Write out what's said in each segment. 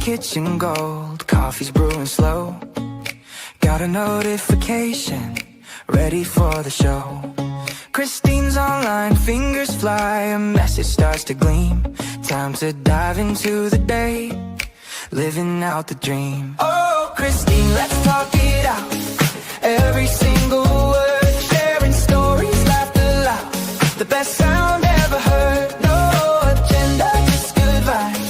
kitchen gold, coffee's brewing slow. Got a notification, ready for the show. Christine's online, fingers fly, a message starts to gleam. Time to dive into the day, living out the dream. Oh, Christine, let's talk it out. Every single word, sharing stories, laughed aloud. The best sound ever heard, no agenda, just good vibes.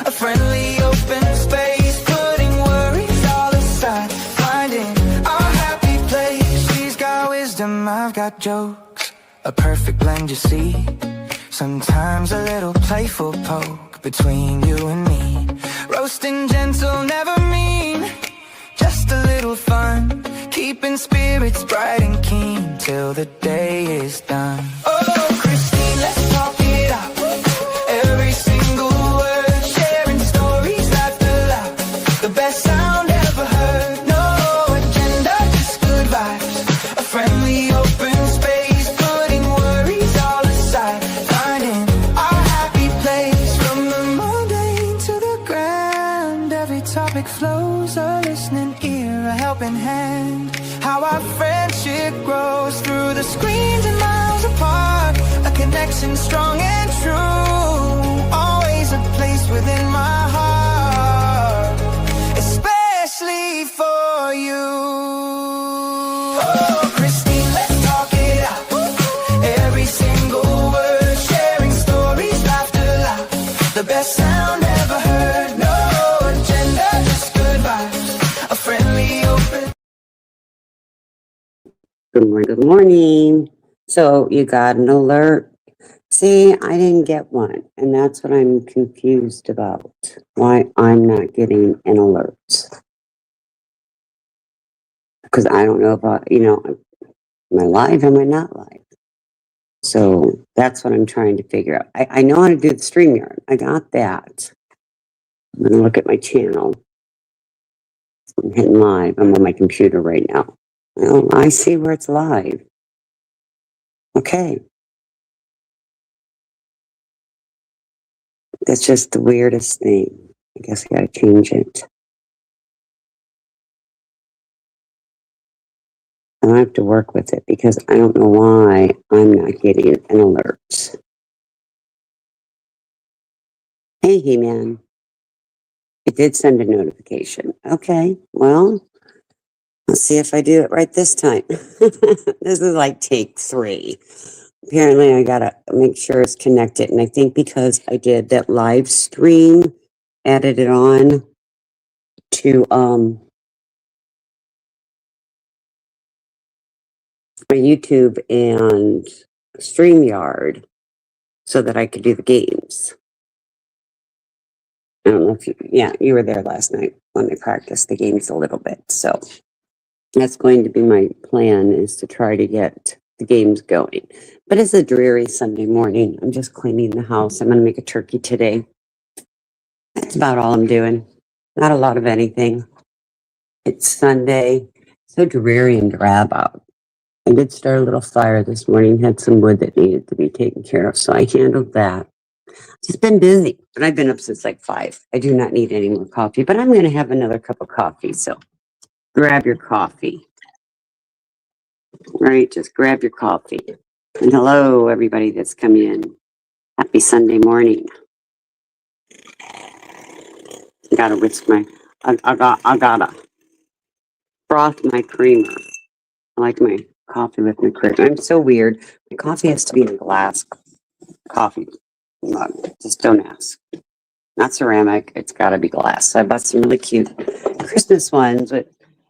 A friendly open space, putting worries all aside. Finding our happy place. She's got wisdom, I've got jokes. A perfect blend, you see. Sometimes a little playful poke between you and me. Roasting gentle, never mean, just a little fun. Keeping spirits bright and keen till the day is done. Oh, Christine, let's talk it out. Every single word, sharing stories, laughed aloud. The best sound ever heard, no agenda, just good vibes. A friendly open space, putting worries all aside. Finding our happy place. From the mundane to the grand, every topic flows. A listening ear, a helping hand. How our friendship grows through the screens and miles apart. A connection strong and true, always a place within my heart, especially for you. Oh, Christine, let's talk it out. Every single word, sharing stories, laughed aloud. The best sound ever heard, no agenda, just good vibes. A friendly open. Good morning, good morning. So you got an alert. See, I didn't get one, and that's what I'm confused about. Why I'm not getting an alert. Because I don't know about, am I live, am I not live? So that's what I'm trying to figure out. I know how to do the StreamYard. I got that. I'm going to look at my channel. I'm hitting live. I'm on my computer right now. Well, I see where it's live. Okay. That's just the weirdest thing. I guess I gotta change it. I have to work with it because I don't know why I'm not getting an alert. Hey, man. It did send a notification. Okay, well, let's see if I do it right this time. This is like take 3. Apparently, I gotta make sure it's connected. And I think because I did that live stream, added it on to my YouTube and StreamYard so that I could do the games. I don't know if you were there last night when I practiced the games a little bit. So that's going to be my plan, is to try to get the games going. But it's a dreary Sunday morning. I'm just cleaning the house. I'm going to make a turkey today. That's about all I'm doing. Not a lot of anything. It's Sunday. So dreary and drab out. I did start a little fire this morning, had some wood that needed to be taken care of, so I handled that. It's been busy, but I've been up since like 5. I do not need any more coffee, but I'm going to have another cup of coffee, so grab your coffee. Right, just grab your coffee. And hello, everybody that's come in. Happy Sunday morning. I gotta whisk my, I gotta froth my creamer. I like my coffee with my creamer. I'm so weird. My coffee has to be in a glass coffee mug. Just don't ask. Not ceramic. It's got to be glass. So I bought some really cute Christmas ones, and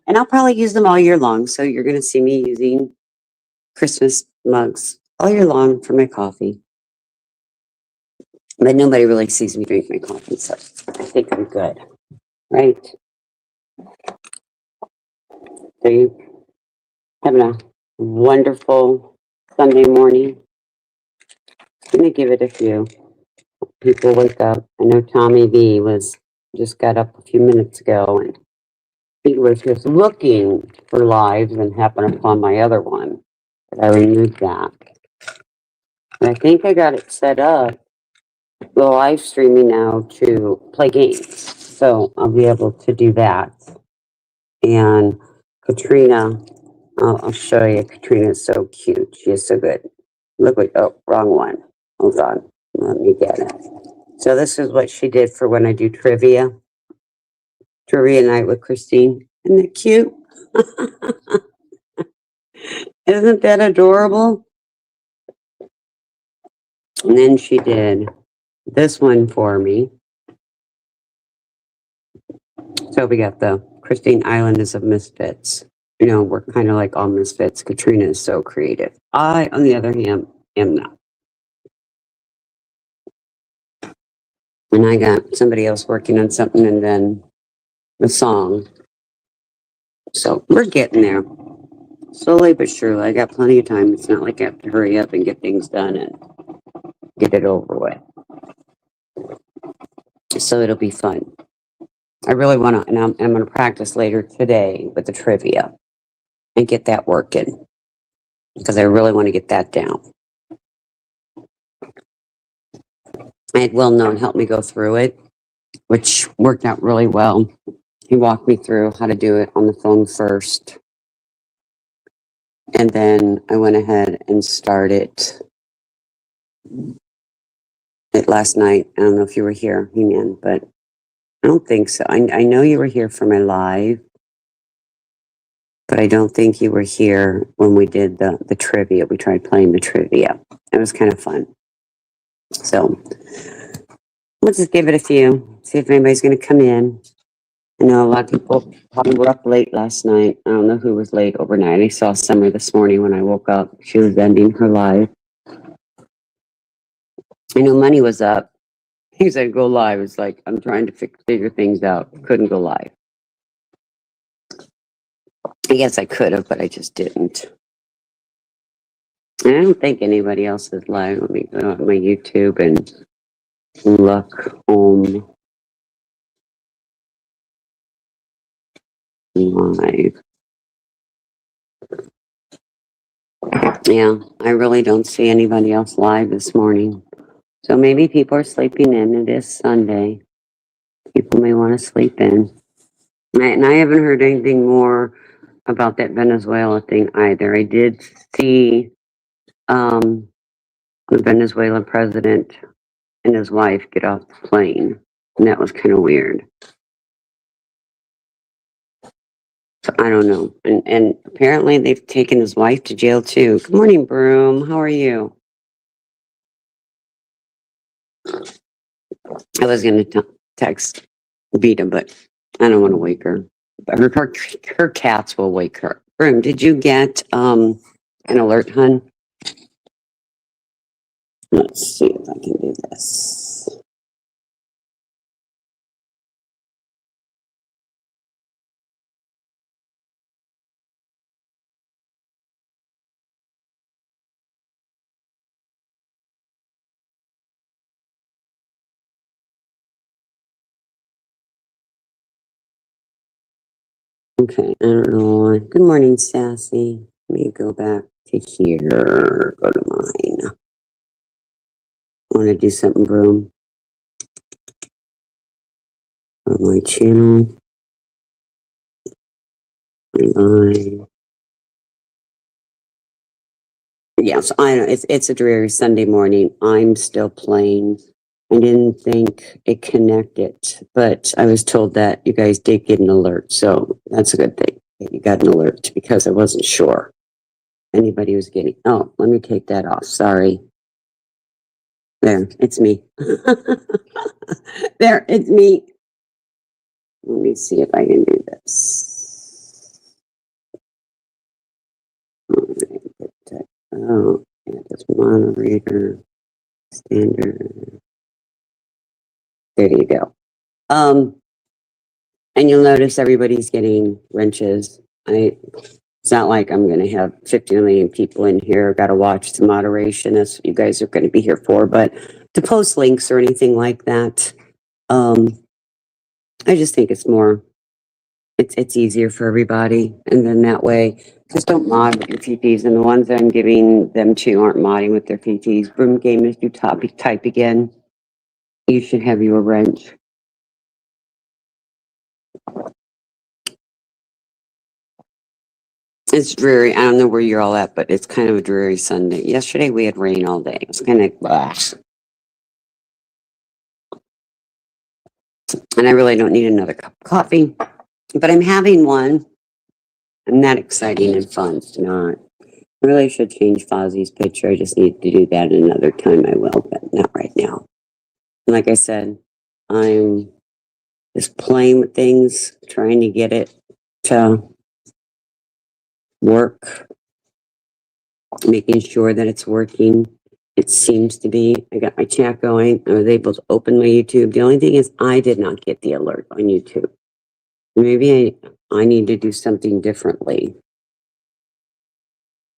I'll probably use them all year long. So you're going to see me using Christmas mugs all year long for my coffee. But nobody really sees me drink my coffee, so I think I'm good. Right? So you having a wonderful Sunday morning. I'm going to give it a few. People wake up. I know Tommy V just got up a few minutes ago, and he was just looking for lives and happened upon my other one. But I removed that. And I think I got it set up, the live streaming now, to play games. So I'll be able to do that. And Katrina, I'll show you. Katrina is so cute. She is so good. Look what, oh, wrong one. Hold on. Let me get it. So this is what she did for when I do trivia. Trivia night with Christine. Isn't it cute? Isn't that adorable? And then she did this one for me. So we got the Christine Islanders of Misfits. You know, we're kind of like all misfits. Katrina is so creative. I, on the other hand, am not. And I got somebody else working on something and then the song. So we're getting there. Slowly but surely. I got plenty of time. It's not like I have to hurry up and get things done and get it over with. So it'll be fun. I really want to, and I'm going to practice later today with the trivia and get that working because I really want to get that down. I had Will Known help me go through it, which worked out really well. He walked me through how to do it on the phone first. And then I went ahead and started it last night. I don't know if you were here, He-Man, but I don't think so. I know you were here for my live, but I don't think you were here when we did the trivia. We tried playing the trivia. It was kind of fun. So let's just give it a few, see if anybody's going to come in. I know a lot of people probably were up late last night. I don't know who was late overnight. I saw Summer this morning when I woke up. She was ending her live. I know Money was up. He said, go live. It's like, I'm trying to figure things out. Couldn't go live. I guess I could have, but I just didn't. And I don't think anybody else is live. Let me go on my YouTube and look home live. Yeah, I really don't see anybody else live this morning. So maybe people are sleeping in. It is Sunday. People may want to sleep in. And I haven't heard anything more about that Venezuela thing either. I did see the Venezuelan president and his wife get off the plane. And that was kind of weird. So I don't know. And apparently they've taken his wife to jail too. Good morning, Broom. How are you? I was going to text Vita, but I don't want to wake her. But her cats will wake her. Broom, did you get an alert, hun? Let's see if I can do this. Okay, I don't know. Good morning, Sassy. Let me go back to here. Go to mine. I want to do something, Broom. On my channel. Line. Yes, I know. It's a dreary Sunday morning. I'm still playing. I didn't think it connected, but I was told that you guys did get an alert, so that's a good thing that you got an alert because I wasn't sure anybody was getting. Oh, let me take that off. Sorry. There, it's me. There, it's me. Let me see if I can do this. Oh, yeah, that's moderator, standard. There you go. And you'll notice everybody's getting wrenches. It's not like I'm going to have 50 million people in here. Got to watch the moderation. That's what you guys are going to be here for. But to post links or anything like that, I just think it's more, it's easier for everybody. And then that way, just don't mod with your PTs. And the ones that I'm giving them to aren't modding with their PTs. Broom Game, if you type again, you should have your wrench. It's dreary. I don't know where you're all at, but it's kind of a dreary Sunday. Yesterday we had rain all day. It was kind of blah. And I really don't need another cup of coffee, but I'm having one. I'm that exciting and fun. It's not. I really should change Fozzie's picture. I just need to do that another time. I will, but not right now. And like I said, I'm just playing with things, trying to get it to work, making sure that it's working. It seems to be. I got my chat going. I was able to open my YouTube. The only thing is I did not get the alert on YouTube. Maybe I need to do something differently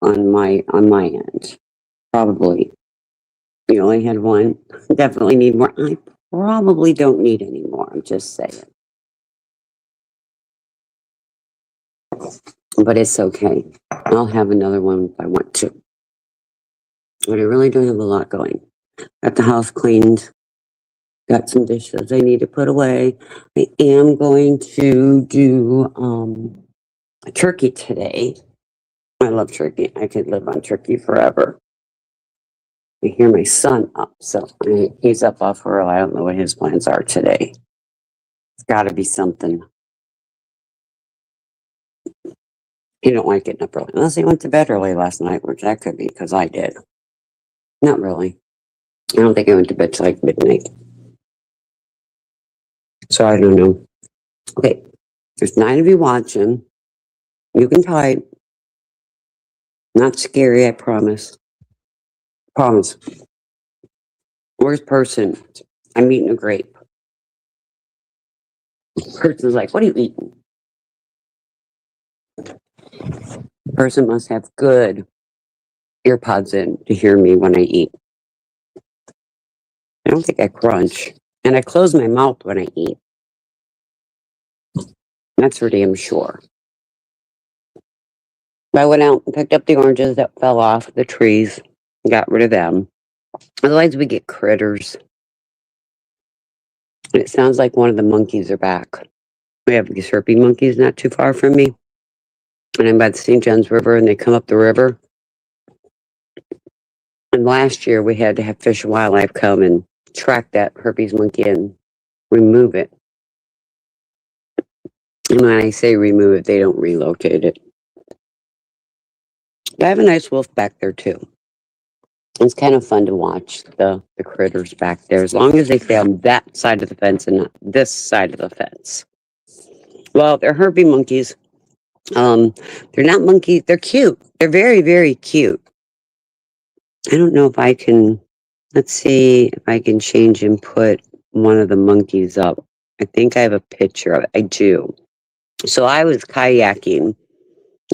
on my end. Probably. You only had one. Definitely need more. I probably don't need any more. I'm just saying. But it's okay. I'll have another one if I want to. But I really don't have a lot going. Got the house cleaned. Got some dishes I need to put away. I am going to do a turkey today. I love turkey. I could live on turkey forever. I hear my son up, so he's up off early. I don't know what his plans are today. It's got to be something. He don't like getting up early, unless he went to bed early last night, which that could be because I did. Not really. I don't think I went to bed till like midnight. So I don't know. Okay, there's 9 of you watching. You can type. Not scary, I promise. Promise. Where's person? I'm eating a grape. Person's like, what are you eating? Person must have good earpods in to hear me when I eat. I don't think I crunch. And I close my mouth when I eat. That's for damn sure. I went out and picked up the oranges that fell off the trees. Got rid of them. Otherwise, we get critters. And it sounds like one of the monkeys are back. We have these herpy monkeys not too far from me. And I'm by the St. John's River, and they come up the river. And last year, we had to have Fish and Wildlife come and track that herpes monkey and remove it. And when I say remove it, they don't relocate it. I have a nice wolf back there, too. It's kind of fun to watch the critters back there, as long as they stay on that side of the fence and not this side of the fence. Well, they're herpy monkeys. They're not monkeys. They're cute. They're very, very cute. I don't know if I can, let's see if I can change and put one of the monkeys up. I think I have a picture of it. I do. So I was kayaking,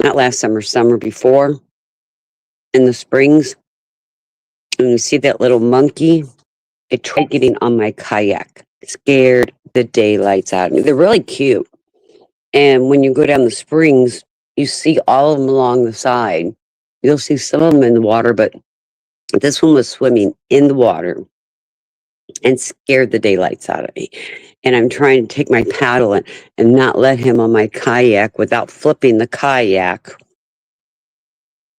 not last summer, summer before, in the springs. And you see that little monkey? It tried getting on my kayak. Scared the daylights out of me. They're really cute. And when you go down the springs, you see all of them along the side. You'll see some of them in the water, but this one was swimming in the water and scared the daylights out of me. And I'm trying to take my paddle and not let him on my kayak without flipping the kayak.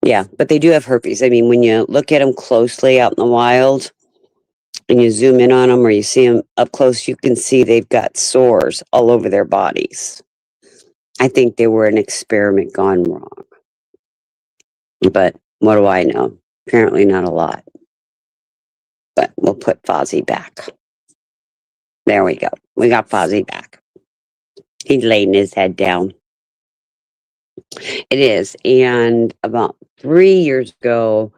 Yeah, but they do have herpes. I mean, when you look at them closely out in the wild and you zoom in on them or you see them up close, you can see they've got sores all over their bodies. I think they were an experiment gone wrong. But what do I know? Apparently not a lot. But we'll put Fozzie back. There we go. We got Fozzie back. He's laying his head down. It is. And about 4 years ago,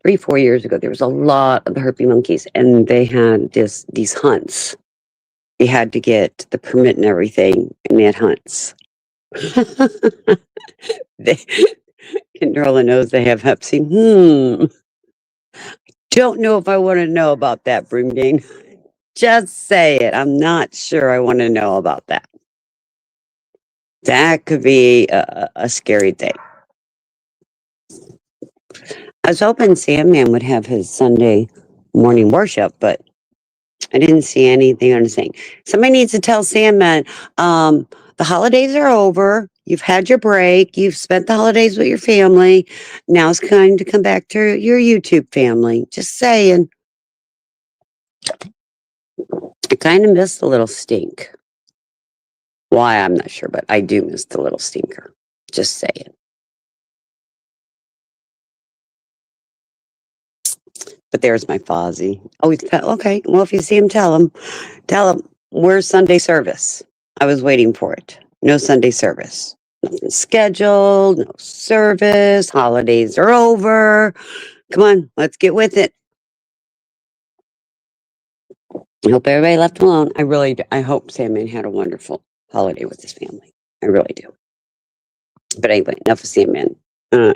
there was a lot of the herpy monkeys, and they had these hunts. You had to get the permit and everything, and they had hunts. Controller knows they have Hep C. Don't know if I want to know about that, Broomding. Just say it. I'm not sure I want to know about that. That could be a scary thing. I was hoping Sandman would have his Sunday morning worship, but I didn't see anything on the thing. Somebody needs to tell Sandman, the holidays are over. You've had your break. You've spent the holidays with your family. Now it's time to come back to your YouTube family. Just saying. I kind of miss the little stink. Why, I'm not sure, but I do miss the little stinker. Just saying. But there's my Fozzie. Oh, okay. Well, if you see him, tell him. Tell him, where's Sunday service? I was waiting for it. No Sunday service. Nothing scheduled, no service. Holidays are over. Come on, let's get with it. I hope everybody left alone. I really do. I hope Sandman had a wonderful holiday with his family. I really do. But anyway, enough of Sandman. Yeah,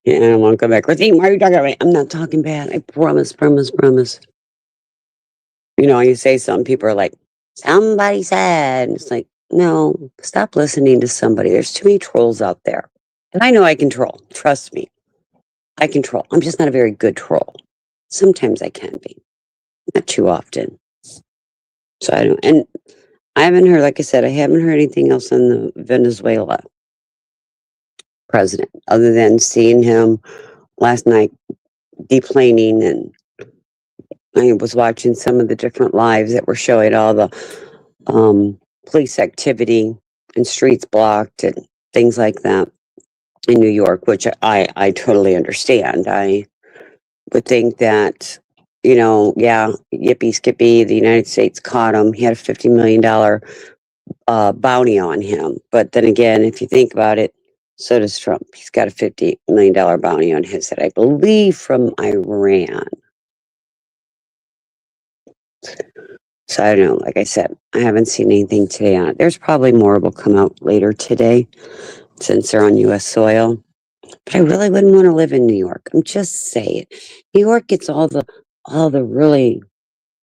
I don't want to come back. Christine, why are you talking about me? I'm not talking bad. I promise, promise, promise. You know, you say something, people are like, somebody said. And it's like, no, stop listening to somebody. There's too many trolls out there. And I know I can troll. Trust me. I can troll. I'm just not a very good troll. Sometimes I can be. Not too often. So I don't, and I haven't heard, like I said, I haven't heard anything else on the Venezuela president other than seeing him last night deplaning, and I was watching some of the different lives that were showing all the police activity and streets blocked and things like that in New York, which I totally understand. I would think that, you know, yeah, yippee skippy, the United States caught him. He had a $50 million bounty on him. But then again, if you think about it, so does Trump. He's got a $50 million bounty on his head, I believe, from Iran. So I don't know. Like I said, I haven't seen anything today on it. There's probably more will come out later today since they're on U.S. soil. But I really wouldn't want to live in New York. I'm just saying. New York gets all the really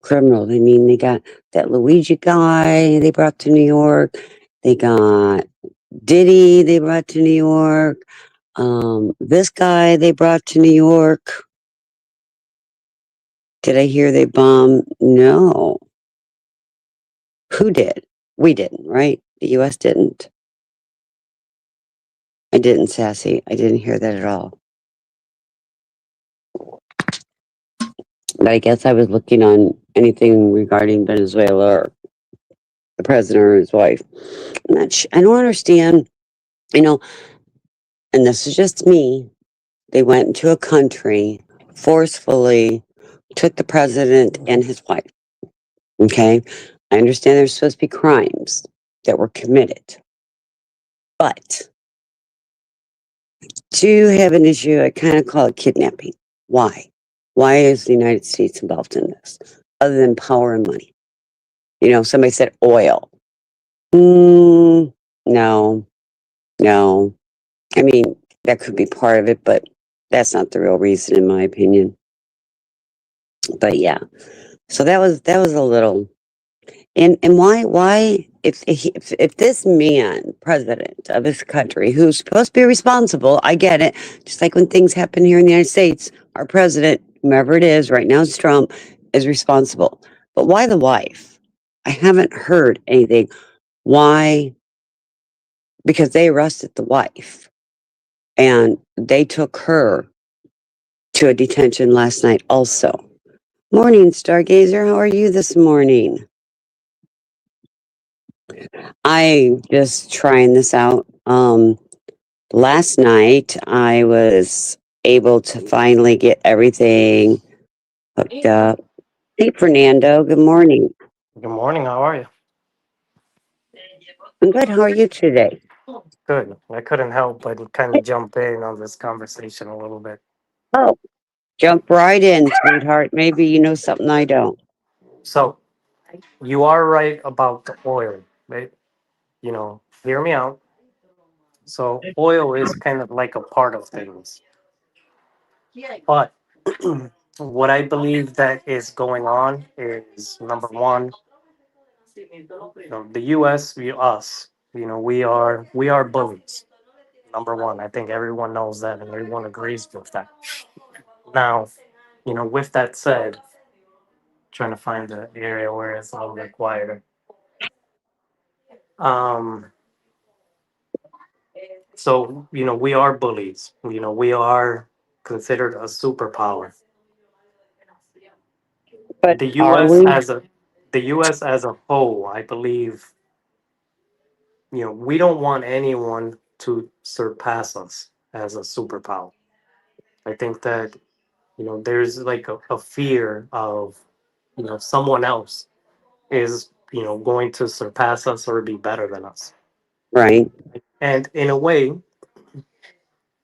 criminals. I mean, they got that Luigi guy they brought to New York. They got Diddy they brought to New York. This guy they brought to New York. Did I hear they bombed? No. Who did? We didn't, right? The U.S. didn't. I didn't, Sassy. I didn't hear that at all. But I guess I was looking on anything regarding Venezuela or the president or his wife. I don't understand, you know, and this is just me. They went into a country, forcefully took the president and his wife. Okay? I understand there's supposed to be crimes that were committed. But to have an issue, I kind of call it kidnapping. Why? Why is the United States involved in this? Other than power and money. You know, somebody said oil. No, no. I mean, that could be part of it, but that's not the real reason, in my opinion. But yeah, so that was a little, and why if this man, president of this country, who's supposed to be responsible, I get it. Just like when things happen here in the United States, our president, whomever it is, right now it's Trump, is responsible. But why the wife? I haven't heard anything. Why? Because they arrested the wife and they took her to a detention last night also. Morning, Stargazer. How are you this morning? I just trying this out. Last night I was able to finally get everything hooked up. Hey, Fernando. Good morning. Good morning. How are you? I'm good. How are you today? Good. I couldn't help but kind of jump in on this conversation a little bit. Oh, jump right in, sweetheart. Maybe you know something I don't. So, you are right about the oil, right? You know, hear me out. So, oil is kind of like a part of things. But what I believe that is going on is number one, the US, us, we are bullies. Number one. I think everyone knows that and everyone agrees with that. Now, with that said, trying to find the area where it's a little bit quieter. Um, so we are bullies. We are considered a superpower. But The are U.S. we? as a the U.S. as a whole, I believe, we don't want anyone to surpass us as a superpower. I think that there's like a fear of someone else is going to surpass us or be better than us. Right. And in a way,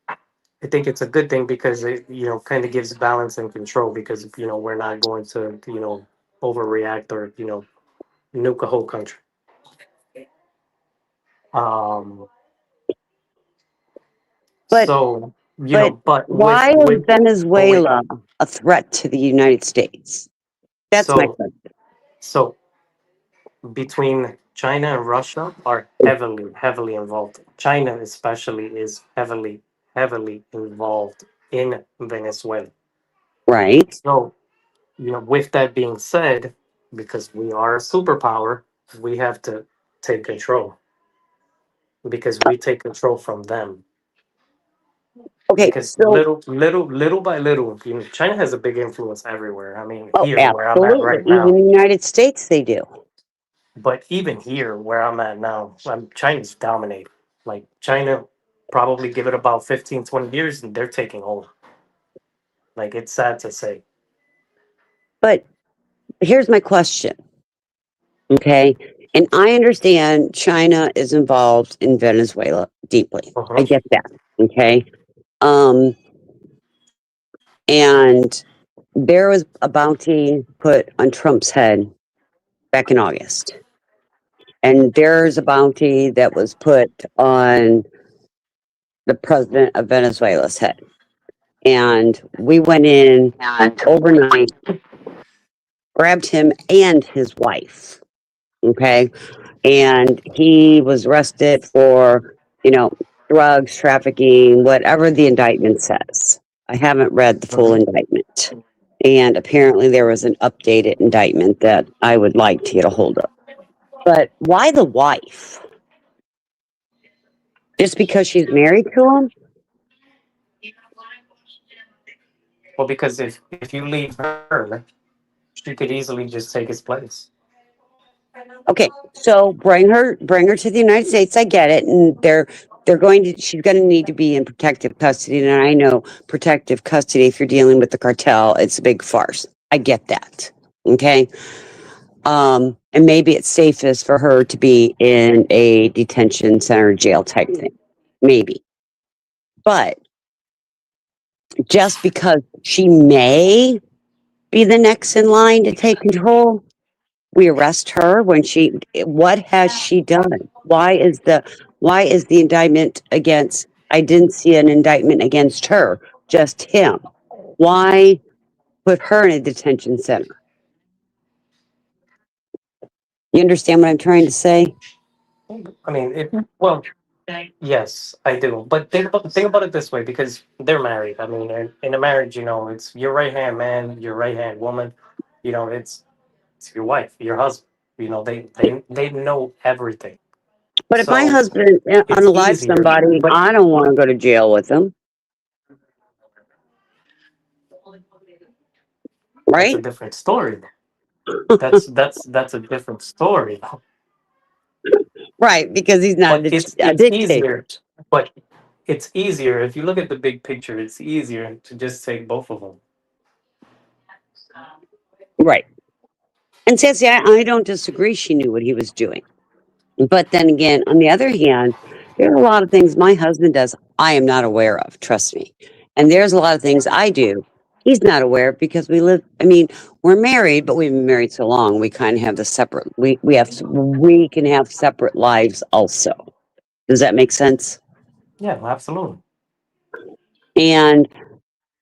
I think it's a good thing because it kind of gives balance and control because we're not going to overreact or nuke a whole country. Um, But so but but why is with oh wait, Venezuela a threat to the United States? That's my so question. so between China and Russia are heavily involved. China especially is heavily involved in Venezuela. Right. So with that being said, because we are a superpower, we have to take control because we take control from them. Okay. Because So, little by little, China has a big influence everywhere. I mean, oh, here where I'm at absolutely. right Even now, the United States, they do. but even here where I'm at now, China's dominating. Like China, probably give it about 15, 20 years, and they're taking over. Like it's sad to say. But here's my question. Okay. And I understand China is involved in Venezuela deeply. I Uh-huh. get that. Okay. Um, and there was a bounty put on Trump's head back in August. And there's a bounty that was put on the president of Venezuela's head. And we went in overnight, grabbed him and his wife. Okay. And he was arrested for, drugs, trafficking, whatever the indictment says. I haven't read the full Mhm. indictment. And apparently there was an updated indictment that I would like to get a hold of. But why the wife? Just because she's married to him? Well, because if you leave her, she could easily just take his place. Okay, so bring her to the United States. I get it, and they're going to. She's going to need to be in protective custody, and I know protective custody. If you're dealing with the cartel, it's a big farce. I get that. Okay, and maybe it's safest for her to be in a detention center, jail type thing. Maybe, but just because she may be the next in line to take control, we arrest her when what has she done? Why is the indictment against, I didn't see an indictment against her, just him. Why put her in a detention center? You understand what I'm trying to say? I mean, well, yes, I do. But think about it this way, because they're married. I mean, in a marriage, it's your right hand man, your right hand woman. It's your wife, your husband. They know everything. But if my So husband it's unalives easier. somebody, But I don't want to go to jail with him, that's a right? different story. That's a different story. Right, because he's not But it's a it's dictator. easier. But it's easier if you look at the big picture. It's easier to just take both of them. Right. And Sassy, I don't disagree. She knew what he was doing. But then again, on the other hand, there are a lot of things my husband does I am not aware of, trust me. And there's a lot of things I do he's not aware of because we're married, but we've been married so long, we kind of have the separate, we can have separate lives also. Does that make sense? Yeah, absolutely. And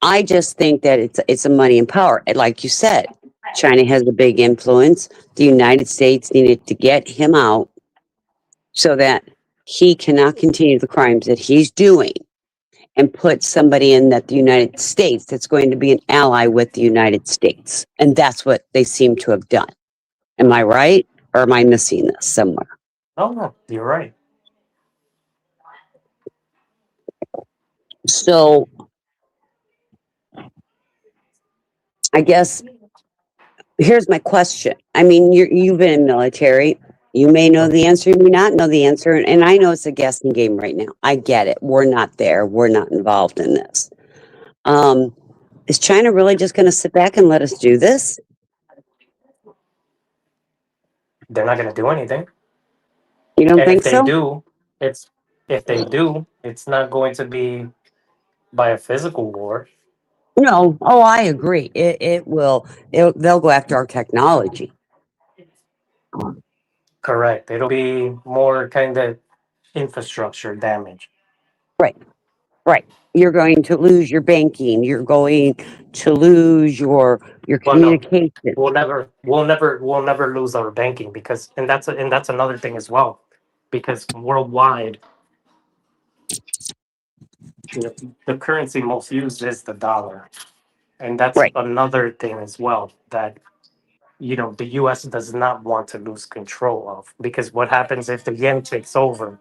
I just think that it's a money and power. And like you said, China has a big influence. The United States needed to get him out so that he cannot continue the crimes that he's doing. and put somebody in that the United States that's going to be an ally with the United States. And that's what they seem to have done. Am I right? Or am I missing this somewhere? Oh no, you're right. So I guess here's my question. I mean, you've been in military. You may know the answer, you may not know the answer. And I know it's a guessing game right now. I get it. We're not there. We're not involved in this. Is China really just going to sit back and let us do this? They're not going to do anything. You don't And think if they so? do, it's not going to be by a physical war. No. Oh, I agree. It will. They'll go after our technology. Correct. It'll be more kind of infrastructure damage. Right. Right. You're going to lose your banking. You're going to lose your Well, no, communication. we'll never lose our banking because, and that's another thing as well, because worldwide, you know, the currency most used is the dollar, and that's Right. another thing as well that the U.S. does not want to lose control of, because what happens if the yen takes over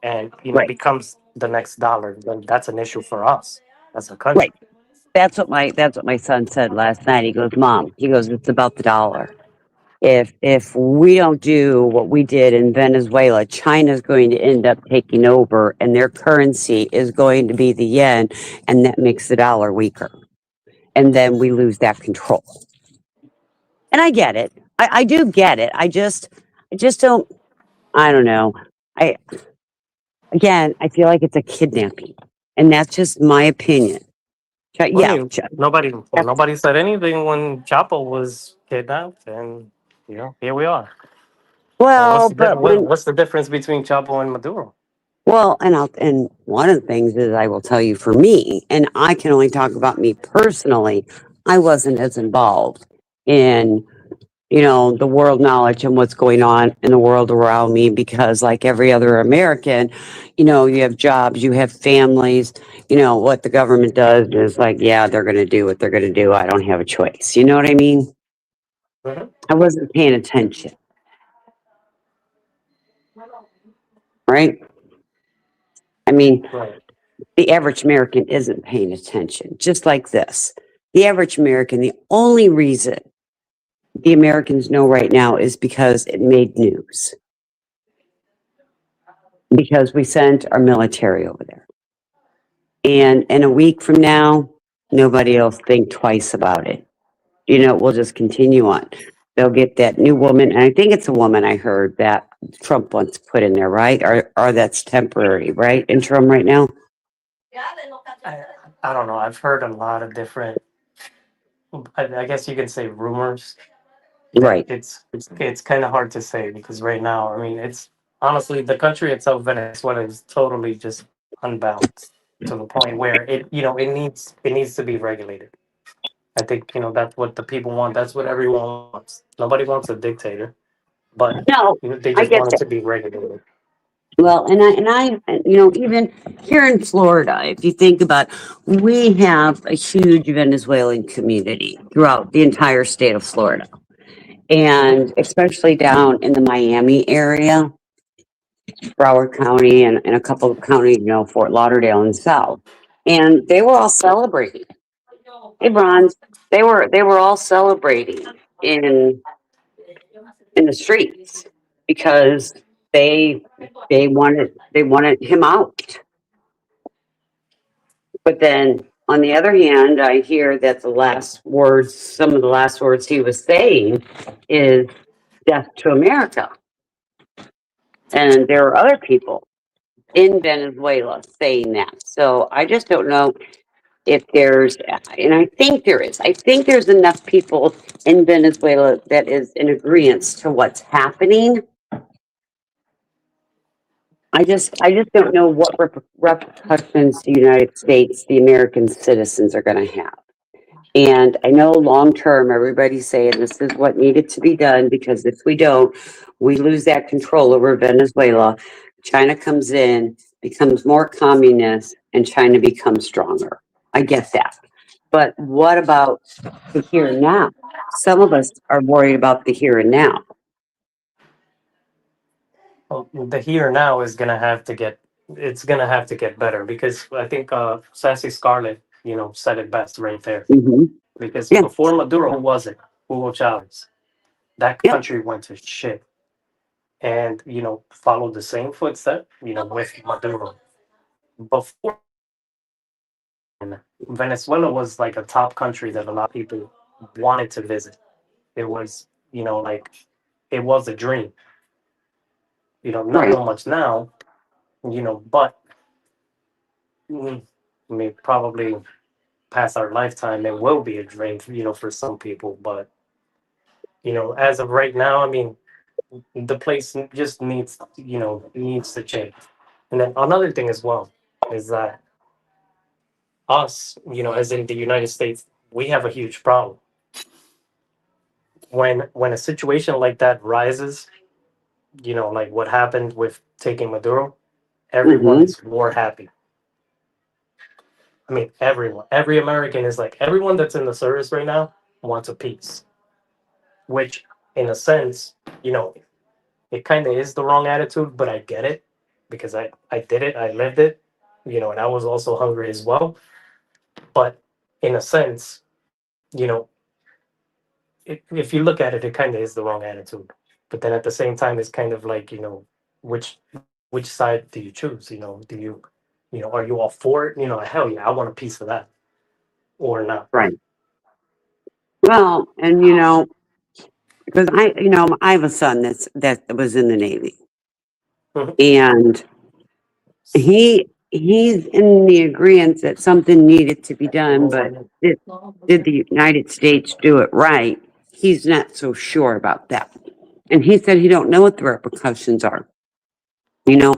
and Right. becomes the next dollar? Then that's an issue for us as a country. Right. That's what my son said last night. He goes, Mom, he goes, it's about the dollar. If we don't do what we did in Venezuela, China's going to end up taking over and their currency is going to be the yen, and that makes the dollar weaker. And then we lose that control. And I get it. I do get it. I just don't, I don't know. I feel like it's a kidnapping. And that's just my opinion. I Yeah. mean, nobody said anything when Chapo was kidnapped, and here we are. Well, but when, What's the difference between Chapo and Maduro? well, and one of the things is I will tell you for me, and I can only talk about me personally, I wasn't as involved in, the world knowledge and what's going on in the world around me because like every other American, you have jobs, you have families, what the government does is like, yeah, they're going to do what they're going to do. I don't have a choice. You know what I mean? Mhm. I wasn't paying attention. Right? I mean, Right. the average American isn't paying attention, just like this. The average American, the only reason the Americans know right now is because it made news. Because we sent our military over there. And in a week from now, nobody else think twice about it. We'll just continue on. They'll get that new woman, and I think it's a woman I heard that Trump wants to put in there, right? Or that's temporary, right? Interim right now? I don't know. I've heard a lot of different. I guess you can say rumors. That Right. It's kind of hard to say because right now, I mean, it's honestly the country itself, Venezuela, is totally just unbalanced to the point where it needs to be regulated. I think that's what the people want. That's what everyone wants. Nobody wants a dictator, but No, they I just get want it that. to be regulated. Well, even here in Florida, if you think about, we have a huge Venezuelan community throughout the entire state of Florida. And especially down in the Miami area, Broward County and a couple of counties, Fort Lauderdale and South. And they were all celebrating. Hey, Bronze, they were all celebrating in the streets because they wanted him out. But then on the other hand, I hear that some of the last words he was saying is death to America. And there are other people in Venezuela saying that. So I just don't know if there's, and I think there's enough people in Venezuela that is in agreement to what's happening. I just don't know what repercussions the United States, the American citizens are going to have. And I know long term, everybody's saying this is what needed to be done because if we don't, we lose that control over Venezuela. China comes in becomes more communist and China becomes stronger. I get that. But what about the here and now? Some of us are worried about the here and now. Well, the here now is gonna have to get it's gonna have to get better because I think Sassy Scarlet, said it best right there. Hmm. Because Yeah, before Maduro, who was it? Hugo Chavez. That yeah, country went to shit, and followed the same footstep. With Maduro. Before Venezuela was like a top country that a lot of people wanted to visit. It was, like it was a dream. Not right. so much now, but I mean, probably past our lifetime, it will be a dream, for some people. But as of right now, I mean, the place just needs to change. And then another thing as well is that us, as in the United States, we have a huge problem when a situation like that rises. Like what happened with taking Maduro. Everyone Hmm. is war happy. I mean, every American is like everyone that's in the service right now wants a peace, which in a sense, it kind of is the wrong attitude, but I get it because I did it, I lived it, and I was also hungry as well. But in a sense, you know, if you look at it, it kind of is the wrong attitude. But then at the same time, it's kind of like which which side do you choose? Do you are you all for it? Hell yeah, I want a piece of that or not. Right. Well, and because I have a son that was in the Navy, Mhm. and he's in the agreement that something needed to be done, but did, did the United States do it right? He's not so sure about that, and he said he don't know what the repercussions are. You know,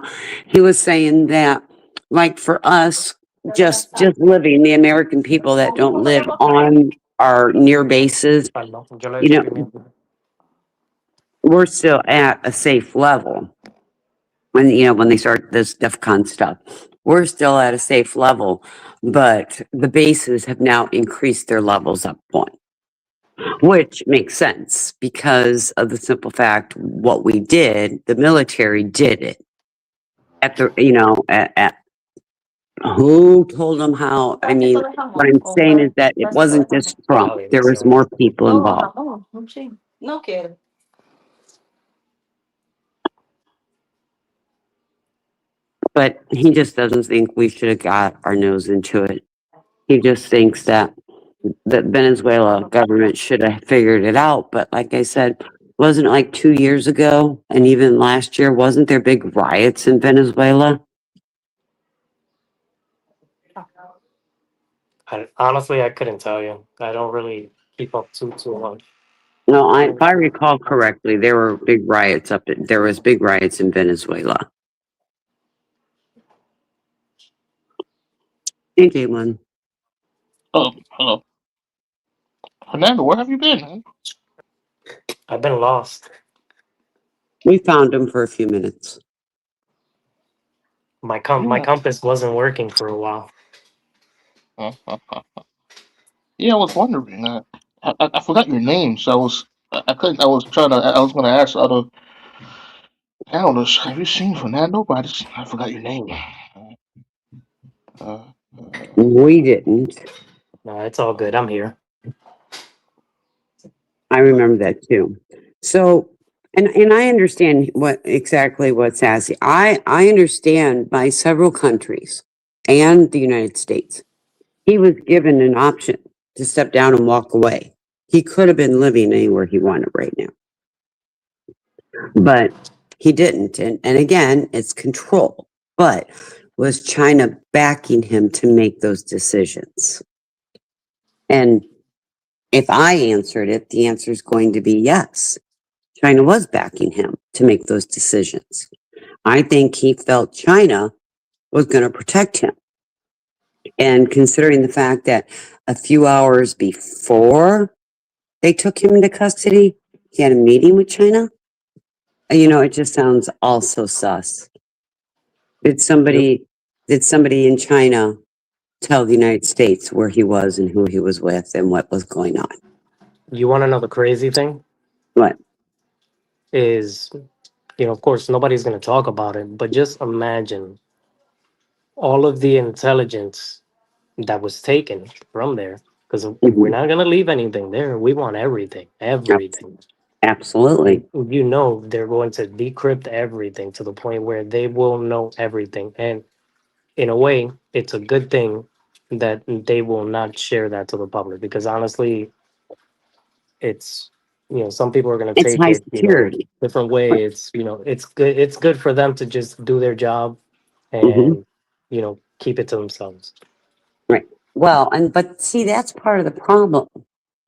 he was saying that, like for us, just living the American people that don't live on our near bases, Pardon, yo le he you hecho know, pimienta. we're still at a safe level. When they start this DEFCON stuff, we're still at a safe level, but the bases have now increased their levels up one, which makes sense because of the simple fact what we did, the military did it at the, at who told them how. I mean, what I'm saying is that it wasn't just Trump, Dale, there dice was uno. more people involved. But he just doesn't think we should have got our nose into it. He just thinks that the Venezuela government should have figured it out. But like I said, wasn't it like 2 years ago and even last year, wasn't there big riots in Venezuela? Honestly, I couldn't tell you. I don't really keep up too much. No, if I recall correctly, there were big riots there was big riots in Venezuela. Hey, Jalen. Oh, hello. Fernando, where have you been, man? I've been lost. We found him for a few minutes. My Yeah. compass wasn't working for a while. Yeah, I was wondering. I forgot your name, so I couldn't. I was trying to. I was going to ask other panelists, have you seen Fernando? But I forgot your name. Uh, We didn't. No, it's all good. I'm here. I remember that too. So, and I understand what's Sassy. I understand by several countries and the United States. He was given an option to step down and walk away. He could have been living anywhere he wanted right now, but he didn't. And again, it's control. But was China backing him to make those decisions? And if I answered it, the answer is going to be yes. China was backing him to make those decisions. I think he felt China was going to protect him. And considering the fact that a few hours before they took him into custody, he had a meeting with China, it just sounds also sus. Did somebody in China tell the United States where he was and who he was with and what was going on? You want to know the crazy thing What? is, of course, nobody's going to talk about it, but just imagine all of the intelligence that was taken from there. Because we're Mhm. not going to leave anything there. We want everything, everything. Absolutely. They're going to decrypt everything to the point where they will know everything. And in a way, it's a good thing that they will not share that to the public because honestly, it's some people are going to It's take high it security. different Right. way. It's good for them to just do their job Hmm. and keep it to themselves. Right. Well, but see, that's part of the problem,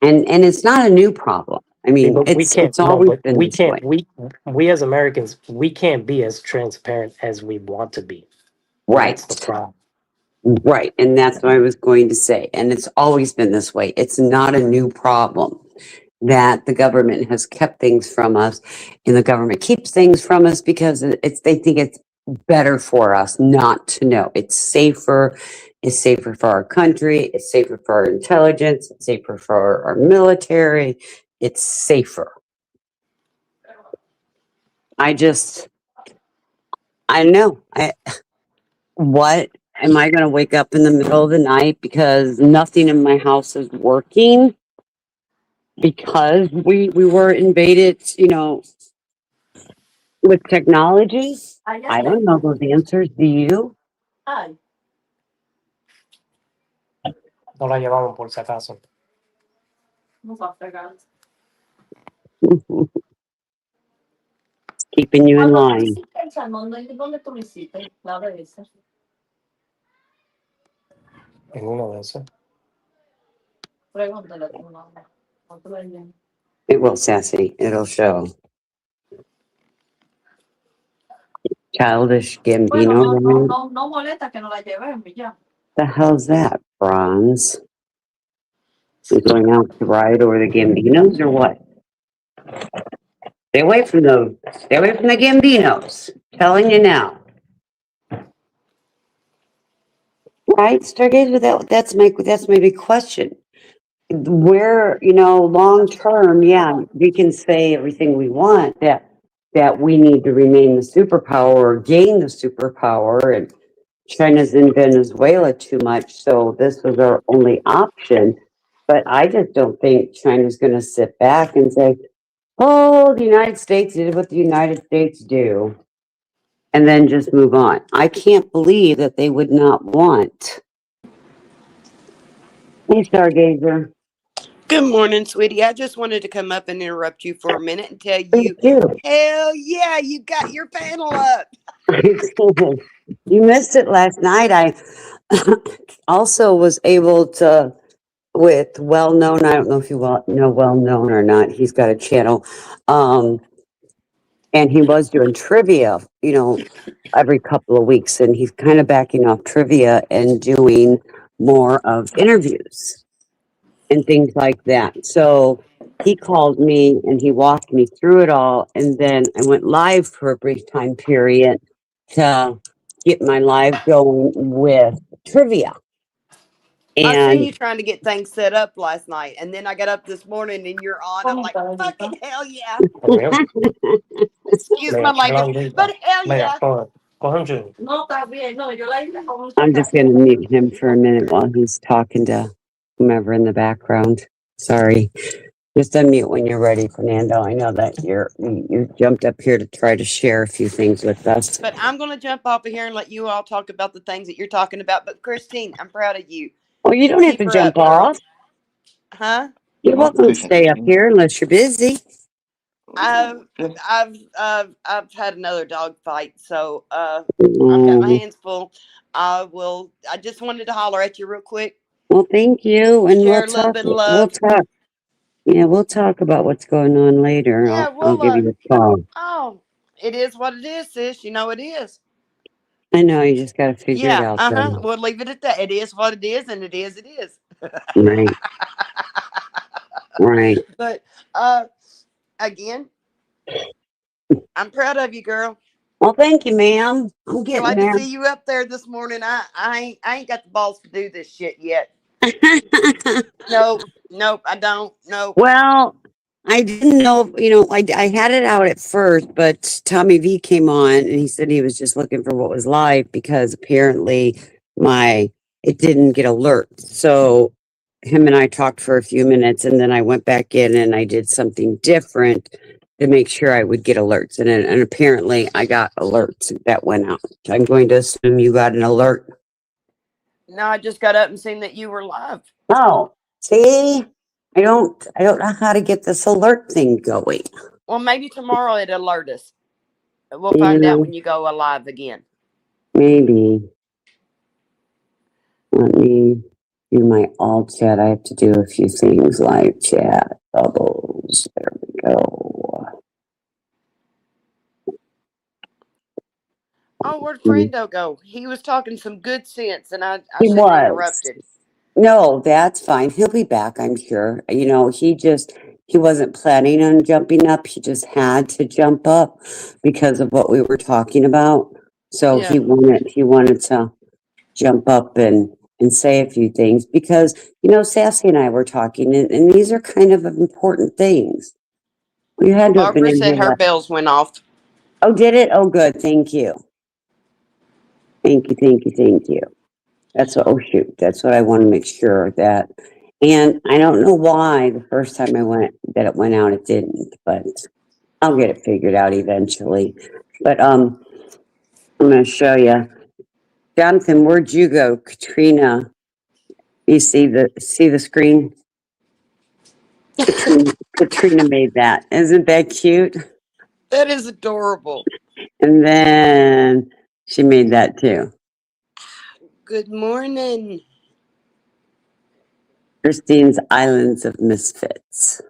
and it's not a new problem. I See, mean, but we can't it's no always but been we this way. can't we as Americans, we can't be as transparent as we want to be. That's the Right. problem. Right. And that's what I was going to say. And it's always been this way. It's not a new problem that the government has kept things from us, and the government keeps things from us because they think it's better for us not to know. It's safer. It's safer for our country. It's safer for our intelligence. It's safer for our military. It's safer. I know. What am I going to wake up in the middle of the night because nothing in my house is working because we were invaded, with technology? I don't know those answers. Do you? No la llevamos por si acaso. Keeping you in line. En uno de esos. It will, Sassy. It'll show. Childish Gambino. The hell's that? Bronze. We're going out to ride over the Gambinos or what? Stay away from those. Stay away from the Gambinos. Telling you now. Right, Stargazer. That's my big question. Where, long term, yeah, we can say everything we want that we need to remain the superpower or gain the superpower, and China's in Venezuela too much, so this was our only option. But I just don't think China's going to sit back and say, "Oh, the United States did what the United States do," and then just move on. I can't believe that they would not want. Hey, Stargazer. Good morning, sweetie. I just wanted to come up and interrupt you for a minute and tell Thank you, you. hell yeah, you got your panel up. You missed it last night. I also was able to, with Well Known, I don't know if you know Well Known or not. He's got a channel. And he was doing trivia, every couple of weeks. And he's kind of backing off trivia and doing more of interviews and things like that. So he called me and he walked me through it all. And then I went live for a brief time period to get my live going with trivia. I seen And you trying to get things set up last night, and then I got up this morning and you're on. I'm like, fucking hell yeah. Excuse my language, but hell yeah. I'm just going to mute him for a minute while he's talking to whomever in the background. Sorry. Just unmute when you're ready, Fernando. I know that you jumped up here to try to share a few things with us. But I'm going to jump off of here and let you all talk about the things that you're talking about. But Christine, I'm proud of you. Oh, you don't have Keep to her jump up, girl. off. Huh? You're welcome to stay up here unless you're busy. I've had another dog fight, so I've got my hands full. I just wanted to holler at you real quick. Well, thank you, and Share a little bit of love. We'll talk. Yeah, we'll talk about what's going on later. Yeah, I'll give you a call. Oh, it is what it is, sis. You know it is. I know, you just got to figure it out. Then. We'll leave it at that. It is what it is, and it is. Right. Right. But again, I'm proud of you, girl. Well, thank you, ma'am. I'm getting Glad there. to see you up there this morning. I ain't got the balls to do this shit yet. Nope, I don't. Nope. Well, I didn't know, I had it out at first, but Tommy V came on and he said he was just looking for what was live because apparently it didn't get alerts. So him and I talked for a few minutes and then I went back in and I did something different to make sure I would get alerts. And apparently I got alerts that went out. I'm going to assume you got an alert. No, I just got up and seen that you were live. Oh, see? I don't know how to get this alert thing going. Well, maybe tomorrow it'll alert us. We'll You find out know, when you go live again. maybe. Let me do my all chat. I have to do a few things. Live chat, bubbles. There we go. Oh, where'd Frando go? He was talking some good sense, and I He shouldn't have was. interrupted. No, that's fine. He'll be back, I'm sure. He wasn't planning on jumping up. He just had to jump up because of what we were talking about. So Yeah. he wanted to jump up and say a few things because, Sassy and I were talking and these are kind of important things. We had to have been Barbara in said here. her bells went off. Oh, did it? Oh, good. Thank you. Thank you. That's what I want to make sure that, and I don't know why the first time that it went out, it didn't, but I'll get it figured out eventually. But, I'm going to show you. Jonathan, where'd you go? Katrina, you see the screen? Katrina made that. Isn't that cute? That is adorable. And then she made that too. Good morning. Christine's Islands of Misfits.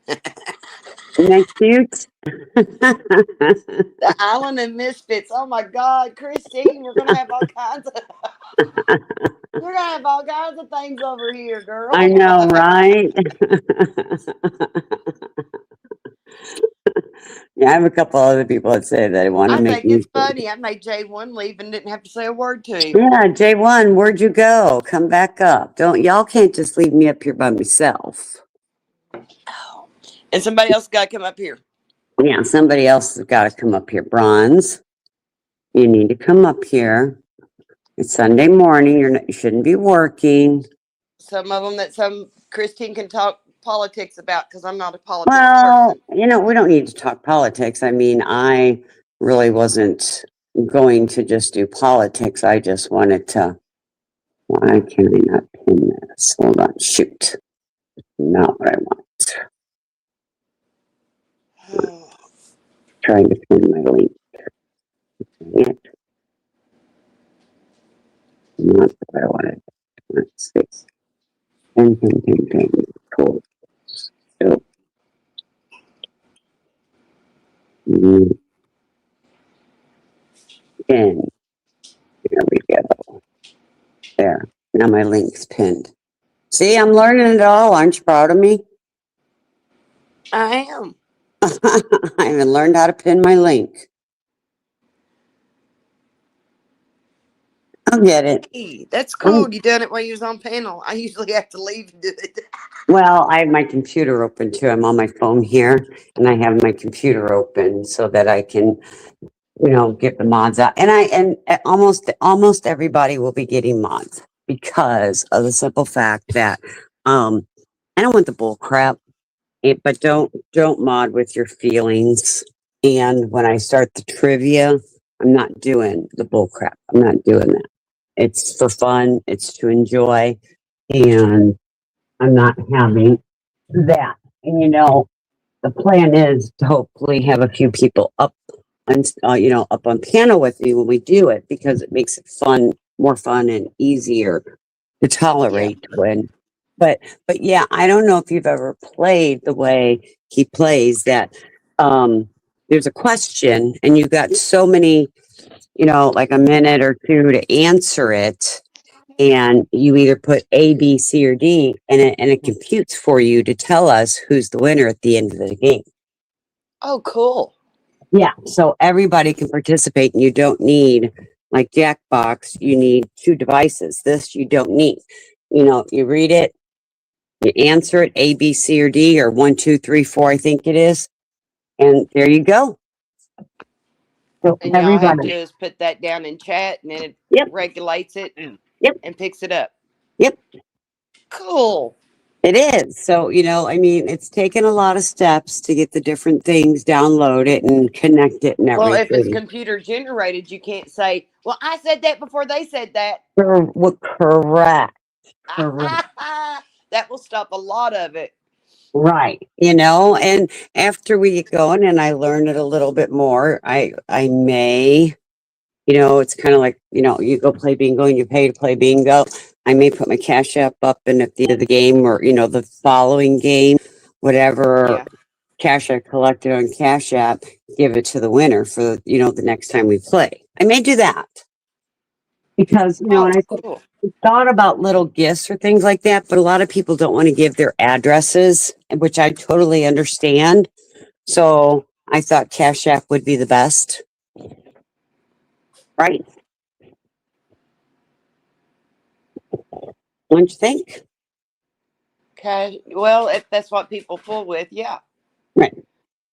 Isn't that cute? The Island of Misfits. Oh my God, Christine, we're gonna have all kinds of things over here, girl. I know, right? Yeah, I have a couple other people that say they want to I make think me. it's funny. I made J1 leave and didn't have to say a word to him. Yeah, J1, where'd you go? Come back up. Y'all can't just leave me up here by myself. And somebody else got to come up here. Yeah, somebody else has got to come up here. Bronze, you need to come up here. It's Sunday morning. You shouldn't be working. Some of them that Christine can talk politics about because I'm not a politics Well, person. we don't need to talk politics. I mean, I really wasn't going to just do politics. I just wanted to. Why can I not pin this? Hold on. Shoot. Not what I want. Trying to pin my link. It. Not what I wanted. Let's see. Pin. Cool. So. Pin. There we go. There. Now my link's pinned. See, I'm learning it all. Aren't you proud of me? I am. I even learned how to pin my link. I'll get it. Hey, that's cool. You done it while you was on panel. I usually have to leave and do it. Well, I have my computer open too. I'm on my phone here and I have my computer open so that I can, get the mods out. And almost everybody will be getting mods because of the simple fact that I don't want the bull crap. But don't mod with your feelings. And when I start the trivia, I'm not doing the bull crap. I'm not doing that. It's for fun. It's to enjoy. And I'm not having that. And the plan is to hopefully have a few people up on, up on piano with me when we do it because it makes it fun, more fun and easier to tolerate when. But yeah, I don't know if you've ever played the way he plays that. There's a question and you've got so many, like a minute or two to answer it. And you either put A, B, C, or D, and it computes for you to tell us who's the winner at the end of the game. Oh, cool. Yeah, so everybody can participate and you don't need, like Jackbox, you need 2 devices. This you don't need. You know, you read it, you answer it, A, B, C, or D, or 1, 2, 3, 4, I think it is. And there you go. So And y'all have to everybody, just put that down in chat, and then it Yep. regulates it Yep. and picks it up. Yep. Cool. It is. So, you know, I mean, it's taken a lot of steps to get the different things, download it and connect it and Well, if it's everything. computer generated, you can't say, "Well, I said that before they said that." Correct. Correct. That will stop a lot of it. Right. You know, and after we get going and I learn it a little bit more, I may, you know, it's kind of like, you know, you go play bingo and you pay to play bingo. I may put my Cash App up and at the end of the game or, you know, the following game, whatever Yeah. cash I collected on Cash App, give it to the winner for, you know, the next time we play. I may do that. Because, you know, Oh, and I cool. thought about little gifts or things like that, but a lot of people don't want to give their addresses, which I totally understand. So I thought Cash App would be the best. Right? Don't you think? Okay. Well, if that's what people fool with, yeah. Right.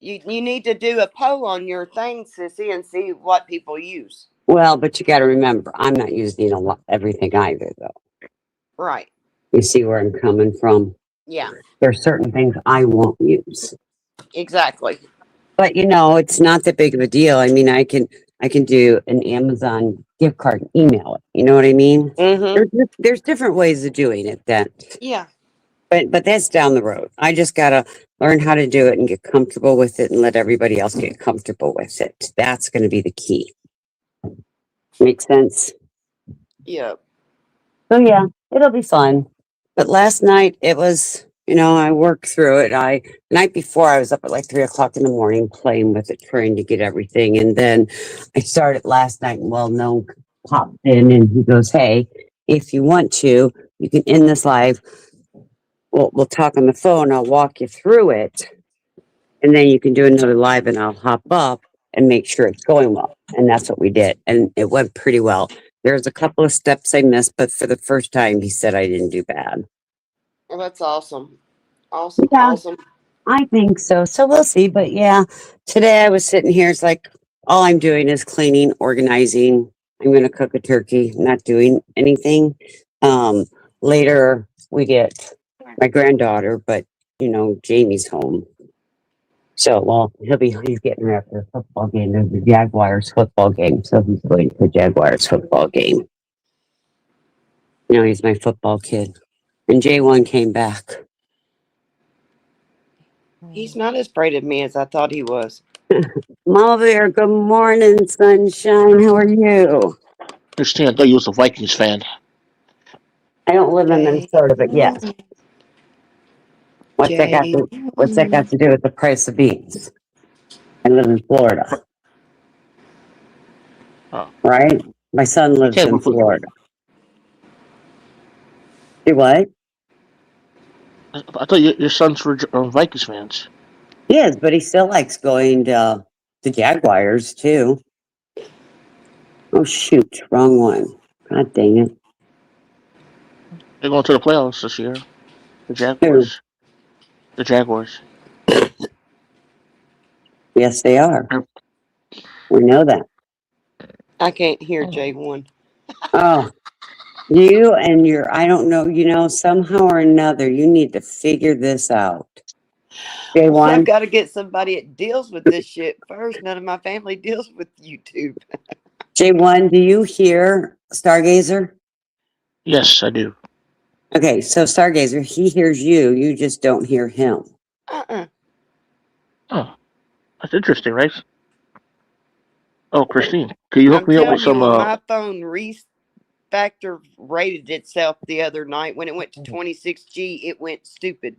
You need to do a poll on your thing, Sissy, and see what people use. Well, but you got to remember, I'm not using a lot, everything either, though. Right. You see where I'm coming from? Yeah. There's certain things I won't use. Exactly. But you know, it's not that big of a deal. I mean, I can do an Amazon gift card and email it. You know what I mean? Mm-hmm. There's different ways of doing it that, Yeah. but that's down the road. I just gotta learn how to do it and get comfortable with it and let everybody else get comfortable with it. That's gonna be the key. Make sense? Yeah. So yeah, it'll be fun. But last night it was, you know, I worked through it. Night before I was up at like 3 o'clock in the morning playing with it, trying to get everything. And then I started last night and well known popped in and he goes, "Hey, if you want to, you can end this live. We'll talk on the phone. I'll walk you through it. And then you can do another live and I'll hop up and make sure it's going well." And that's what we did. And it went pretty well. There's a couple of steps I missed, but for the first time, he said I didn't do bad. Well, that's awesome. Awesome. Yeah, Awesome. I think so. So we'll see. But yeah, today I was sitting here. It's like all I'm doing is cleaning, organizing. I'm going to cook a turkey, not doing anything. Later we get my granddaughter, but you know, Jamie's home. So, well, he's getting ready for the football game. There's the Jaguars football game. So he's going to the Jaguars football game. You know, he's my football kid. And J1 came back. He's not as afraid of me as I thought he was. Mama Bear, good morning, sunshine. How are you? Christine, I thought you was a Vikings fan. I don't live in Minnesota, but yes. What's that got to do with the price of beans? I live in Florida. Oh. Right? My son lives Okay, in we'll put- Florida. You what? I thought your sons were Vikings fans. He is, but he still likes going to the Jaguars too. Oh shoot, wrong one. God dang it. They're going to the playoffs this year. The Jaguars. The Jaguars. Yes, they are. We know that. I can't hear J1. Oh, you and I don't know, you know, somehow or another, you need to figure this out. I've J1, got to get somebody that deals with this shit first. None of my family deals with YouTube. J1, do you hear Stargazer? Yes, I do. Okay, so Stargazer, he hears you, you just don't hear him. Uh-uh. Oh, that's interesting, right? Oh, Christine, can you hook I'm me up with telling you, some? when my phone refactor rated itself the other night, when it went to 26G, it went stupid.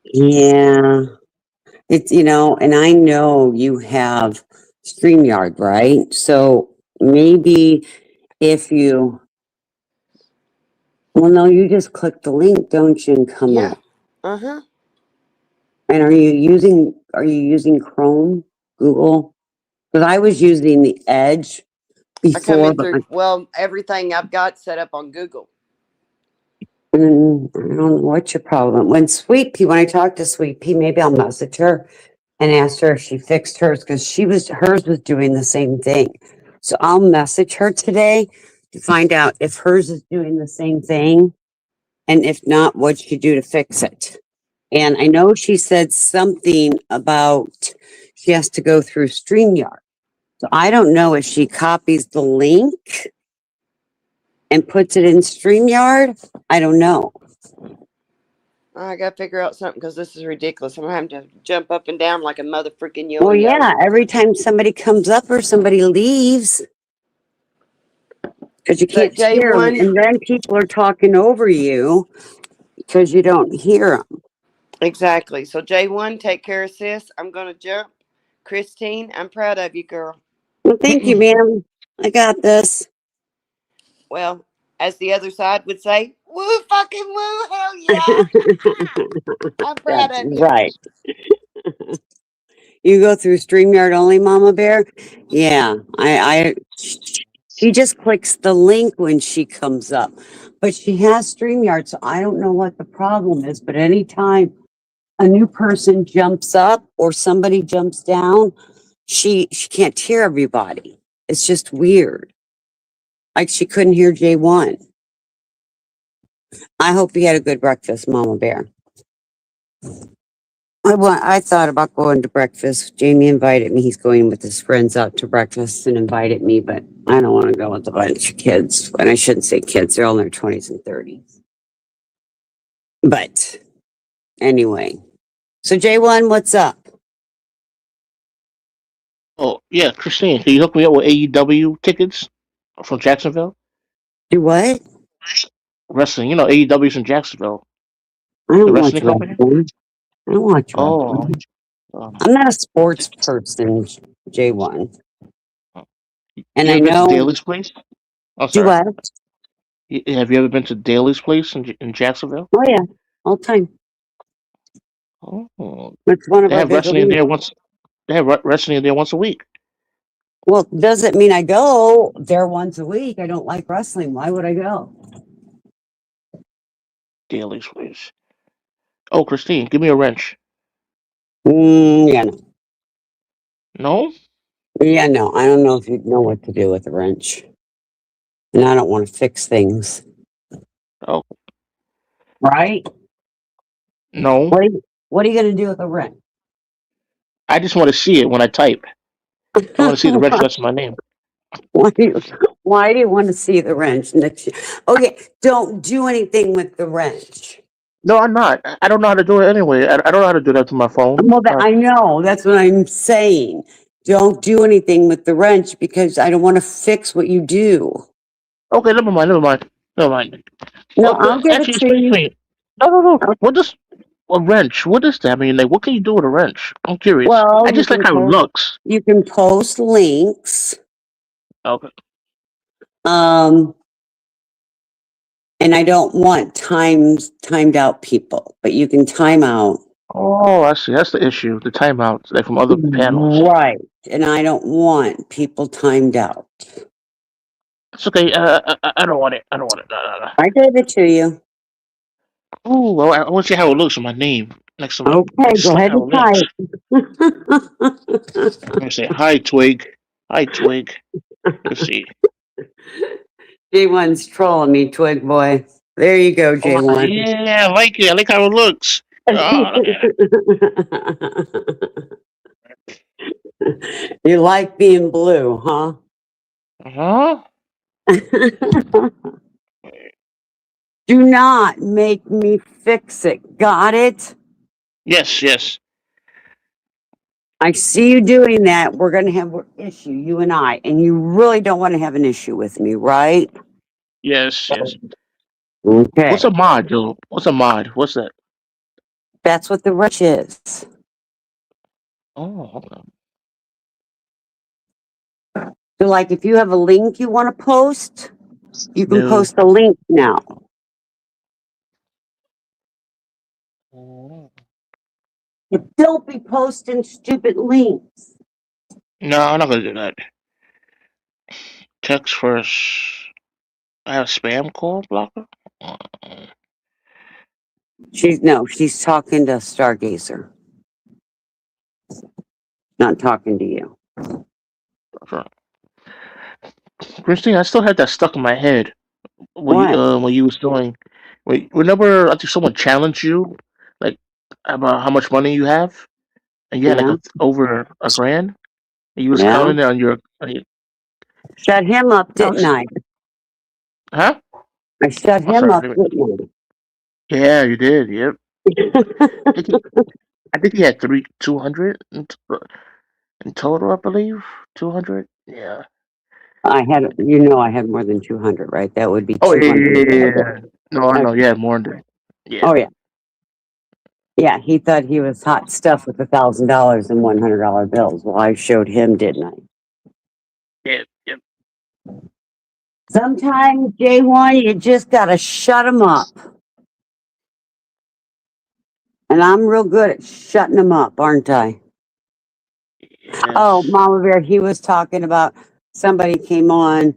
Yeah. It's, you know, and I know you have StreamYard, right? So maybe if you, well, no, you just click the link, don't you, and come Yeah. up. Uh-huh. And are you using Chrome, Google? Because I was using the Edge I come before, in but through, well, everything I've got set up on Google. I don't know what's your problem. When I talked to Sweet Pea, maybe I'll message her and ask her if she fixed hers because hers was doing the same thing. So I'll message her today to find out if hers is doing the same thing, and if not, what'd she do to fix it? And I know she said something about she has to go through StreamYard. So I don't know if she copies the link and puts it in StreamYard. I don't know. I gotta figure out something because this is ridiculous. I'm having to jump up and down like a mother freaking Well, yo-yo. yeah, every time somebody comes up or somebody leaves, because you can't But hear them, J1, and then people are talking over you because you don't hear them. exactly. So J1, take care of sis. I'm gonna jump. Christine, I'm proud of you, girl. Well, thank you, ma'am. I got this. Well, as the other side would say, woo fucking woo, hell yeah. I'm proud That's of you. right. You go through StreamYard only, Mama Bear? Yeah, she just clicks the link when she comes up. But she has StreamYard, so I don't know what the problem is. But anytime a new person jumps up or somebody jumps down, she can't hear everybody. It's just weird. Like she couldn't hear J1. I hope you had a good breakfast, Mama Bear. I thought about going to breakfast. Jamie invited me. He's going with his friends out to breakfast and invited me, but I don't want to go with a bunch of kids. And I shouldn't say kids, they're all in their 20s and 30s. But anyway. So J1, what's up? Oh yeah, Christine, can you hook me up with AEW tickets from Jacksonville? Do what? Wrestling, AEW's in Jacksonville, I the don't watch wrestling company. wrestling. I don't watch Oh, wrestling. uh, I'm not a sports person, J1. And you I ever been to know, Daly's place? Oh, do sorry. what? Have you ever been to Daly's place in Jacksonville? Oh yeah, all the time. Oh, It's one of they our have bigger wrestling leagues. there once. They have wrestling there once a week. Well, doesn't mean I go there once a week. I don't like wrestling. Why would I go? Daly's place. Oh, Christine, give me a wrench. Yeah, no. No? Yeah, no. I don't know if you'd know what to do with a wrench. And I don't want to fix things. Oh, Right? no. What are you going to do with a wrench? I just want to see it when I type. I want to see the wrench next to my name. why, do you, why do you want to see the wrench next? Okay, don't do anything with the wrench. No, I'm not. I don't know how to do it anyway. I don't know how to do that to my phone. Well, I know. That's what I'm saying. Don't do anything with the wrench because I don't want to fix what you do. Okay, never mind. Never mind. No, What? I'll give it Actually, to explain to you. me. No. What does a wrench? What does that mean? Like, what can you do with a wrench? I'm curious. Well, I just like how it looks. you can post links. Okay. And I don't want timed out people, but you can time out. Oh, I see. That's the issue. The timeouts, like from other panels. Right. And I don't want people timed out. It's okay. I don't want it. I don't want it. No. I gave it to you. Oh, well, I want to see how it looks on my name next to my. Okay, Just go like ahead how and it looks. type. I'm gonna say hi, Twig. Hi, Twig. Let's see. J1's trolling me, Twig boy. There you go, Oh, J1. yeah, I like it. I like how it looks. Oh, look at You like being blue, huh? that. Do not make me fix it. Got it? Yes. I see you doing that. We're going to have an issue, you and I. And you really don't want to have an issue with me, right? Yes. Okay. What's a mod, Joe? What's a mod? What's that? That's what the rush is. Oh, okay. So, like, if you have a link you want to post, you can No. post a link now. Oh. But don't be posting stupid links. No, I'm not gonna do that. Text first. I have spam call blocker. Uh, She's talking to Stargazer. Not talking to you. sure. Christine, I still had that stuck in my head What? when you was doing. Whenever I think someone challenged you, like about how much money you have, and you had like Yeah. over a grand, and you was Yeah. counting it on your Shut him up, I didn't was, I? huh? I shut Oh, him sorry. up, didn't Yeah, you did. Yep. I? I think he, I think he had 200 in total, I believe. 200. Yeah. I had more than 200, right? That would be Oh yeah, 200. yeah, yeah, yeah, yeah. No, I know. Okay. Yeah, more than. Yeah. Oh, yeah. Yeah, he thought he was hot stuff with $1,000 in $100 bills. Well, I showed him, didn't I? Yeah. Yep. Sometimes, J1, you just gotta shut him up. And I'm real good at shutting him up, aren't I? Oh, Yes. Mama Bear, he was talking about somebody came on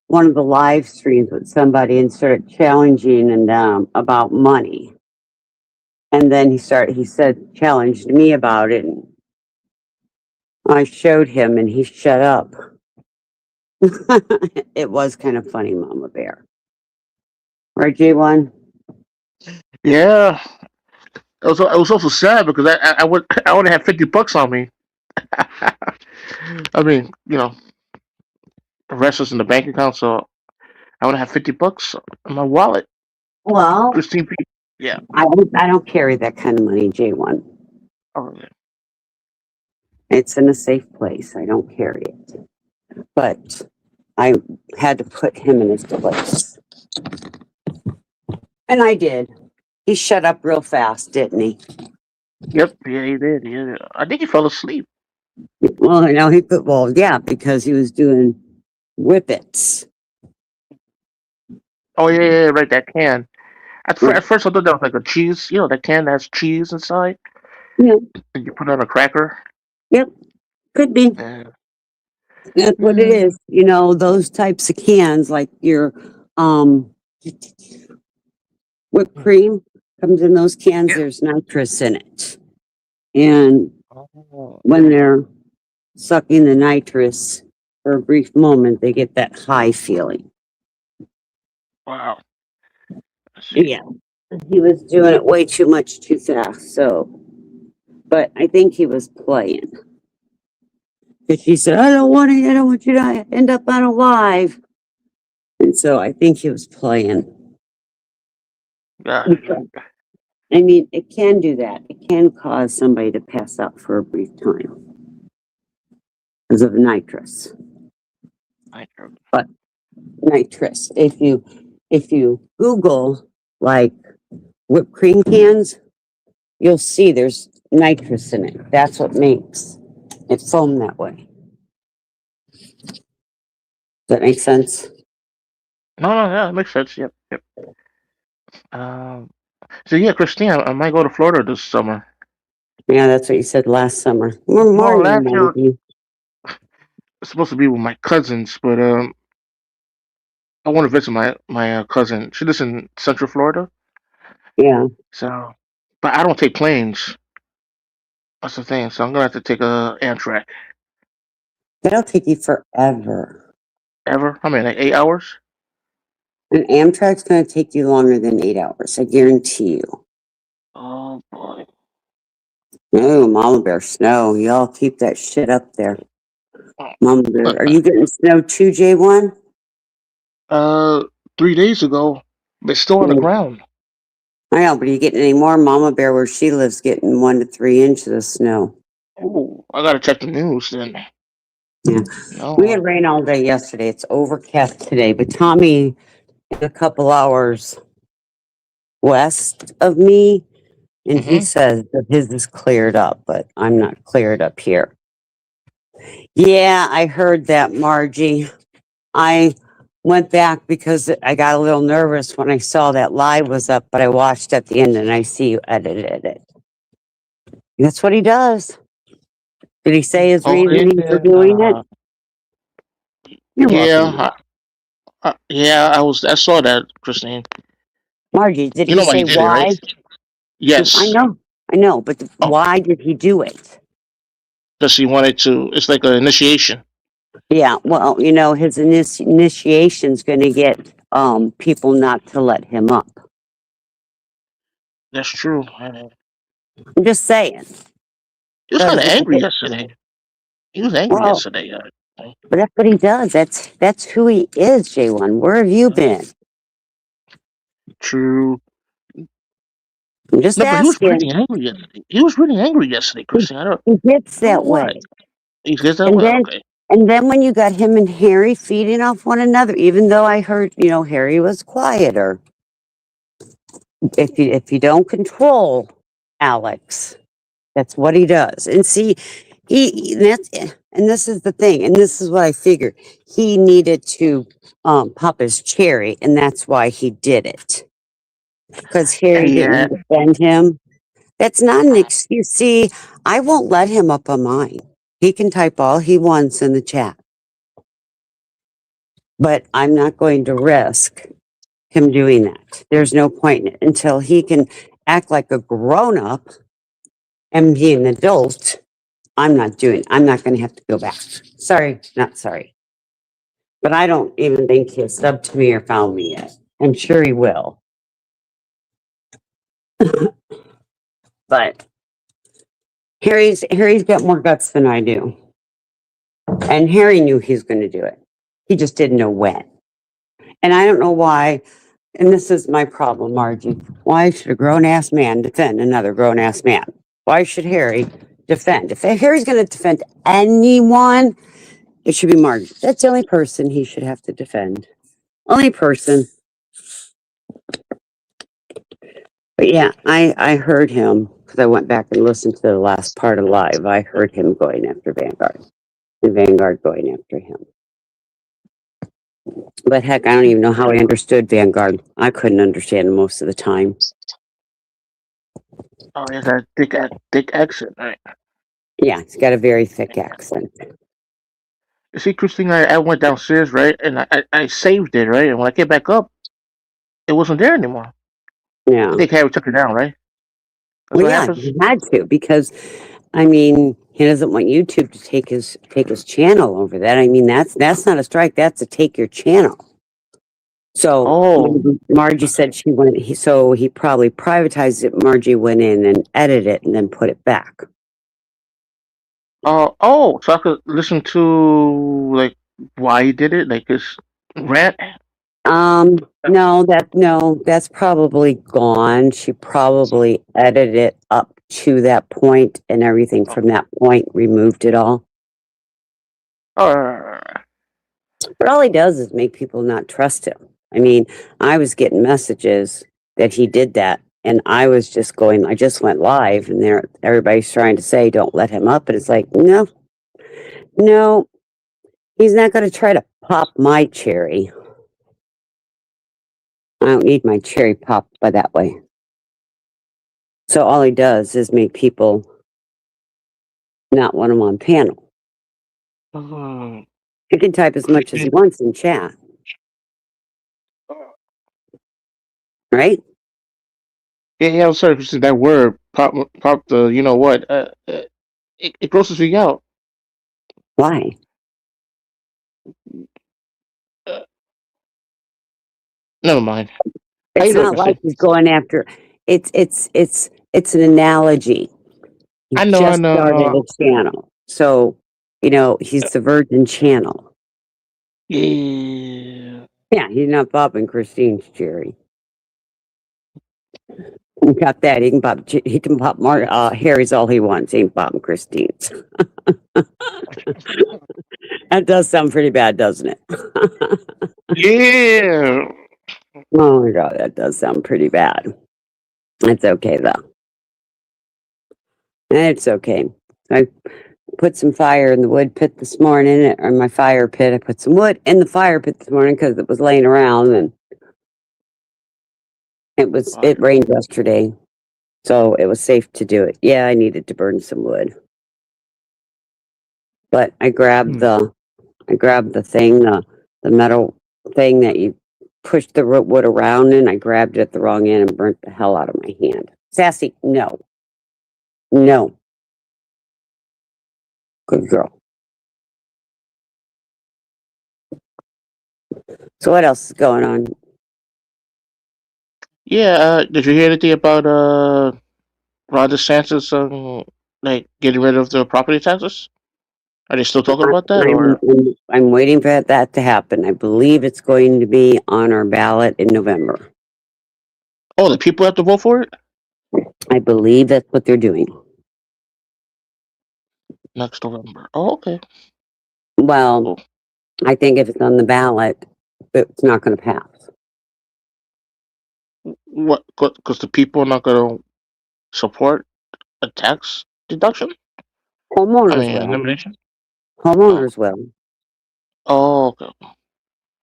one of the live streams with somebody and started challenging and about money. And then he said, challenged me about it. And I showed him and he shut up. It was kind of funny, Mama Bear. Right, J1? Yeah. It was also sad because I only had $50 on me. I mean, the rest was in the bank account, so I only have $50 in my wallet. Well, Christine P. Yeah. I don't carry that kind of money, J1. Oh, yeah. It's in a safe place. I don't carry it. But I had to put him in his place. And I did. He shut up real fast, didn't he? Yep. Yeah, he did. Yeah. I think he fell asleep. Well, yeah, because he was doing whippets. Oh yeah, yeah, yeah, right. That can. Yeah. At first, I thought that was like a cheese. That can that has cheese inside, Yeah. and you put it on a cracker. Yep. Could be. Yeah. That's what it Mm. is. Those types of cans, like your um whipped cream comes in those cans, Yeah. there's nitrous in it. And Oh, when they're sucking the nitrous for a brief moment, they get that high feeling. wow. Let's see. Yeah. He was doing it way too much too fast, but I think he was playing. Because she said, I don't want you to end up on a live. And so I think he was playing. Yeah. I mean, it can do that. It can cause somebody to pass out for a brief time because of nitrous. But nitrous, if you Google like whipped cream cans, you'll see there's nitrous in it. That's what makes it foam that way. Does that make sense? No, no, yeah, it makes sense. Yep, yep. Um. So yeah, Christine, I might go to Florida this summer. Yeah, that's what you said last summer. More Well, than last year you. it's supposed to be with my cousins, but I want to visit my cousin. She lives in Central Florida, Yeah, so but I don't take planes. That's the thing. So I'm gonna have to take a Amtrak. that'll take you forever. Ever? I mean, like 8 hours. An Amtrak's going to take you longer than 8 hours. I guarantee you. Oh boy. No, Mama Bear, snow. Y'all keep that shit up there. Mama Bear, are you getting snow too, J1? Uh, 3 days ago, but it's still on the ground. I know, but are you getting any more? Mama Bear, where she lives, getting 1 to 3 inches of snow. Oh, I gotta check the news then. Yeah. No. We had rain all day yesterday. It's overcast today, but Tommy, in a couple hours west of me, and he says that his is cleared up, but I'm not cleared up here. Yeah, I heard that, Margie. I went back because I got a little nervous when I saw that live was up, but I watched at the end and I see you edited it. That's what he does. Did he say his Oh reasoning for doing it? yeah, You're welcome. yeah, yeah. I saw that, Christine. Margie, did You he know why he say did it, right? why? I Yes. know. I know, but Oh, why did he do it? because he wanted to. It's like an initiation. Yeah, well, his initiation's going to get people not to let him up. That's true. I'm just saying. He was kind Because of angry yesterday. He was angry well, yesterday. but that's what he does. That's who he is, J1. Where have you been? True. I'm just No, but he was really asking. angry yesterday. He was really angry yesterday, He, Christine. he gets I don't know that why. way. He gets that And way. then Okay. and then when you got him and Harry feeding off one another, even though I heard, Harry was quieter. If you don't control Alex, that's what he does. And see, and this is the thing, and this is what I figured. He needed to pop his cherry, and that's why he did it. Because Harry Yeah. didn't defend him. That's not an excuse. See, I won't let him up on mine. He can type all he wants in the chat. But I'm not going to risk him doing that. There's no point in it until he can act like a grown up and be an adult. I'm not going to have to go back. Sorry, not sorry. But I don't even think he'll sub to me or found me yet. I'm sure he will. But Harry's got more guts than I do. And Harry knew he was going to do it. He just didn't know when. And I don't know why. And this is my problem, Margie. Why should a grown ass man defend another grown ass man? Why should Harry defend? If Harry's going to defend anyone, it should be Margie. That's the only person he should have to defend. Only person. But yeah, I heard him because I went back and listened to the last part of live. I heard him going after Vanguard and Vanguard going after him. But heck, I don't even know how I understood Vanguard. I couldn't understand him most of the time. Oh, he has that thick accent. Right. Yeah, he's got a very thick accent. You see, Christine, I went downstairs, right, and I saved it, right, and when I came back up, it wasn't there anymore. Yeah. I think Harry took it down, right? That's Well, what yeah, happens. he had to because, I mean, he doesn't want YouTube to take his channel over that. I mean, that's not a strike. That's to take your channel. So Oh, Margie said so he probably privatized it. Margie went in and edited it and then put it back. oh, so I could listen to like why he did it, like his rant. No, that's probably gone. She probably edited it up to that point and everything from that point, removed it all. Oh, But all he does is make people not trust him. I mean, I was getting messages that he did that, and I was just going. I just went live, and everybody's trying to say, "Don't let him up," and it's like, no, he's not going to try to pop my cherry. I don't need my cherry popped by that way. So all he does is make people not want him on panel. oh. He can type as much as he wants in chat, right? Yeah, I'm sorry for that word. Pop the, you know what? It grosses me out. Why? Uh, Never mind. How It's you doing, not like Christine? he's going after. It's an analogy. He I just started know. a channel, so he's the Virgin Channel. Yeah. Yeah, he's not popping Christine's cherry. He got that. He can pop. He can pop Harry's all he wants. He ain't popping Christine's. That does sound pretty bad, doesn't it? Yeah. Oh my god, that does sound pretty bad. It's okay though. It's okay. I put some fire in the wood pit this morning, or my fire pit. I put some wood in the fire pit this morning because it was laying around, and it rained yesterday. So it was safe to do it. Yeah, I needed to burn some wood. But I grabbed the thing, the metal thing that you push the wood around in. I grabbed it at the wrong end and burnt the hell out of my hand. Sassy, no. No. Good girl. So what else is going on? Yeah, did you hear anything about Ron DeSantis like getting rid of the property taxes? Are they still talking about that, or I'm waiting for that to happen. I believe it's going to be on our ballot in November. oh, the people have to vote for it I believe that's what they're doing. next November? Oh, okay. Well, Cool. I think if it's on the ballot, it's not going to pass. What? Because the people are not going to support a tax deduction? I Homeowners mean, will. elimination. Oh, Homeowners will. oh, okay.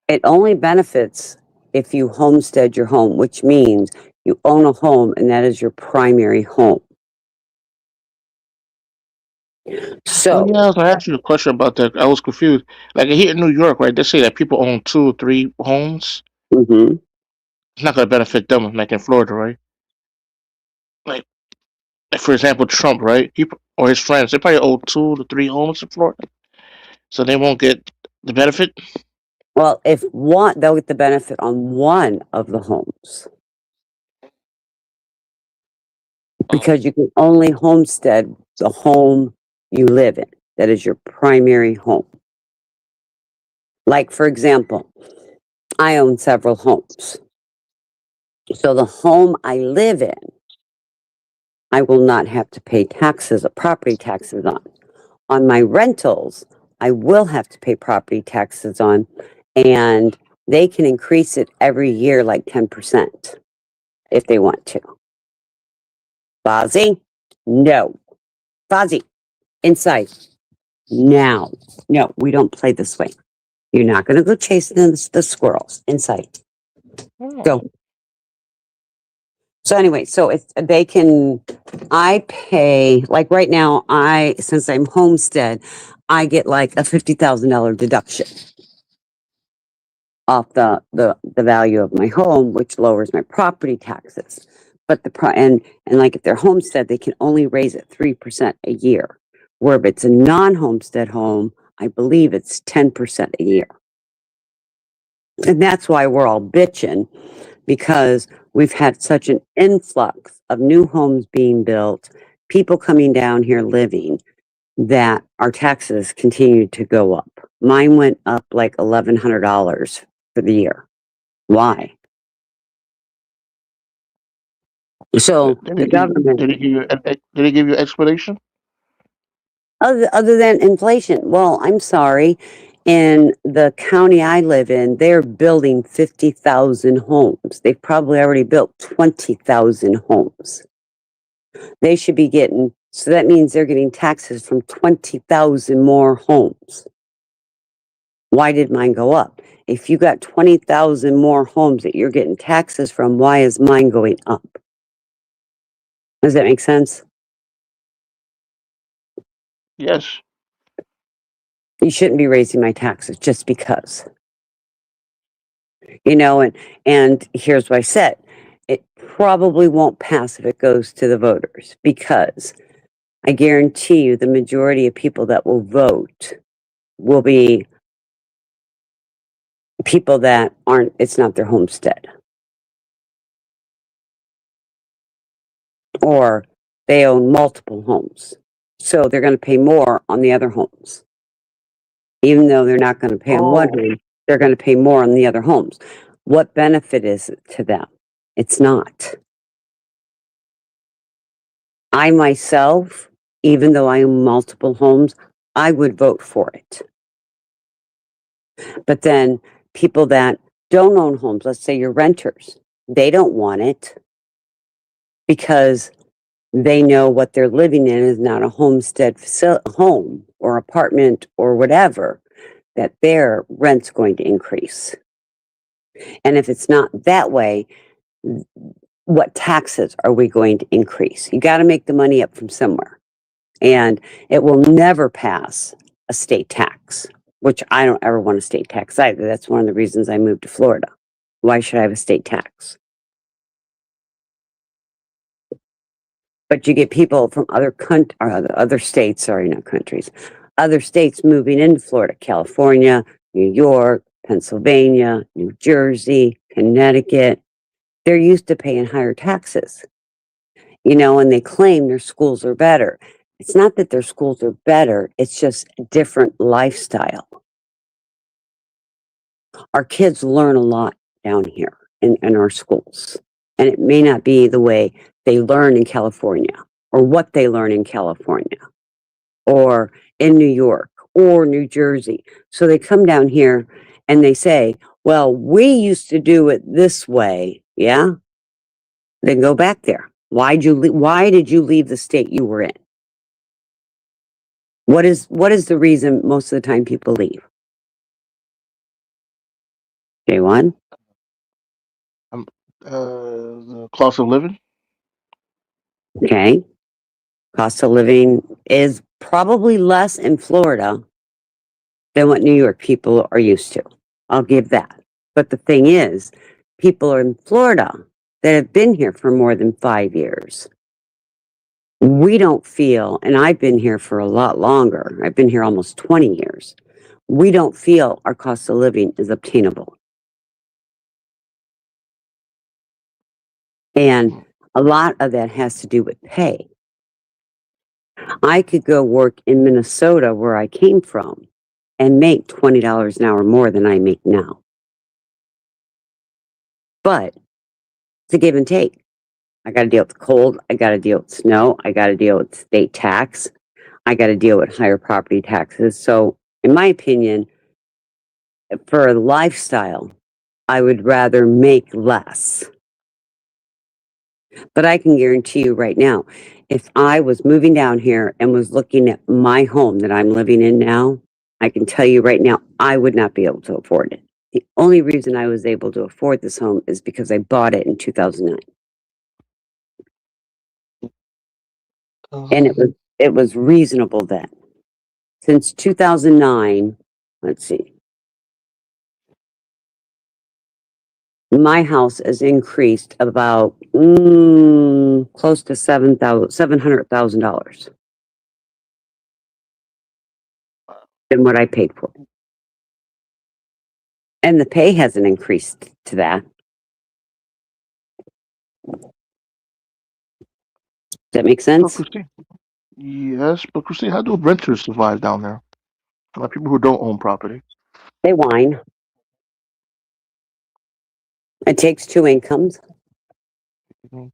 It only benefits if you homestead your home, which means you own a home and that is your primary home. Oh, So, yeah, I was gonna ask you a question about that. I was confused. Like here in New York, right? They say that people own 2 or 3 homes. mhm. It's not gonna benefit them, like in Florida, right? Like, for example, Trump, right? Or his friends, they probably own 2 to 3 homes in Florida, so they won't get the benefit. Well, if one, they'll get the benefit on one of the homes Oh, because you can only homestead the home you live in. That is your primary home. Like, for example, I own several homes. So the home I live in, I will not have to pay taxes or property taxes on. On my rentals, I will have to pay property taxes on, and they can increase it every year like 10% if they want to. Fozzie? No. Fozzie, inside. Now. No, we don't play this way. You're not going to go chasing the squirrels. Inside. oh. Go. So anyway, so if they can, I pay, like right now, since I'm homestead, I get like a $50,000 deduction off the value of my home, which lowers my property taxes. But and like if they're homestead, they can only raise it 3% a year. Where if it's a non-homestead home, I believe it's 10% a year. And that's why we're all bitching, because we've had such an influx of new homes being built, people coming down here living, that our taxes continue to go up. Mine went up like $1,100 for the year. Why? So Did the he give you? government, Did he give you? Did he give you explanation? other than inflation, well, I'm sorry. In the county I live in, they're building 50,000 homes. They've probably already built 20,000 homes. They should be getting, so that means they're getting taxes from 20,000 more homes. Why did mine go up? If you got 20,000 more homes that you're getting taxes from, why is mine going up? Does that make sense? Yes. You shouldn't be raising my taxes just because. And here's what I said. It probably won't pass if it goes to the voters, because I guarantee you the majority of people that will vote will be people that it's not their homestead. Or they own multiple homes. So they're going to pay more on the other homes. Even though they're not going to pay on one Oh, home, they're going to pay more on the other homes. What benefit is it to them? It's not. I myself, even though I own multiple homes, I would vote for it. But then people that don't own homes, let's say you're renters, they don't want it because they know what they're living in is not a homestead home or apartment or whatever, that their rent's going to increase. And if it's not that way, what taxes are we going to increase? You got to make the money up from somewhere. And it will never pass a state tax, which I don't ever want a state tax either. That's one of the reasons I moved to Florida. Why should I have a state tax? But you get people from other states, sorry, not countries, other states moving into Florida, California, New York, Pennsylvania, New Jersey, Connecticut. They're used to paying higher taxes, and they claim their schools are better. It's not that their schools are better, it's just a different lifestyle. Our kids learn a lot down here in our schools, and it may not be the way they learn in California or what they learn in California or in New York or New Jersey. So they come down here and they say, well, we used to do it this way. Yeah. Then go back there. Why did you leave the state you were in? What is the reason most of the time people leave? J1? The cost of living. Okay. Cost of living is probably less in Florida than what New York people are used to. I'll give that. But the thing is, people in Florida that have been here for more than 5 years, we don't feel, and I've been here for a lot longer, I've been here almost 20 years, we don't feel our cost of living is obtainable. And a lot of that has to do with pay. I could go work in Minnesota, where I came from, and make $20 an hour more than I make now. But it's a give and take. I got to deal with the cold. I got to deal with snow. I got to deal with state tax. I got to deal with higher property taxes. So, in my opinion, for a lifestyle, I would rather make less. But I can guarantee you right now, if I was moving down here and was looking at my home that I'm living in now, I can tell you right now, I would not be able to afford it. The only reason I was able to afford this home is because I bought it in 2009. And it was reasonable then. Since 2009, let's see. My house has increased about close to $700,000 than what I paid for. And the pay hasn't increased to that. Does that make sense? Christine, yes, but Christine, how do renters survive down there? Like people who don't own property. They whine. It takes two incomes. See,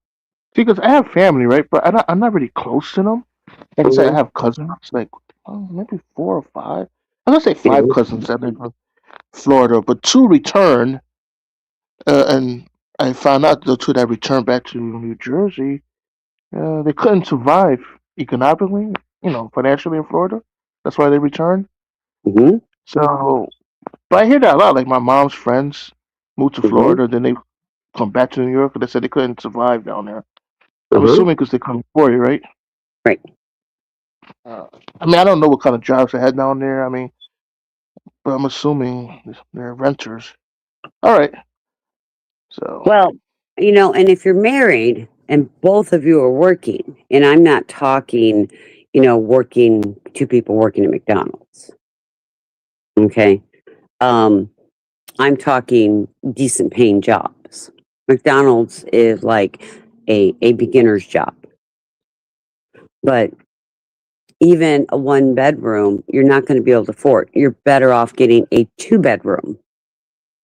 because I have family, right? But I'm not really close to them. Like I said, I have cousins, like maybe 4 or 5. I'm gonna say 5 cousins that live in Florida, but 2 returned, and I found out the 2 that returned back to New Jersey, they couldn't survive economically, financially in Florida. That's why they returned. Mm-hmm. So, but I hear that a lot. Like my mom's friends moved to Mm-hmm. Florida, then they come back to New York, and they said they couldn't survive down there. I'm Mm-hmm. assuming because they couldn't afford it, right? Right. I mean, I don't know what kind of jobs they had down there. I mean, but I'm assuming they're renters. All right. So, Well, and if you're married and both of you are working, and I'm not talking, working, 2 people working at McDonald's. Okay. I'm talking decent paying jobs. McDonald's is like a beginner's job. But even a 1-bedroom, you're not going to be able to afford. You're better off getting a 2-bedroom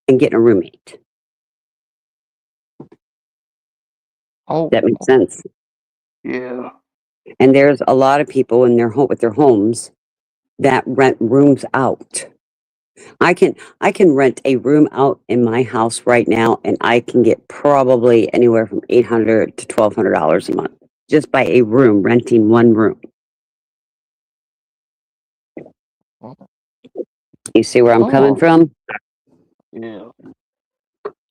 and getting a roommate. oh, That makes sense. yeah. And there's a lot of people in their home with their homes that rent rooms out. I can rent a room out in my house right now, and I can get probably anywhere from $800 to $1,200 a month just by a room, renting one room. You see where I'm coming Oh, from? yeah.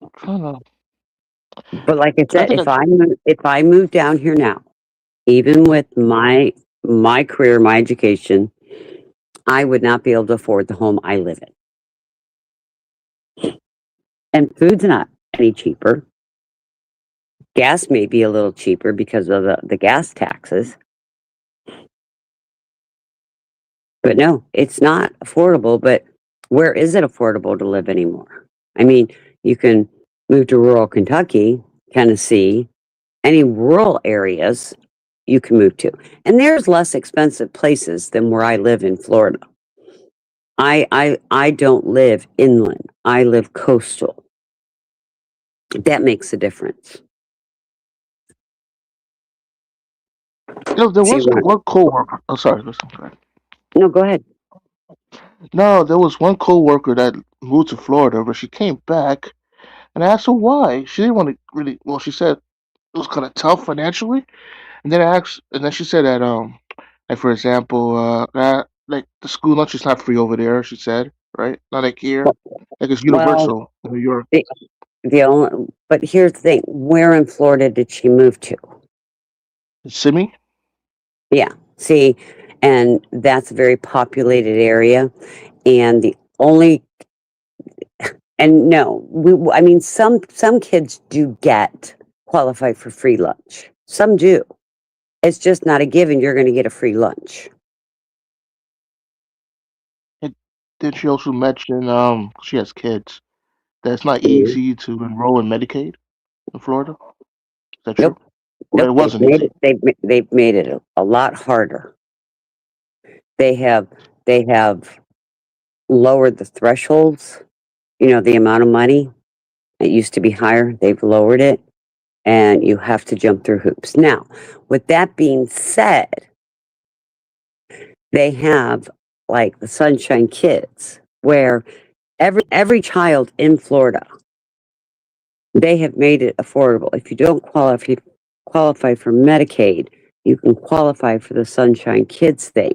I'm trying to. But like I I said, think I, if I move down here now, even with my career, my education, I would not be able to afford the home I live in. And food's not any cheaper. Gas may be a little cheaper because of the gas taxes. But no, it's not affordable. But where is it affordable to live anymore? I mean, you can move to rural Kentucky, Tennessee, any rural areas you can move to. And there's less expensive places than where I live in Florida. I don't live inland. I live coastal. That makes a difference. there See was what? one coworker. Oh, sorry. Listen, go ahead. No, go ahead. No, there was one coworker that moved to Florida, but she came back, and I asked her why. She didn't want to really. Well, she said it was kind of tough financially, and then I asked, and then she said that like for example, that like the school lunch is not free over there. She said, right? Not like here, like it's Well, universal in New York. the, the only, but here's the thing. Where in Florida did she move to? Simi? Yeah. See, and that's a very populated area. And the only, and no, I mean, some kids do get qualify for free lunch. Some do. It's just not a given you're going to get a free lunch. And then she also mentioned she has kids that it's not Mhm. easy to enroll in Medicaid in Florida. Is that true? Nope. Or Nope. it wasn't easy? They've made it a lot harder. They have, they have lowered the thresholds, the amount of money. It used to be higher. They've lowered it and you have to jump through hoops. Now, with that being said, they have like the Sunshine Kids where every child in Florida, they have made it affordable. If you don't qualify for Medicaid, you can qualify for the Sunshine Kids thing.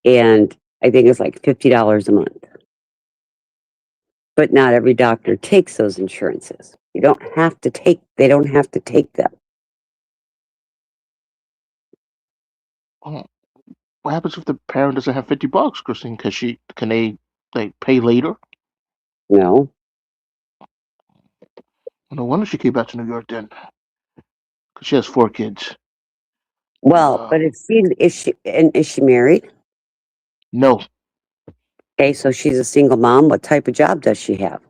And I think it's like $50 a month. But not every doctor takes those insurances. They don't have to take them. Oh, what happens if the parent doesn't have $50, Christine? Can they like pay later? No. No wonder she came back to New York then, because she has 4 kids. And Well, but if she is she married? no, Okay, so she's a single mom. What type of job does she have?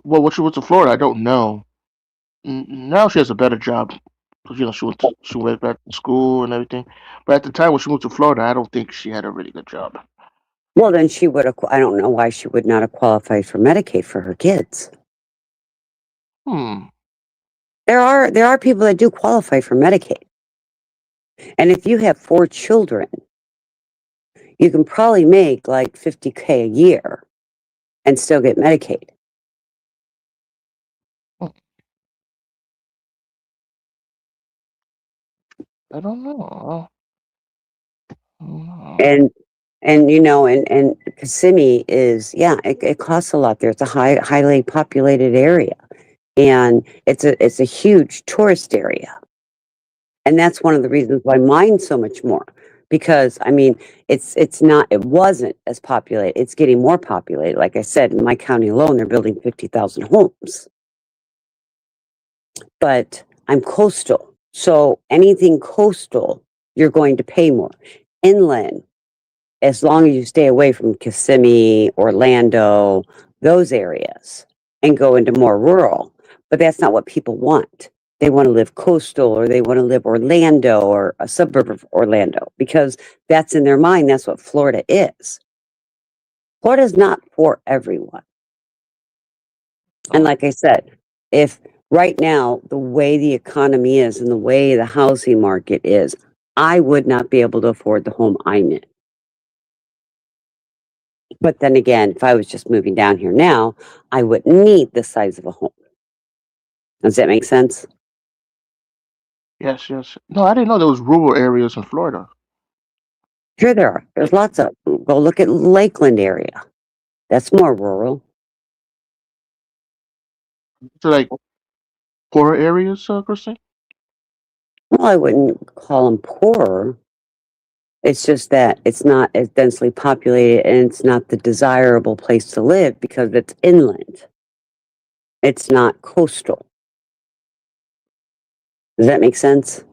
well, when she went to Florida, I don't know. Now she has a better job. 'Cause, she went back to school and everything. But at the time when she moved to Florida, I don't think she had a really good job. Well, then she would have. I don't know why she would not have qualified for Medicaid for her kids. Hmm. There are people that do qualify for Medicaid, and if you have 4 children, you can probably make like $50K a year and still get Medicaid. I don't know. I don't know. And and Kissimmee is, yeah, it costs a lot there. It's a highly populated area, and it's a huge tourist area. And that's one of the reasons why mine's so much more. Because I mean, it wasn't as populated. It's getting more populated. Like I said, in my county alone, they're building 50,000 homes. But I'm coastal. So anything coastal, you're going to pay more. Inland, as long as you stay away from Kissimmee, Orlando, those areas, and go into more rural. But that's not what people want. They want to live coastal, or they want to live Orlando or a suburb of Orlando, because that's in their mind. That's what Florida is. Florida is not for everyone. And like I said, if right now, the way the economy is and the way the housing market is, I would not be able to afford the home I'm in. But then again, if I was just moving down here now, I wouldn't need the size of a home. Does that make sense? Yes, yes. No, I didn't know there was rural areas in Florida. Sure, there are. There's lots of. Go look at Lakeland area. That's more rural. to like poorer areas, Christine? Well, I wouldn't call them poor. It's just that it's not as densely populated and it's not the desirable place to live because it's inland. It's not coastal. Does that make sense?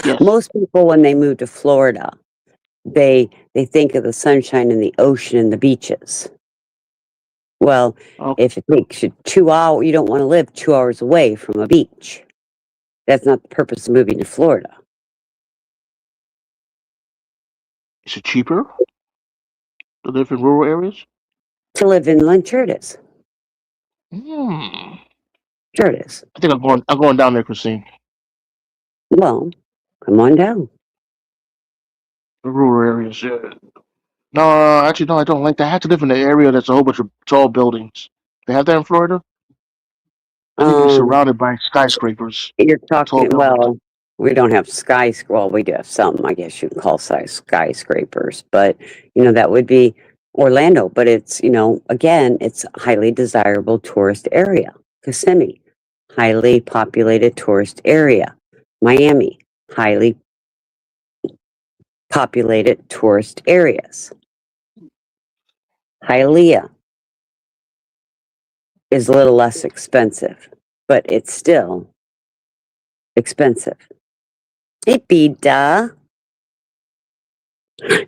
Yes. Most people, when they move to Florida, they think of the sunshine and the ocean and the beaches. Well, Okay. if it takes you 2 hours, you don't want to live 2 hours away from a beach. That's not the purpose of moving to Florida. Is it cheaper to live in rural areas? To live inland, sure it is. Hmm. Sure it is. I think I'm going down there, Christine. Well, come on down. The rural areas. Yeah. No, actually, no, I don't like that. I have to live in an area that's a whole bunch of tall buildings. They have that in Florida. I need to be Um, surrounded by skyscrapers you're and tall talking, buildings. well, we don't have well, we do have some, I guess you can call size skyscrapers, but that would be Orlando, but it's, again, it's a highly desirable tourist area. Kissimmee, highly populated tourist area. Miami, highly populated tourist areas. Hialeah is a little less expensive, but it's still expensive. Hey, Bida.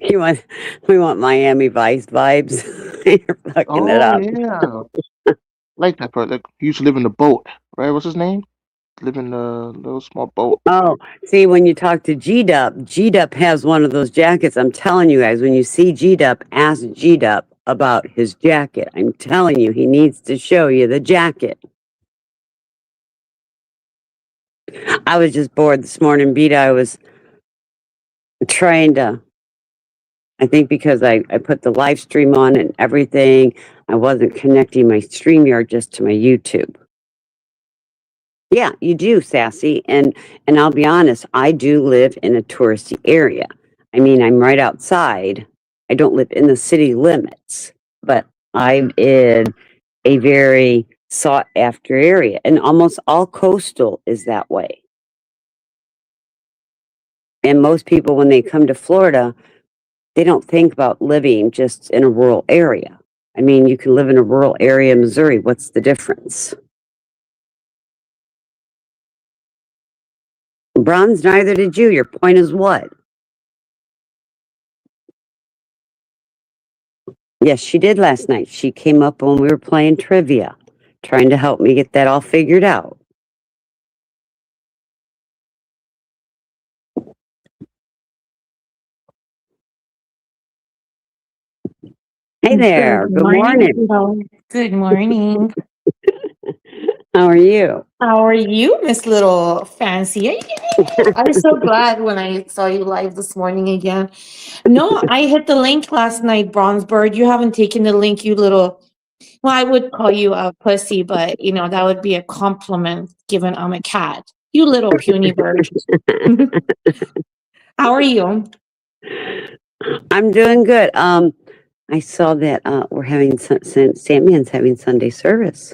We want Miami Vice vibes. You're fucking it Oh up. yeah, like that part. Like he used to live in the boat, right? What's his name? Live in a little small boat. Oh, see, when you talk to G-Dup has one of those jackets. I'm telling you guys, when you see G-Dup, ask G-Dup about his jacket. I'm telling you, he needs to show you the jacket. I was just bored this morning, Bida. I was trying to, I think because I put the live stream on and everything, I wasn't connecting my StreamYard just to my YouTube. Yeah, you do, Sassy. And I'll be honest, I do live in a touristy area. I mean, I'm right outside. I don't live in the city limits, but I'm in a very sought after area. And almost all coastal is that way. And most people, when they come to Florida, they don't think about living just in a rural area. I mean, you can live in a rural area in Missouri. What's the difference? Bronze, neither did you. Your point is what? Yes, she did last night. She came up when we were playing trivia, trying to help me get that all figured out. Hey there. Good morning. Good morning. How are you? How are you, Miss Little Fancy? I'm so glad when I saw you live this morning again. No, I hit the link last night, Bronze Bird. You haven't taken the link, you little. Well, I would call you a pussy, but that would be a compliment given I'm a cat. You little puny bird. How are you? I'm doing good. I saw that we're having Sammy's having Sunday service.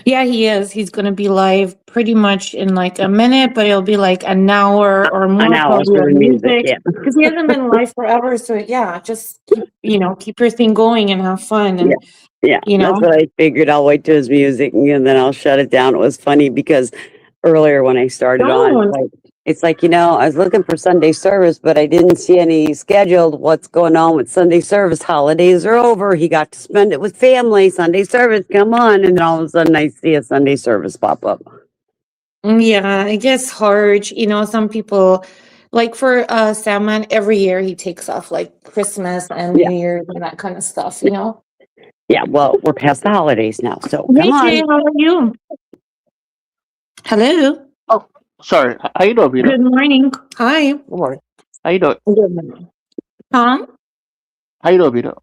Yeah, he is. He's going to be live pretty much in like a minute, but it'll be like an hour or more. An hour probably for of the music, yeah. Because he hasn't been live forever. So yeah, just keep your thing going and have fun. And Yeah, that's what I figured. I'll wait to his music and then I'll shut it down. It was funny because earlier when I started on, it's like, I was looking for Sunday service, but I didn't see any scheduled. What's going on with Sunday service? Holidays are over. He got to spend it with family. Sunday service, come on. And then all of a sudden I see a Sunday service pop up. Yeah, it gets hard. Some people, like for Sandman, every year he takes off like Christmas and New Year's and that kind of stuff, Yeah, well, we're past the holidays now, so Hey, come on. Jay, how are you? Hello. Oh, sorry. How you doing, Vito? Good morning. Hi. Good morning. How you doing? Good morning. Tom? How you doing, Vito?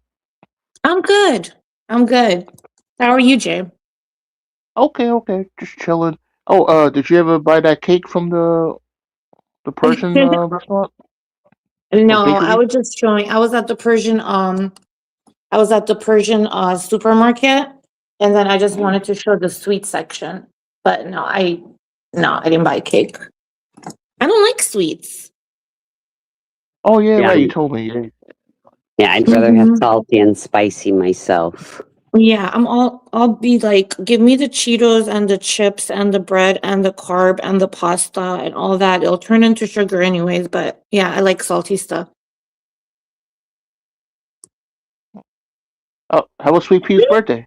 I'm good. I'm good. How are you, Jay? Okay. Just chilling. Oh, did you ever buy that cake from the Persian restaurant? No, bakery? I was just showing. I was at the Persian supermarket And then I just wanted to show the sweet section. But no, I didn't buy cake. I don't like sweets. Oh yeah, Yeah. right. You told me. Yeah. Yeah, I'd rather have Mhm. salty and spicy myself. Yeah, I'll be like, give me the Cheetos and the chips and the bread and the carb and the pasta and all that. It'll turn into sugar anyways, but yeah, I like salty stuff. Oh, how was Sweet Pea's birthday?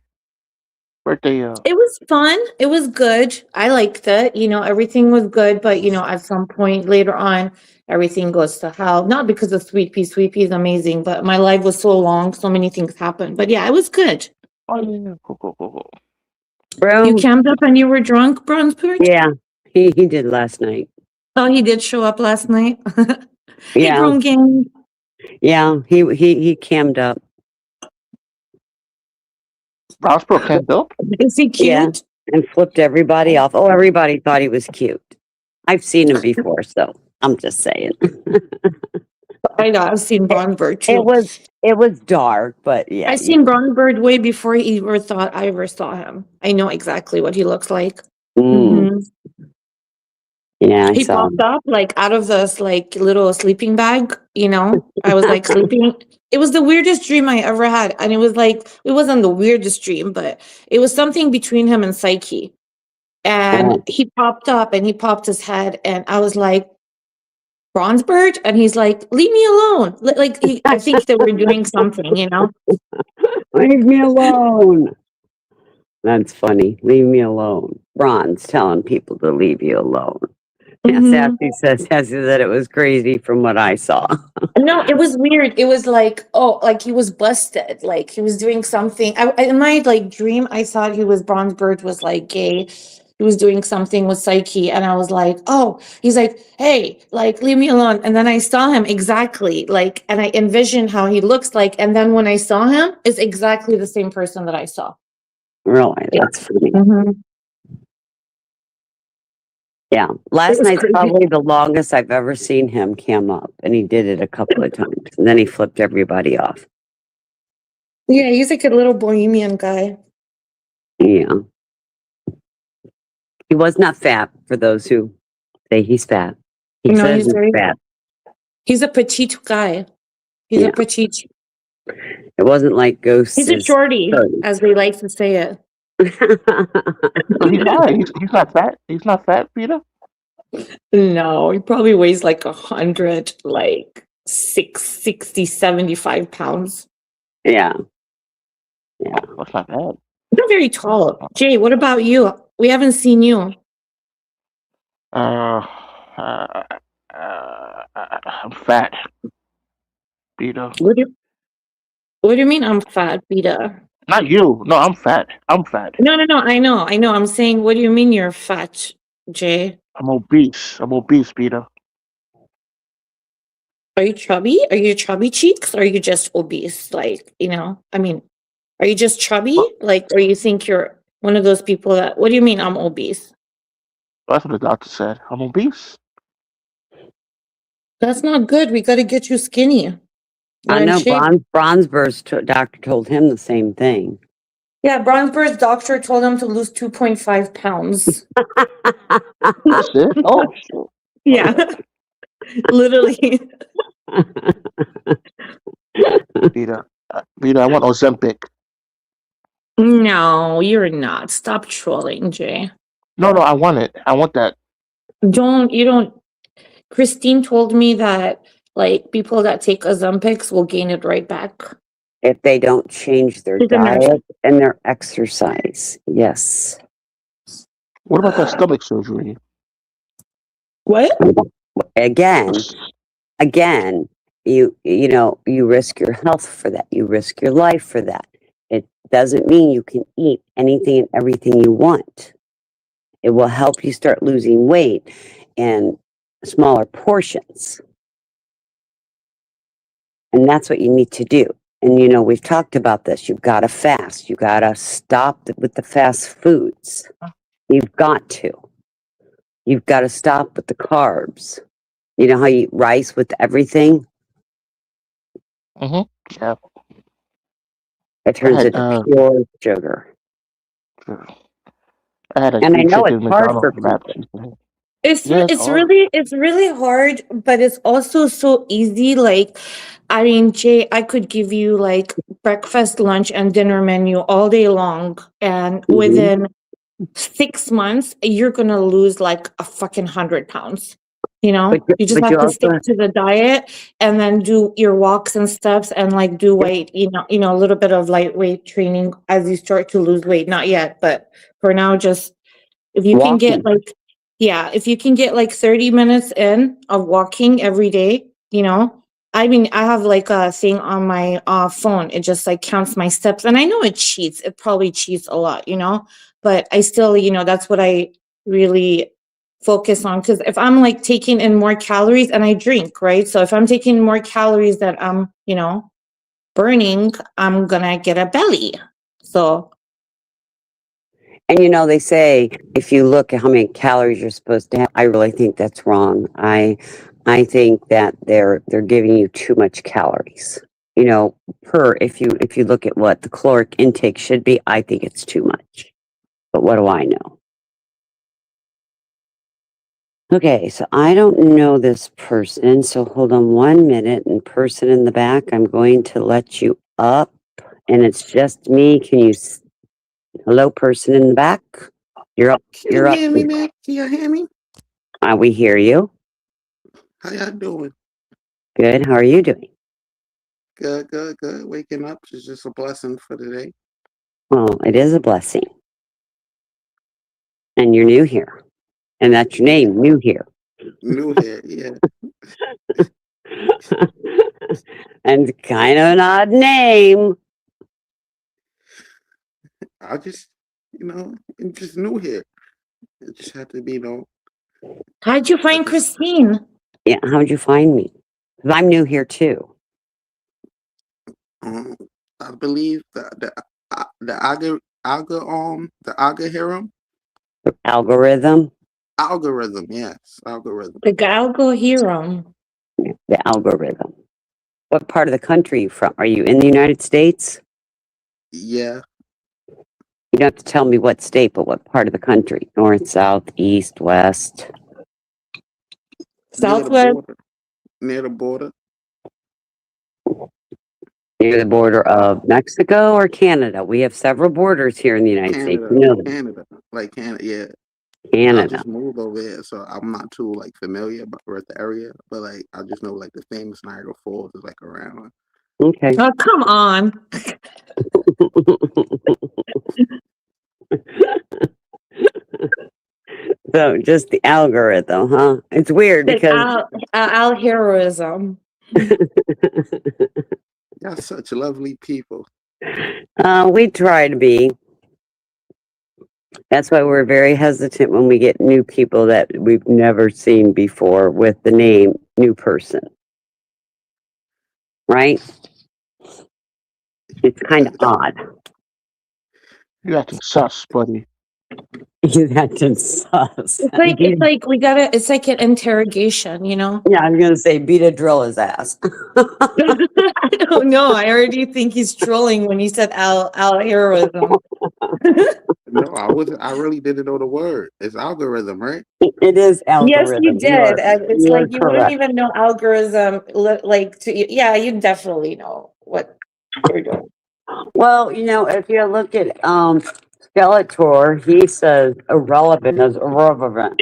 Birthday. It was fun. It was good. I liked it. Everything was good, but at some point later on, everything goes to hell. Not because of Sweet Pea. Sweet Pea is amazing, but my life was so long, so many things happened. But yeah, it was good. Oh yeah. Cool. You Bro, camped up and you were drunk, Bronzeport? yeah, he did last night. Oh, he did show up last night. Hey, Yeah, grown gang. yeah, he cammed up. Brownsboro camped up. Is he cute? Yeah, and flipped everybody off. Oh, everybody thought he was cute. I've seen him before, so I'm just saying. I know. I've seen Bronzebird too. It was dark, but yeah. I've seen Bronzebird way before he ever thought I ever saw him. I know exactly what he looks like. Mm, Mhm. yeah, I He saw popped him. up like out of this like little sleeping bag. I was like sleeping. It was the weirdest dream I ever had, and it was like it wasn't the weirdest dream, but it was something between him and Psyche. And Oh, he popped up and he popped his head, and I was like, Bronzebird? And he's like, leave me alone. I think that we're doing something. leave me alone. That's funny. Leave me alone. Ron's telling people to leave you alone. Yeah, Mhm. Sassy said it was crazy from what I saw. No, it was weird. It was like, oh, like he was busted. Like he was doing something. In my like dream, I thought he was Bronzebird was like gay. He was doing something with Psyche, and I was like, oh, he's like, hey, like leave me alone. And then I saw him exactly like, and I envisioned how he looks like. And then when I saw him, it's exactly the same person that I saw. Really, that's funny. Mhm. Yeah, last was night's crazy. probably the longest I've ever seen him cam up, and he did it a couple of times, and then he flipped everybody off. Yeah, he's like a little bohemian guy. Yeah, he was not fat. For those who say he's fat, he No, says he's he's very. fat. He's a petite guy. He's Yeah. a petite. It wasn't like Ghosts. He's a shorty, as they like to say it. So he's not. He's not fat. He's not fat, Peter. No, he probably weighs like 100, like 60, 75 pounds. Yeah, That's not bad. Not very tall. Jay, what about you? We haven't seen you. Uh, uh, I'm fat, Peter. What do you mean I'm fat, Beta? Not you. No, I'm fat. I'm fat. No, I know. I'm saying, what do you mean you're fat, Jay? I'm obese. I'm obese, Peter. Are you chubby? Are you chubby cheeks? Or are you just obese? Are you just chubby? Like, or you think you're one of those people that, what do you mean I'm obese? That's what the doctor said. I'm obese. That's not good. We got to get you skinny. I You're in know. shape. Bronzebird's doctor told him the same thing. Yeah, Bronzebird's doctor told him to lose 2.5 pounds. That's it. Oh, shit. Yeah, literally. Peter. Peter, I want Ozempic. No, you're not. Stop trolling, Jay. No, I want it. I want that. You don't. Christine told me that like people that take Ozempics will gain it right back. If they don't change their She's a nurse. diet and their exercise, yes. What about that stomach surgery? What? Again, you risk your health for that. You risk your life for that. It doesn't mean you can eat anything and everything you want. It will help you start losing weight in smaller portions. And that's what you need to do. And we've talked about this. You've got to fast. You've got to stop with the fast foods. You've got to. You've got to stop with the carbs. You know how you eat rice with everything? Mm-hmm. Yeah. It turns Right, into pure sugar. I had a And I beef know it's chicken hard for McDonald's people. wrap yesterday. Yeah, it's hard. It's really hard, but it's also so easy. Like, I mean, Jay, I could give you like breakfast, lunch, and dinner menu all day long, and Mhm. within 6 months, you're gonna lose like a fucking 100 pounds. You know, you just But have you to stick also, to the diet and then do your walks and steps and like do weight, a little bit of lightweight training as you start to lose weight. Not yet, but for now, just if you can get walking. like, yeah, if you can get like 30 minutes in of walking every day, I mean, I have like a thing on my phone. It just like counts my steps. And I know it cheats. It probably cheats a lot, but I still, that's what I really focus on. Because if I'm like taking in more calories and I drink, right? So if I'm taking more calories that I'm, burning, I'm gonna get a belly. So And they say if you look at how many calories you're supposed to have, I really think that's wrong. I think that they're giving you too much calories. Per if you look at what the caloric intake should be, I think it's too much. But what do I know? Okay, so I don't know this person, so hold on 1 minute. And person in the back, I'm going to let you up, and it's just me. Hello, person in the back? You're up. Can You're you up. hear me, man? Can you hear me? We hear you. How y'all doing? Good. How are you doing? Good, good, good. Waking up is just a blessing for the day. Well, it is a blessing. And you're new here. And that's your name, new here. New here, yeah. And kind of an odd name. I just, I'm just new here. It just had to be, how'd you I find just, Christine? Yeah, how'd you find me? 'Cause I'm new here too. I believe the algorithm, Algorithm. algorithm, yes, algorithm. The Galgo Hero. The algorithm. What part of the country are you from? Are you in the United States? Yeah, You don't have to tell me what state, but what part of the country? North, south, east, west. near the Southwest. border, near the border, Near the border of Mexico or Canada. We have several borders here in the United States. Canada, You know them. Canada, like Canada, yeah. I Canada. just moved over here, so I'm not too familiar with the area, but I just know the famous Niagara Falls is around. Okay. Oh, come on. So just the algorithm, huh? It's weird The because Al heroism. Y'all such lovely people. we try to be. That's why we're very hesitant when we get new people that we've never seen before with the name new person. Right? It's kind of odd. You acting sus, buddy. You got to sus. It's like an interrogation, Yeah, I was gonna say beat a drill his ass. I don't know. I already think he's trolling when he said Al heroism. No, I wasn't. I really didn't know the word. It's algorithm, right? It is Yes, you algorithm. did. And it's You are like you wouldn't correct. even know algorithm. Yeah, you definitely know what you're doing. Well, if you look at Skeletor, he says irrelevant is irrelevant.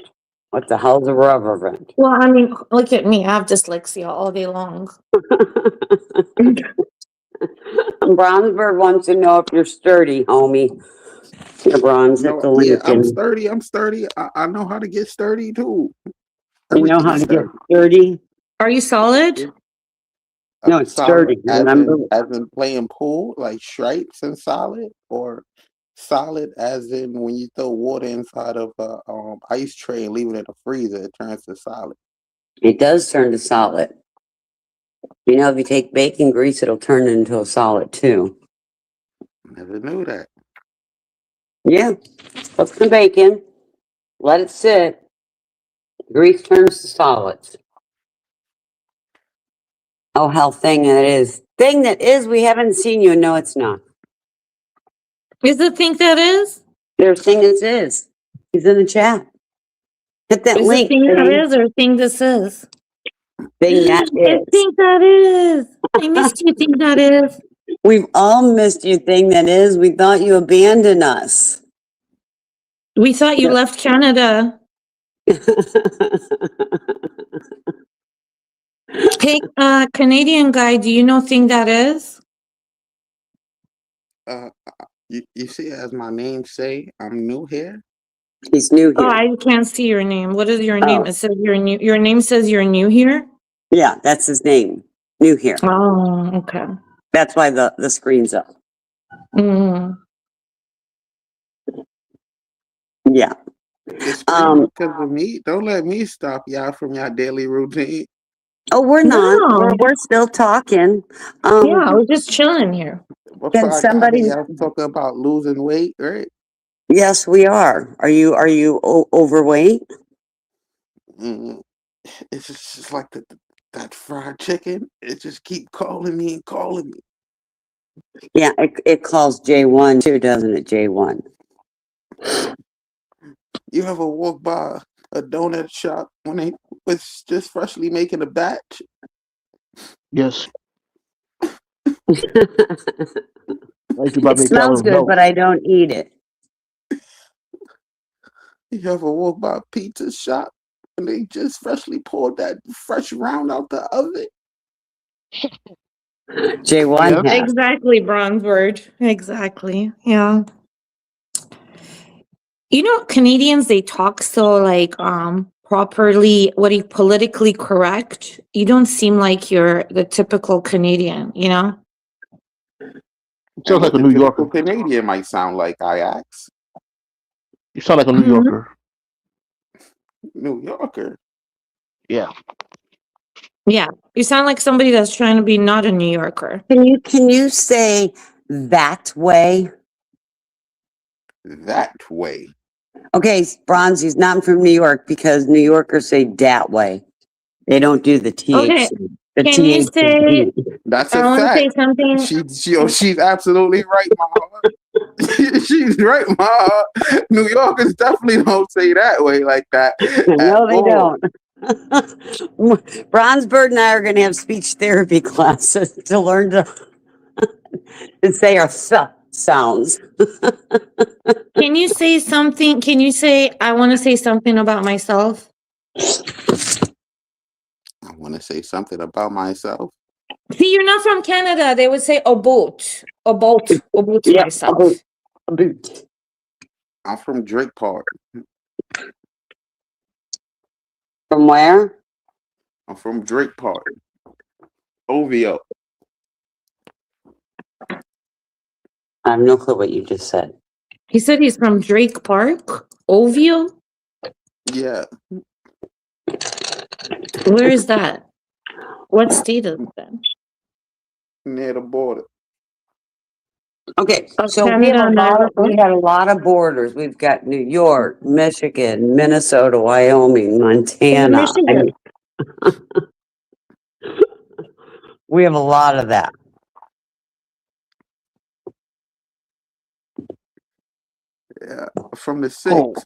What the hell's irrelevant? Well, I mean, look at me. I have dyslexia all day long. Brownsburg wants to know if you're sturdy, homie. Yeah, Bronze, hit No, the yeah, link I'm and sturdy. I'm sturdy. I know how to get sturdy too. you know how Everything's to get sturdy. sturdy? Are you solid? Yeah. No, it's Solid, sturdy, remember? as in playing pool, like stripes and solid, or solid as in when you throw water inside of a ice tray and leave it in the freezer, it turns to solid. It does turn to solid. If you take baking grease, it'll turn it into a solid too. Never knew that. Yeah, put some bacon, let it sit. Grease turns to solids. Oh, hell, thing that is. Thing that is, we haven't seen you. No, it's not. Is the thing that is? There's thing this is. He's in the chat. Hit that Is it link. thing that Thing, is or thing this is? thing that It's is. thing that is. I missed you, thing that is. We've all missed you, thing that is. We thought you abandoned us. We thought you left Canada. Hey, Canadian guy, do you know thing that is? You see, as my name say, I'm new here. He's new Oh, here. I can't see your name. What is your name? Oh. It says you're new. Your name says you're new here. Yeah, that's his name. New here. Oh, okay. That's why the screen's up. Mm. Yeah. It's crazy because of me. Don't let me stop y'all from your daily routine. Oh, we're not. No. We're still talking. Yeah, we're just chilling here. Before I got somebody- here, y'all talking about losing weight, right? Yes, we are. Are you overweight? It's just like that fried chicken. It just keep calling me and calling me. Yeah, it calls J1 too, doesn't it? J1. You ever walk by a donut shop when they was just freshly making a batch? Yes. It smells good, but I don't eat it. You ever walk by a pizza shop and they just freshly poured that fresh round out the oven? J1 has. Exactly, Bronzeword. Exactly. Yeah. You know, Canadians, they talk so like properly, politically correct. You don't seem like you're the typical Canadian, you know? Sounds like a New Yorker. Canadian might sound like Ajax. You sound like a New Yorker. New Yorker. Yeah. Yeah. You sound like somebody that's trying to be not a New Yorker. Can you say that way? That way. Okay, Bronze, he's not from New York because New Yorkers say that way. They don't do the TH. Okay. The Can you say, That's I a want to say fact. something. She's absolutely right, my heart. She's right, my heart. New Yorkers definitely don't say that way like that. No, they all. don't. Bronzebird and I are going to have speech therapy classes to learn to say our sounds. Can you say something? Can you say, I want to say something about myself? I want to say something about myself. See, you're not from Canada. They would say about Yeah, myself. about. I'm from Drake Park. From where? I'm from Drake Park. OVO. I have no clue what you just said. He said he's from Drake Park, Ovio. Yeah. Where is that? What state is that? Near the border. Okay, Oh, so Canada and we had a lot of borders. We've got New York, Michigan, Minnesota, Wyoming, Montana. Michigan. We have a lot of that. Yeah. From the 6th.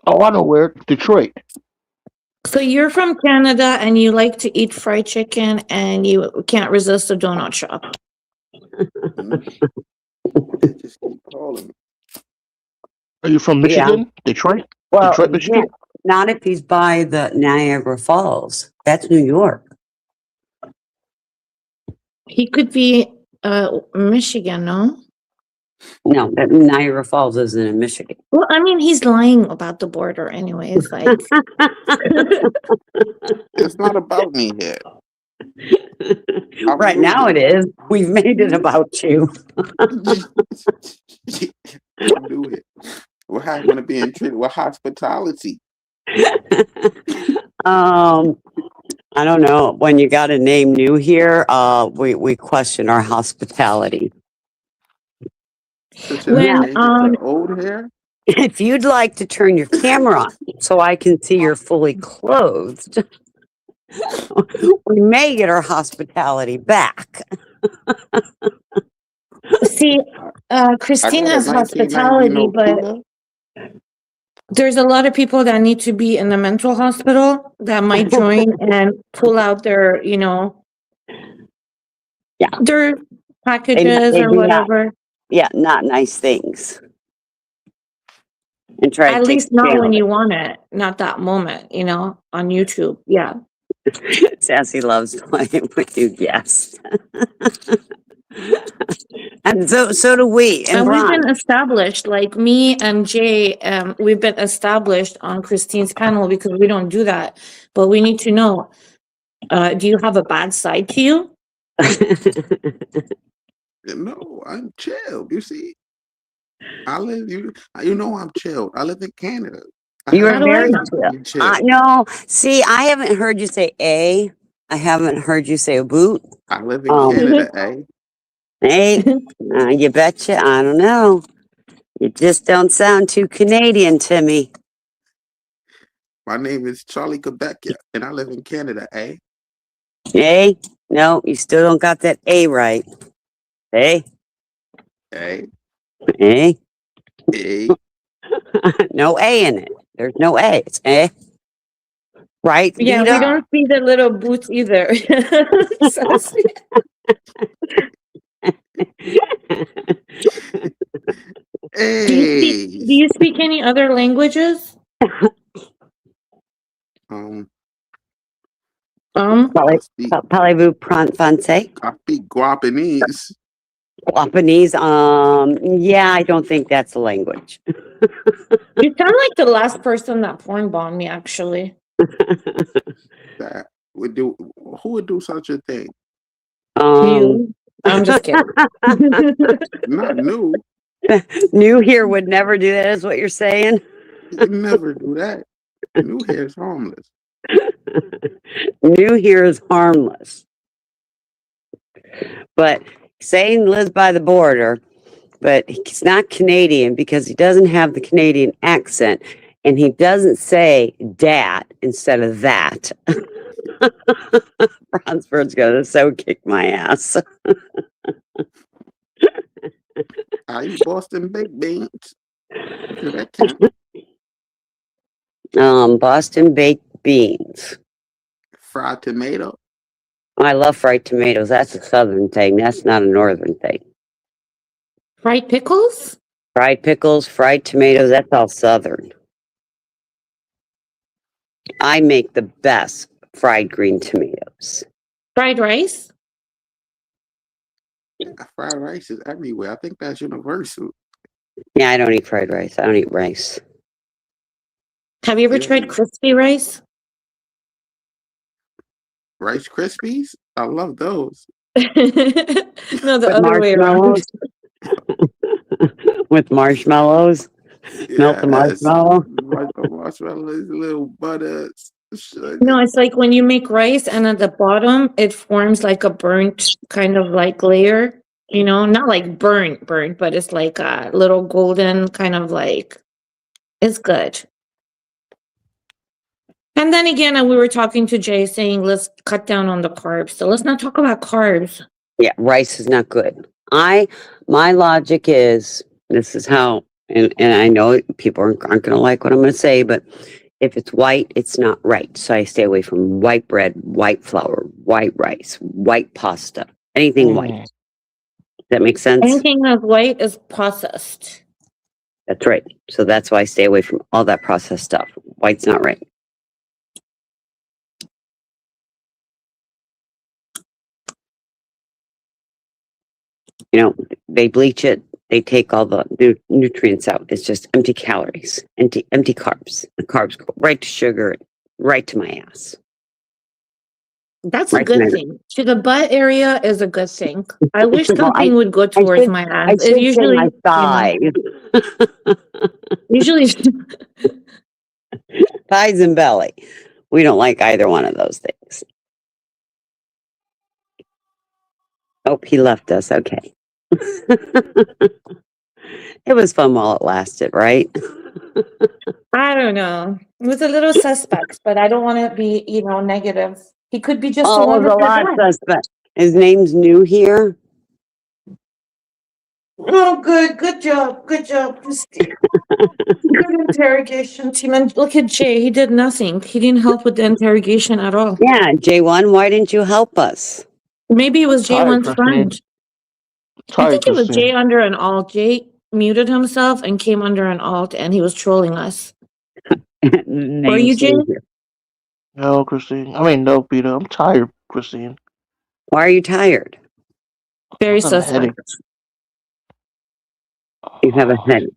Oh, I know where. Detroit. So you're from Canada and you like to eat fried chicken and you can't resist a donut shop. They just keep calling me. Are you from Michigan? Detroit? Well, Detroit, Michigan? not if he's by the Niagara Falls. That's New York. He could be Michigan, no? No, Niagara Falls isn't in Michigan. Well, I mean, he's lying about the border anyways. Like, It's not about me here. Right now it is. We've made it about you. Do it. We're going to be in treated with hospitality. I don't know. When you got a name new here, we question our hospitality. When, old hair. If you'd like to turn your camera on so I can see you're fully clothed, we may get our hospitality back. See, I Christine got a has 1990 hospitality, but Nokia. there's a lot of people that need to be in the mental hospital that might join and pull out their, Yeah. their They, packages they or do not, whatever. yeah, not nice things. And try At to take least the not when channel. you want it, not that moment, on YouTube. Yeah. Sassy loves playing with you, yes. And so do we. And And we've Bron. been established, like me and Jay, we've been established on Christine's panel because we don't do that. But we need to know, do you have a bad side to you? No, I'm chilled. You see, I live. You know I'm chilled. I live in Canada. I You have are How no do I very know? reason to be chill. chill. No, see, I haven't heard you say a. I haven't heard you say a boot. I live in Um, Canada, eh? Hey, you betcha. I don't know. You just don't sound too Canadian to me. My name is Charlie Quebecia, and I live in Canada, eh? Hey, no, you still don't got that A right. Hey, Eh? hey, Eh? no A in it. There's no A. It's A. Right? Yeah, Vita? we don't see the little boots either. Sassy. Hey. Do you speak any other languages? I speak Parlez-vous français? I speak Guapanese. Japanese? Yeah, I don't think that's a language. You sound like the last person that porn bombed me, actually. That would do. Who would do such a thing? You. I'm just kidding. Not new. New here would never do that, is what you're saying? You never do that. New hair is harmless. New here is harmless. But saying lives by the border, but he's not Canadian because he doesn't have the Canadian accent and he doesn't say dat instead of that. Bronsford's gonna so kick my ass. I eat Boston baked beans. Do that count? Boston baked beans. Fried tomato. I love fried tomatoes. That's a southern thing. That's not a northern thing. Fried pickles? Fried pickles, fried tomatoes, that's all southern. I make the best fried green tomatoes. Fried rice? Fried rice is everywhere. I think that's universal. Yeah, I don't eat fried rice. I don't eat rice. Have you ever Yeah. tried crispy rice? Rice Krispies? I love those. No, the With other way around. marshmallows. With marshmallows. Melt the Yes. marshmallow. Marshmallows, little butter, sugar. No, it's like when you make rice and at the bottom it forms like a burnt kind of like layer, not like burnt, but it's like a little golden kind of like, it's good. And then again, we were talking to Jay saying, let's cut down on the carbs. So let's not talk about carbs. Yeah, rice is not good. My logic is, this is how, and I know people aren't going to like what I'm going to say, but if it's white, it's not right. So I stay away from white bread, white flour, white rice, white pasta, anything white. Does that make sense? Anything that's white is processed. That's right. So that's why I stay away from all that processed stuff. White's not right. They bleach it. They take all the nutrients out. It's just empty calories, empty carbs. The carbs go right to sugar, right to my ass. That's a Right, good Megan. thing. To the butt area is a good thing. I wish Well, something would go towards my I ass. should It say my thighs. Usually, Thighs and belly. We don't like either one of those things. Oh, he left us. Okay. It was fun while it lasted, right? I don't know. It was a little suspect, but I don't want to be, negative. He could be just a Oh, it was a wonderful lot guy. suspect. His name's new here. Oh, good. Good job. Good job, Christine. Good interrogation team. And look at Jay. He did nothing. He didn't help with the interrogation at all. Yeah, J1, why didn't you help us? Maybe it was Tired, J1's friend. Christine. I Tired, think it was Jay Christine. under an alt. Jay muted himself and came under an alt and he was trolling us. Were you, Jay? No, Christine. I mean, no, Peter. I'm tired, Christine. Why are you tired? Very I got a headache. suspect. You have a headache.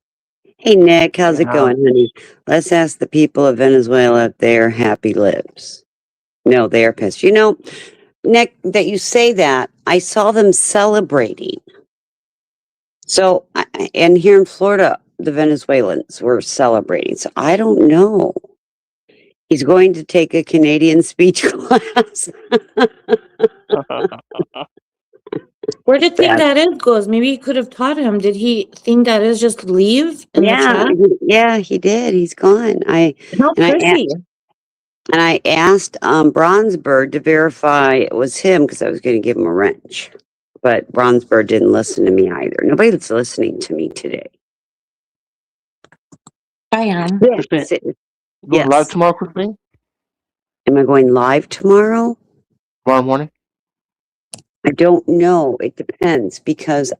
Hey, Nick, how's it Yeah. going, honey? Let's ask the people of Venezuela if they're happy lips. No, they are pissed. You know, Nick, that you say that, I saw them celebrating. So, and here in Florida, the Venezuelans were celebrating. So I don't know. He's going to take a Canadian speech class. Where did think Yeah. that is goes? Maybe he could have taught him. Did he think that is just leave in the Yeah, chat? yeah, he did. He's gone. How and I pretty. And I asked Bronzebird to verify it was him because I was going to give him a wrench. But Bronzebird didn't listen to me either. Nobody's listening to me today. I am. Yes. Going live Yes. tomorrow, Christine? Am I going live tomorrow? Tomorrow morning? I don't know. It depends because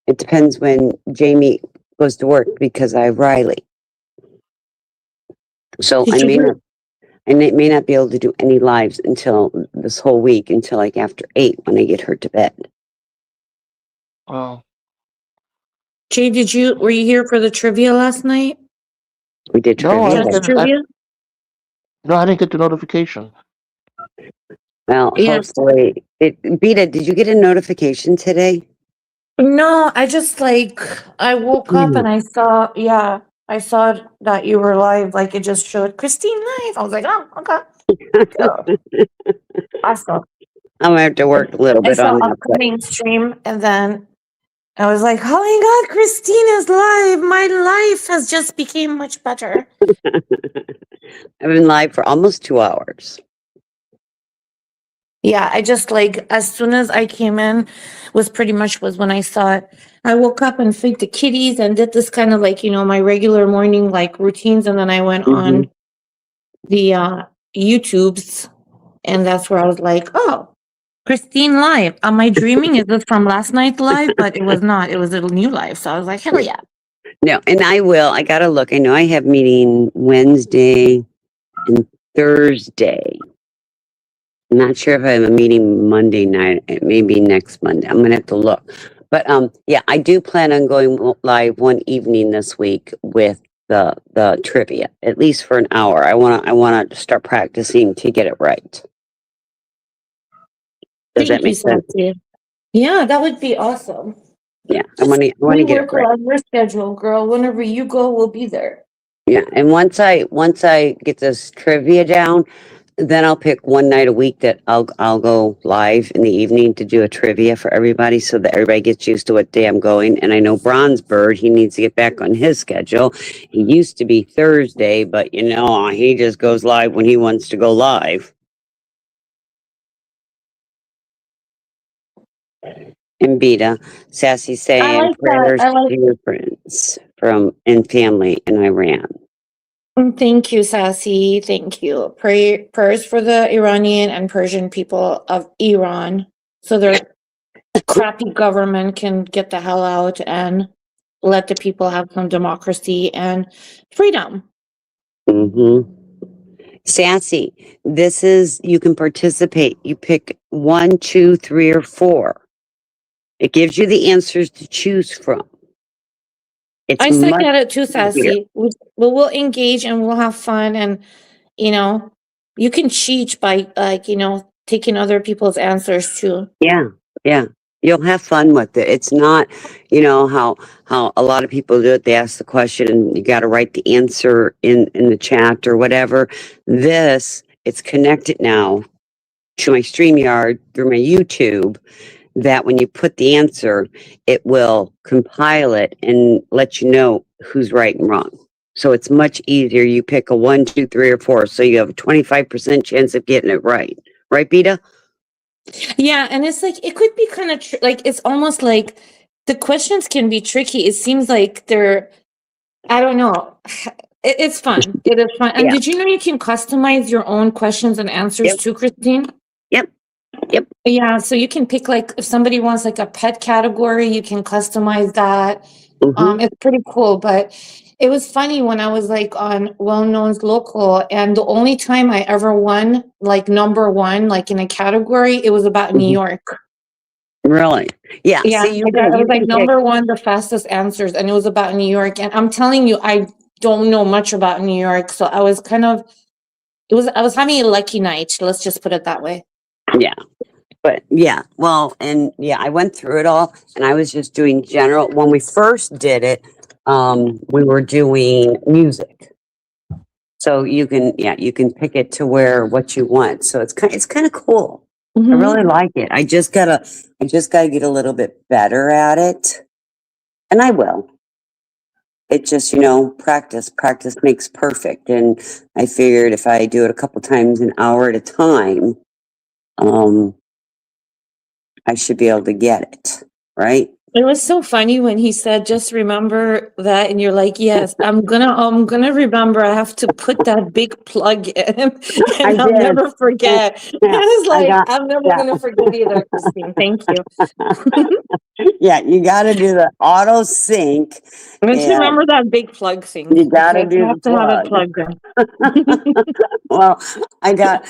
it depends when Jamie goes to work because I have Riley. So Did I you may hear- not. And I may not be able to do any lives until this whole week, until like after 8 when I get her to bed. Oh. Jay, were you here for the trivia last night? We did No, I trivia. didn't Chess get trivia? No, I didn't get the notification. Well, Yeah. hopefully, Beta, did you get a notification today? No, I just I woke up and I saw, I saw that you were live. Like it just showed Christine live. I was like, oh, okay. So, I saw. I'm gonna have to work a little I bit saw on that. upcoming stream and then I was like, oh my God, Christine is live. My life has just became much better. I've been live for almost 2 hours. Yeah, I just as soon as I came in was when I saw it. I woke up and fed the kitties and did this kind of my regular morning routines. And then I went on the YouTubes and that's where I was like, oh, Christine live. Am I dreaming? Is this from last night's live? But it was not. It was a new live. So I was like, hell yeah. No, and I gotta look. I know I have meeting Wednesday and Thursday. I'm not sure if I have a meeting Monday night. It may be next Monday. I'm gonna have to look. But yeah, I do plan on going live one evening this week with the trivia, at least for an hour. I wanna start practicing to get it right. Does that make sense? Yeah, that would be awesome. Yeah, I want to get it right. Work around your schedule, girl. Whenever you go, we'll be there. Yeah, and once I get this trivia down, then I'll pick one night a week that I'll go live in the evening to do a trivia for everybody so that everybody gets used to what day I'm going. And I know Bronzebird, he needs to get back on his schedule. He used to be Thursday, but he just goes live when he wants to go live. And Beta, Sassy saying prayers to your friends and family in Iran. Thank you, Sassy. Thank you. Prayers for the Iranian and Persian people of Iran, so their crappy government can get the hell out and let the people have some democracy and freedom. Mm-hmm. Sassy, you can participate. You pick 1, 2, 3, or 4. It gives you the answers to choose from. I suck at it too, Sassy. We'll engage and we'll have fun, and you can cheat by taking other people's answers too. Yeah. You'll have fun with it. It's not, how a lot of people do it. They ask the question and you got to write the answer in the chat or whatever. It's connected now to my StreamYard through my YouTube, that when you put the answer, it will compile it and let you know who's right and wrong. So it's much easier. You pick a 1, 2, 3, or 4. So you have a 25% chance of getting it right. Right, Beta? Yeah, and it's it could be kind of it's almost like the questions can be tricky. It seems like they're, I don't know. It's fun. It is fun. And Yeah. did you know you can customize your own questions and answers Yep. too, Christine? Yep. Yeah, so you can pick like if somebody wants like a pet category, you can customize that. Mhm. It's pretty cool, but it was funny when I was like on Well Known's Local, and the only time I ever won like number one, like in a category, it was about New Mhm. York. Really? Yeah. Yeah, See, you I got, it can, was like pick. number one, the fastest answers, and it was about New York. And I'm telling you, I don't know much about New York, so I was kind of, I was having a lucky night. Let's just put it that way. Yeah. But yeah, well, and yeah, I went through it all and I was just doing general. When we first did it, we were doing music. So you can pick it to where what you want. So it's kind of cool. I Mhm. really like it. I just gotta get a little bit better at it. And I will. It just, practice makes perfect. And I figured if I do it a couple times an hour at a time, I should be able to get it, right? It was so funny when he said, "Just remember that," and you're like, "Yes, I'm gonna remember. I have to put that big plug in, I and I'll did. never forget." Yeah, I was I like, got- "I'm never yeah. gonna forget either, Christine. Thank you." Yeah, you got to do the auto sync. Let's And remember that big plug thing. you got to Okay, do I have the to have it plug. plugged in. Well, I got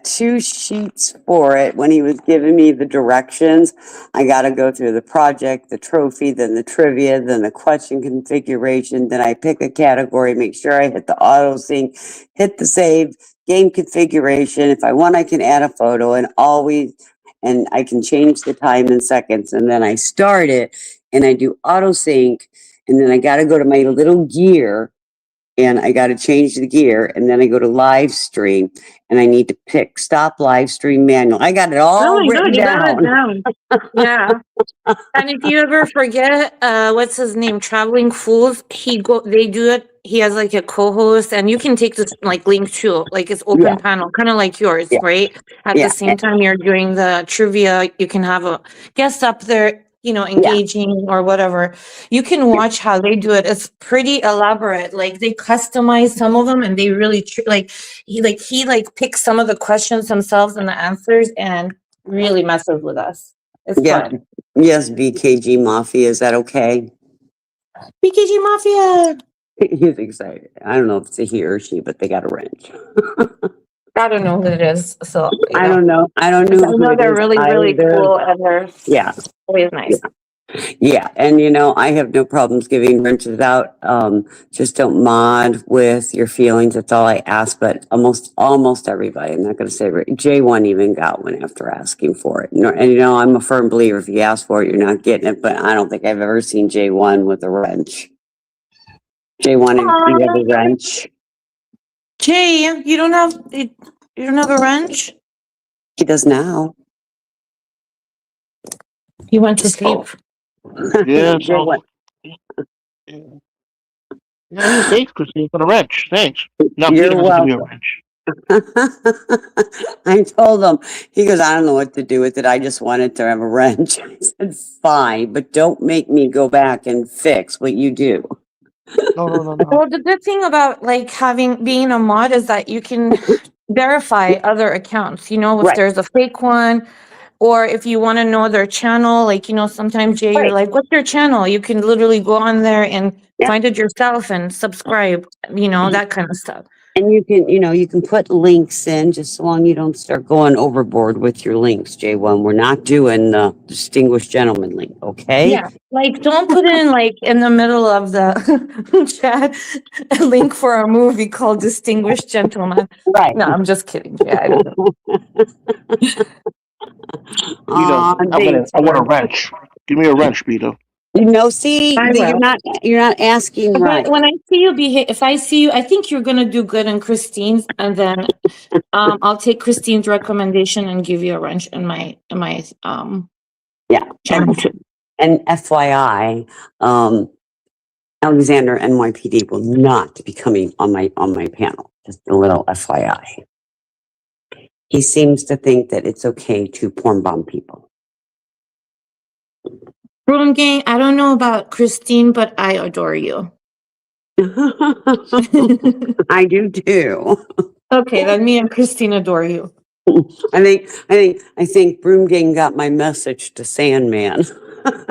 two sheets for it when he was giving me the directions. I got to go through the project, the trophy, then the trivia, then the question configuration. Then I pick a category, make sure I hit the auto sync, hit the save, game configuration. If I want, I can add a photo and I can change the time in seconds. And then I start it and I do auto sync. And then I got to go to my little gear and I got to change the gear. And then I go to live stream and I need to pick stop live stream manual. I got it Oh all my written God, you got it down. down. Yeah. And if you ever forget, what's his name? Traveling Fools, they do it. He has like a co-host, and you can take this like link too. Like it's open Yeah. panel, kind of like yours, Yeah. right? At Yeah. the same time you're doing the trivia, you can have a guest up there, engaging or whatever. You can watch how they do it. It's pretty elaborate. Like they customize some of them, and they really he picks some of the questions themselves and the answers, and really messes with us. It's Yeah. fun. Yes, BKG Mafia. Is that okay? BKG Mafia. He's excited. I don't know if it's a he or she, but they got a wrench. I don't know who it is, so I don't know. I don't know. I who know it they're is really, really either. cool, and they're Yeah. always nice. Yeah, and I have no problems giving wrenches out. Just don't mod with your feelings. That's all I ask. But almost everybody. I'm not going to say J1 even got one after asking for it. And I'm a firm believer. If you ask for it, you're not getting it. But I don't think I've ever seen J1 with a wrench. J1 and you have a wrench. Jay, you don't have a wrench? He does now. He went to sleep. Yeah, J1. Yeah, thanks, Christine, for the wrench. Thanks. Now You're Peter has to give me a welcome. wrench. I told him, he goes, I don't know what to do with it. I just wanted to have a wrench. I said, fine, but don't make me go back and fix what you do. No. Well, the good thing about like being a mod is that you can verify other accounts. If Right. there's a fake one, or if you want to know their channel, like sometimes Jay, you're Right. like, "What's their channel?" You can literally go on there and Yeah. find it yourself and subscribe. That kind of stuff. And you can put links in just so long you don't start going overboard with your links, J1. We're not doing the distinguished gentleman link, okay? Yeah, like don't put in like in the middle of the chat a link for a movie called Distinguished Gentleman. Right. No, I'm just kidding. Yeah, I don't know. Aw, thanks, I want a Lord. wrench. Give me a wrench, Peter. See, I you're will. not asking right. But when I see you if I see you, I think you're gonna do good in Christine's, and then I'll take Christine's recommendation and give you a wrench in my Yeah. channel too. And FYI, Alexander NYPD will not be coming on my panel. Just a little FYI. He seems to think that it's okay to porn bomb people. Broom Gang, I don't know about Christine, but I adore you. I do too. Okay, then me and Christine adore you. I think Broom Gang got my message to Sandman. Broom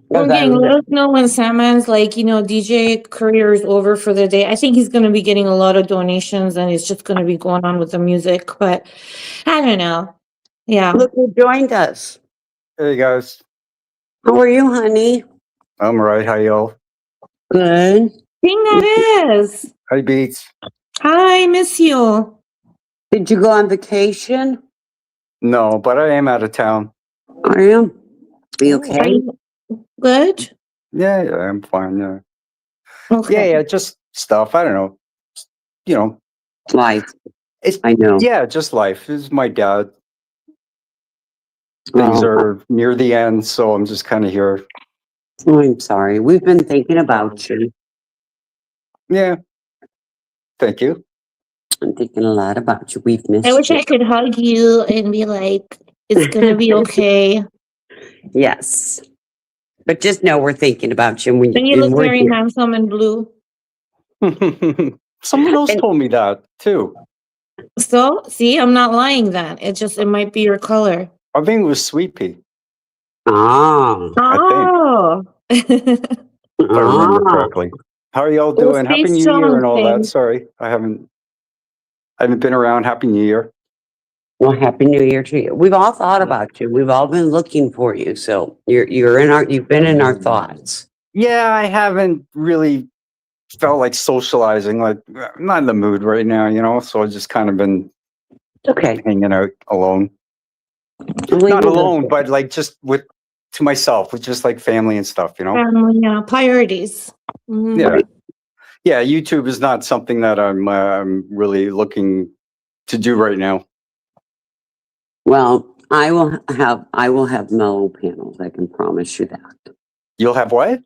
Because I Gang, was let us know when Sandman's like, DJ career is over for the day. I think he's going to be getting a lot of donations and it's just going to be going on with the music, but I don't know. Yeah. Look who joined us. Hey guys, How are you, honey? I'm right. How y'all? Good. Thing that is. Hi Beats. Hi, miss you. Did you go on vacation? No, but I am out of town. Are you? Are you Are okay? you good? Yeah, I'm fine. Yeah, Okay. yeah, just stuff. I don't know. You know, Life. it's I know. yeah, just life. This is my dad. Things Oh, are near the end, so I'm just kind of here. I'm sorry. We've been thinking about you. Yeah. Thank you. I'm thinking a lot about you. We've I missed wish you. I could hug you and be like, it's going to be okay. Yes. But just know we're thinking about you. And, And you look we're very here. handsome in blue. Someone else And- told me that too. So, see, I'm not lying then. It might be your color. I think it was Sweet Pea, Ah. Oh. if I remember correctly. How are y'all Well, doing? stay Happy New strong, Year and all Finn. that. Sorry, I haven't been around. Happy New Year. Well, happy New Year to you. We've all thought about you. We've all been looking for you. So you've been in our thoughts. Yeah, I haven't really felt like socializing. Like I'm not in the mood right now, so I've just kind of been Okay. hanging out alone. Not alone, but like just to myself, with just like family and stuff. Family, priorities. Mhm. Yeah. Yeah, YouTube is not something that I'm really looking to do right now. Well, I will have mellow panels. I can promise you that. You'll have what?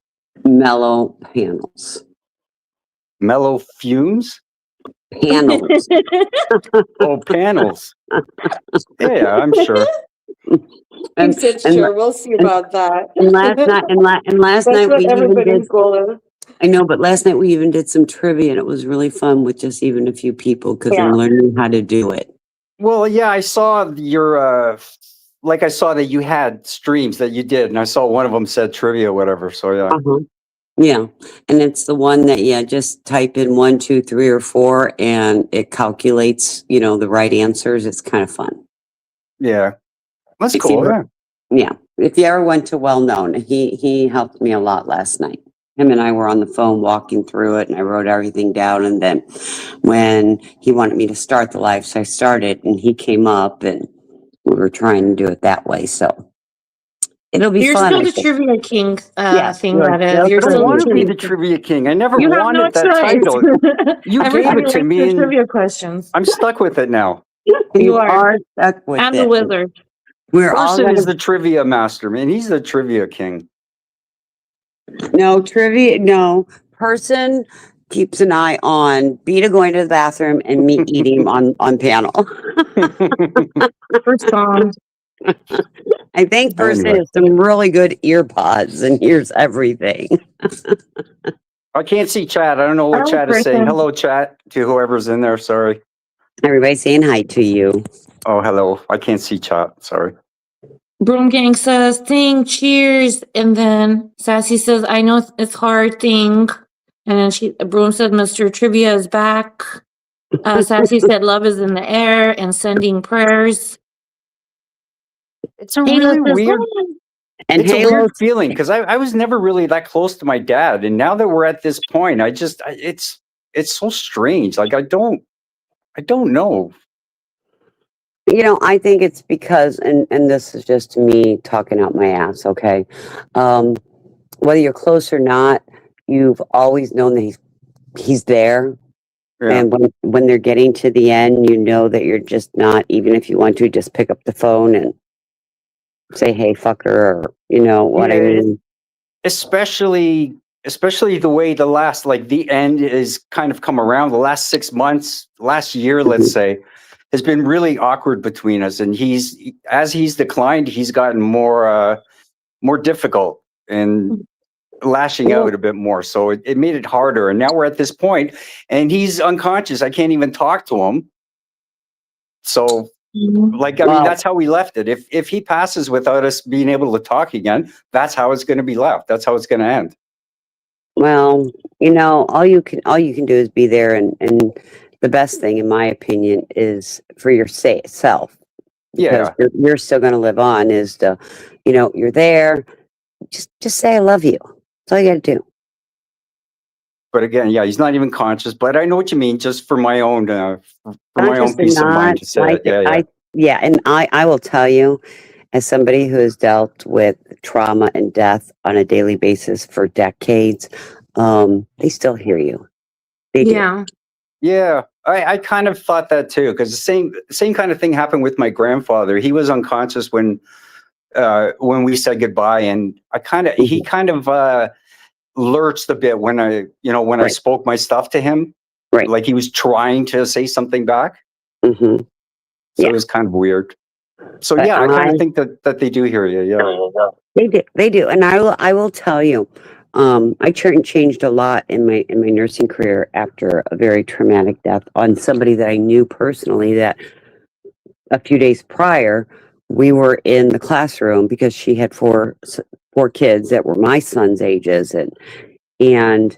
Mellow panels. Mellow fumes? Panels. Oh, panels. Yeah, I'm sure. And, said, and- sure, we'll see about that. and last night we even did. going. I know, but last night we even did some trivia, and it was really fun with just even a few people because Yeah. I'm learning how to do it. Well, yeah, I saw I saw that you had streams that you did, and I saw one of them said trivia, whatever. So yeah. Uh-huh. Yeah, and it's the one that just type in 1, 2, 3, or 4, and it calculates, the right answers. It's kind of fun. Yeah. That's If cool. you- Yeah. Yeah, if you ever went to Well Known, he helped me a lot last night. Him and I were on the phone walking through it, and I wrote everything down. And then when he wanted me to start the live, so I started, and he came up, and we were trying to do it that way. So it'll be You're fun. still I the think. Trivia King Yes, thing, you're that is. still You're I don't still want the to be Trivia the King. trivia king. I never You have no wanted that choice. title. You gave Everybody it to likes me, the and trivia questions. I'm stuck with it now. You are. are stuck with I'm it. the wizard. We're all Person gonna is the trivia master, man. He's the trivia king. No trivia. No person keeps an eye on Beta going to the bathroom and me eating on panel. First song. I think person Anyway. has some really good ear pods and hears everything. I can't see chat. I don't know what Hello, chat is saying. person. Hello, chat, to whoever's in there. Sorry. Everybody saying hi to you. Oh, hello. I can't see chat. Sorry. Broom Gang says, thing, cheers. And then Sassy says, I know it's hard, thing. And then Broom said, Mr. Trivia is back. Sassy said, love is in the air and sending prayers. It's a Halo really says, weird. "Oh, And It's a Halo, weird feeling because I was never really that close to my dad, and now that we're at this point, it's so strange. Like I don't know. I think it's because, and this is just me talking out my ass, okay? Whether you're close or not, you've always known that he's there. Yeah. And when they're getting to the end, you know that you're just not, even if you want to, just pick up the phone and say, hey, fucker, or what I Yeah, mean. Especially the way the end is kind of come around the last 6 months, last year, let's say. has been really awkward between us. And as he's declined, he's gotten more difficult and lashing out a bit more. So it made it harder. And now we're at this point, and he's unconscious. I can't even talk to him. So, like, I mean, Wow. that's how we left it. If he passes without us being able to talk again, that's how it's going to be left. That's how it's going to end. Well, all you can do is be there, and the best thing, in my opinion, is for your self. Because Yeah. you're still going to live on. Is to, you're there. Just say I love you. That's all you got to do. But again, yeah, he's not even conscious. But I know what you mean. Just for my own, Conscious or peace of mind not, to say it. Yeah. and I will tell you, as somebody who has dealt with trauma and death on a daily basis for decades, they still hear you. They do. Yeah. Yeah, I kind of thought that too, because the same kind of thing happened with my grandfather. He was unconscious when we said goodbye, and he kind of lurched a bit when I Right. spoke my stuff to him, Right. like he was trying to say something back. hmm So Yeah. it was kind of weird. So But yeah, I kind I- of think that they do hear you. Yeah. They do, and I will tell you, I changed a lot in my nursing career after a very traumatic death on somebody that I knew personally. That a few days prior, we were in the classroom because she had four kids that were my son's ages, and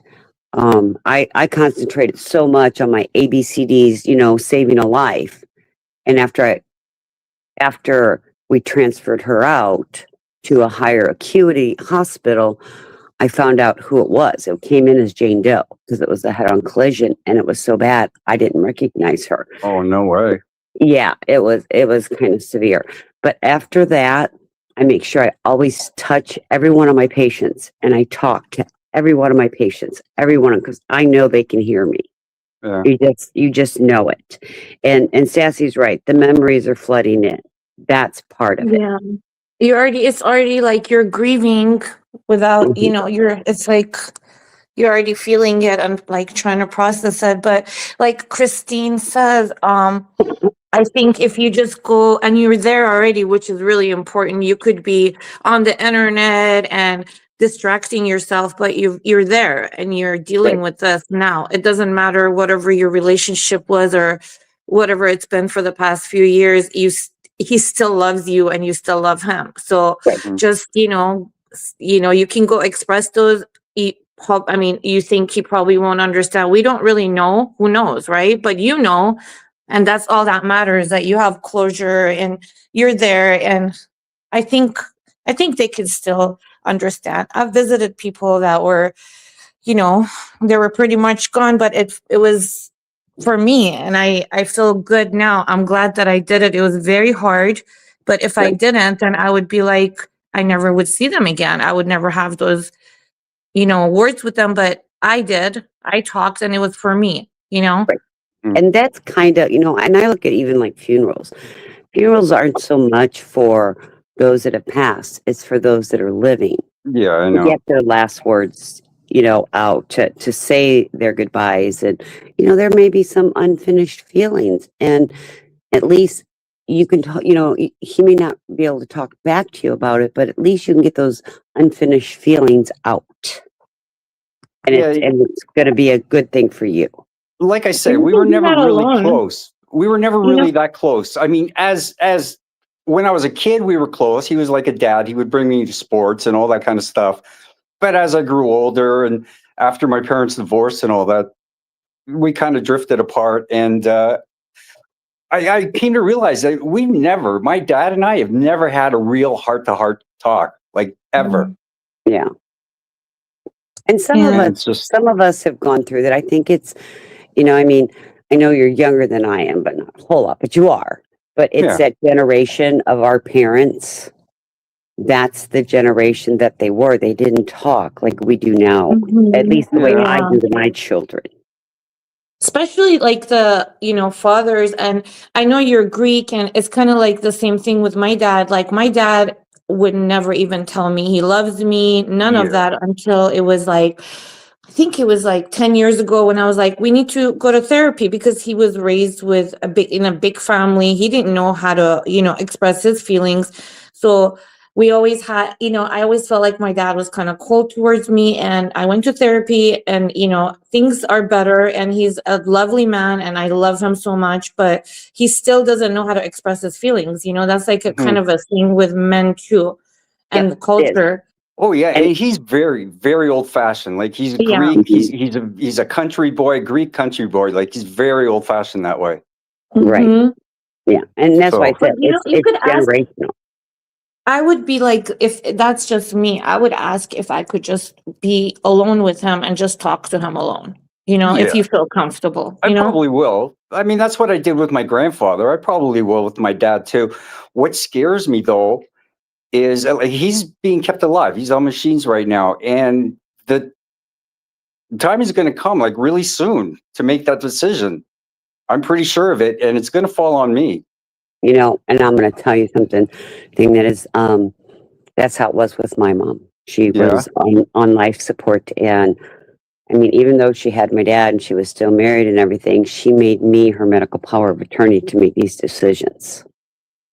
I concentrated so much on my ABCDs, saving a life, and after we transferred her out to a higher acuity hospital, I found out who it was. It came in as Jane Doe because it was a head-on collision, and it was so bad I didn't recognize her. Oh, no way. Yeah, it was kind of severe. But after that, I make sure I always touch every one of my patients, and I talk to every one of my patients, because I know they can hear me. Yeah. You just know it. And Sassy's right. The memories are flooding in. That's part of it. Yeah. It's already like you're grieving without, it's like you're already feeling it and like trying to process it. But like Christine says, I think if you just go and you're there already, which is really important, you could be on the internet and distracting yourself, but you're there and you're dealing with this now. It doesn't matter whatever your relationship was or whatever it's been for the past few years, he still loves you and you still love him. So just, you can go express those. You think he probably won't understand. We don't really know. Who knows, right? But and that's all that matters, that you have closure and you're there. And I think they could still understand. I've visited people that were, they were pretty much gone, but it was for me, and I feel good now. I'm glad that I did it. It was very hard, but if I didn't, then I would be like, I never would see them again. I would never have those, words with them, but I did. I talked, and it was for me, And that's kind of, and I look at even like funerals. Funerals aren't so much for those that have passed. It's for those that are living. Yeah, I To know. get their last words, out, to say their goodbyes. And, there may be some unfinished feelings. And at least you can, he may not be able to talk back to you about it, but at least you can get those unfinished feelings out. And it's going to be a good thing for you. Like I said, You we were can do never that really alone. close. We were never really that close. I mean, as when I was a kid, we were close. He was like a dad. He would bring me to sports and all that kind of stuff. But as I grew older and after my parents divorced and all that, we kind of drifted apart. And I came to realize that my dad and I have never had a real heart-to-heart talk, like ever. Yeah. And some Yeah. of And us, it's just, some of us have gone through that. I think it's, I know you're younger than I am, but not a whole lot, but you are. But it's that generation of our parents. That's the generation that they were. They didn't talk like we do now, at least the way I do to my children. Especially like the, fathers. And I know you're Greek, and it's kind of like the same thing with my dad. Like my dad would never even tell me he loves me, none of that, until it was like think it was like 10 years ago when I was like, we need to go to therapy because he was raised with in a big family. He didn't know how to, express his feelings. So we always had, I always felt like my dad was kind of cold towards me, and I went to therapy, and, things are better, and he's a lovely man and I love him so much, but he still doesn't know how to express his feelings. That's like a kind of a thing with men too, and the Yep, it is. culture. Oh yeah, And- and he's very, very old fashioned. Like he's a Yeah. Greek. He's a country boy, Greek country boy. Like he's very old fashioned that way. Right. Mhm. Yeah, and that's why I So- said But, you it's could ask, generational. I would be like, if that's just me, I would ask if I could just be alone with him and just talk to him alone. If Yeah. you feel comfortable, I probably will. I mean, that's what I did with my grandfather. I probably will with my dad too. What scares me though is like, he's being kept alive. He's on machines right now, and the time is going to come like really soon to make that decision. I'm pretty sure of it, and it's going to fall on me. And I'm going to tell you something. Thing that is, that's how it was with my mom. She Yeah. was on life support, and I mean, even though she had my dad and she was still married and everything, she made me her medical power of attorney to make these decisions.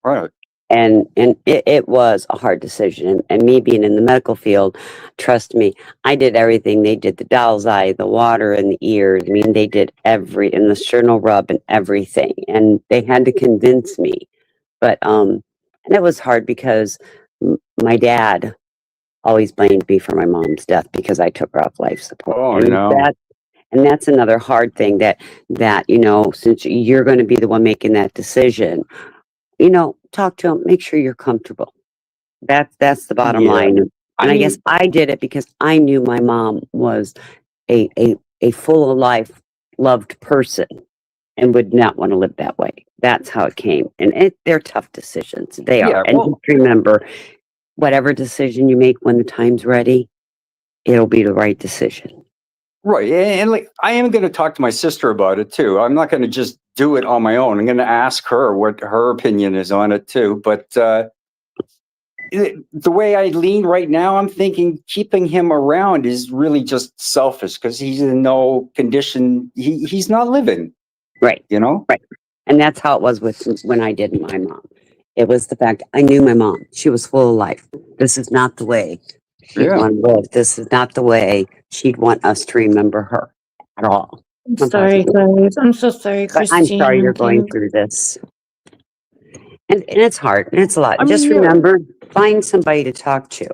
Right. And it was a hard decision. And me being in the medical field, trust me, I did everything. They did the doll's eye, the water in the ears. I mean, they did and the sternal rub and everything. And they had to convince me. But and it was hard because my dad always blamed me for my mom's death because I took her off life support. Oh, and no. that's another hard thing that since you're going to be the one making that decision, talk to them, make sure you're comfortable. That's the bottom Yeah. line. And I I mean- guess I did it because I knew my mom was a full of life, loved person and would not want to live that way. That's how it came. And they're tough decisions. They Yeah, are. And well- just remember, whatever decision you make when the time's ready, it'll be the right decision. Right. And like, I am going to talk to my sister about it too. I'm not going to just do it on my own. I'm going to ask her what her opinion is on it too. But the way I lean right now, I'm thinking keeping him around is really just selfish because he's in no condition. He's not living, Right. Right. And that's how it was when I did my mom. It was the fact I knew my mom. She was full of life. This is not the way she'd Yeah. want to live. This is not the way she'd want us to remember her at all. I'm sorry, guys. I'm so sorry, But Christine. I'm sorry you're going Thank- through this. And it's hard and it's a lot. I Just mean, yeah. remember, find somebody to talk to.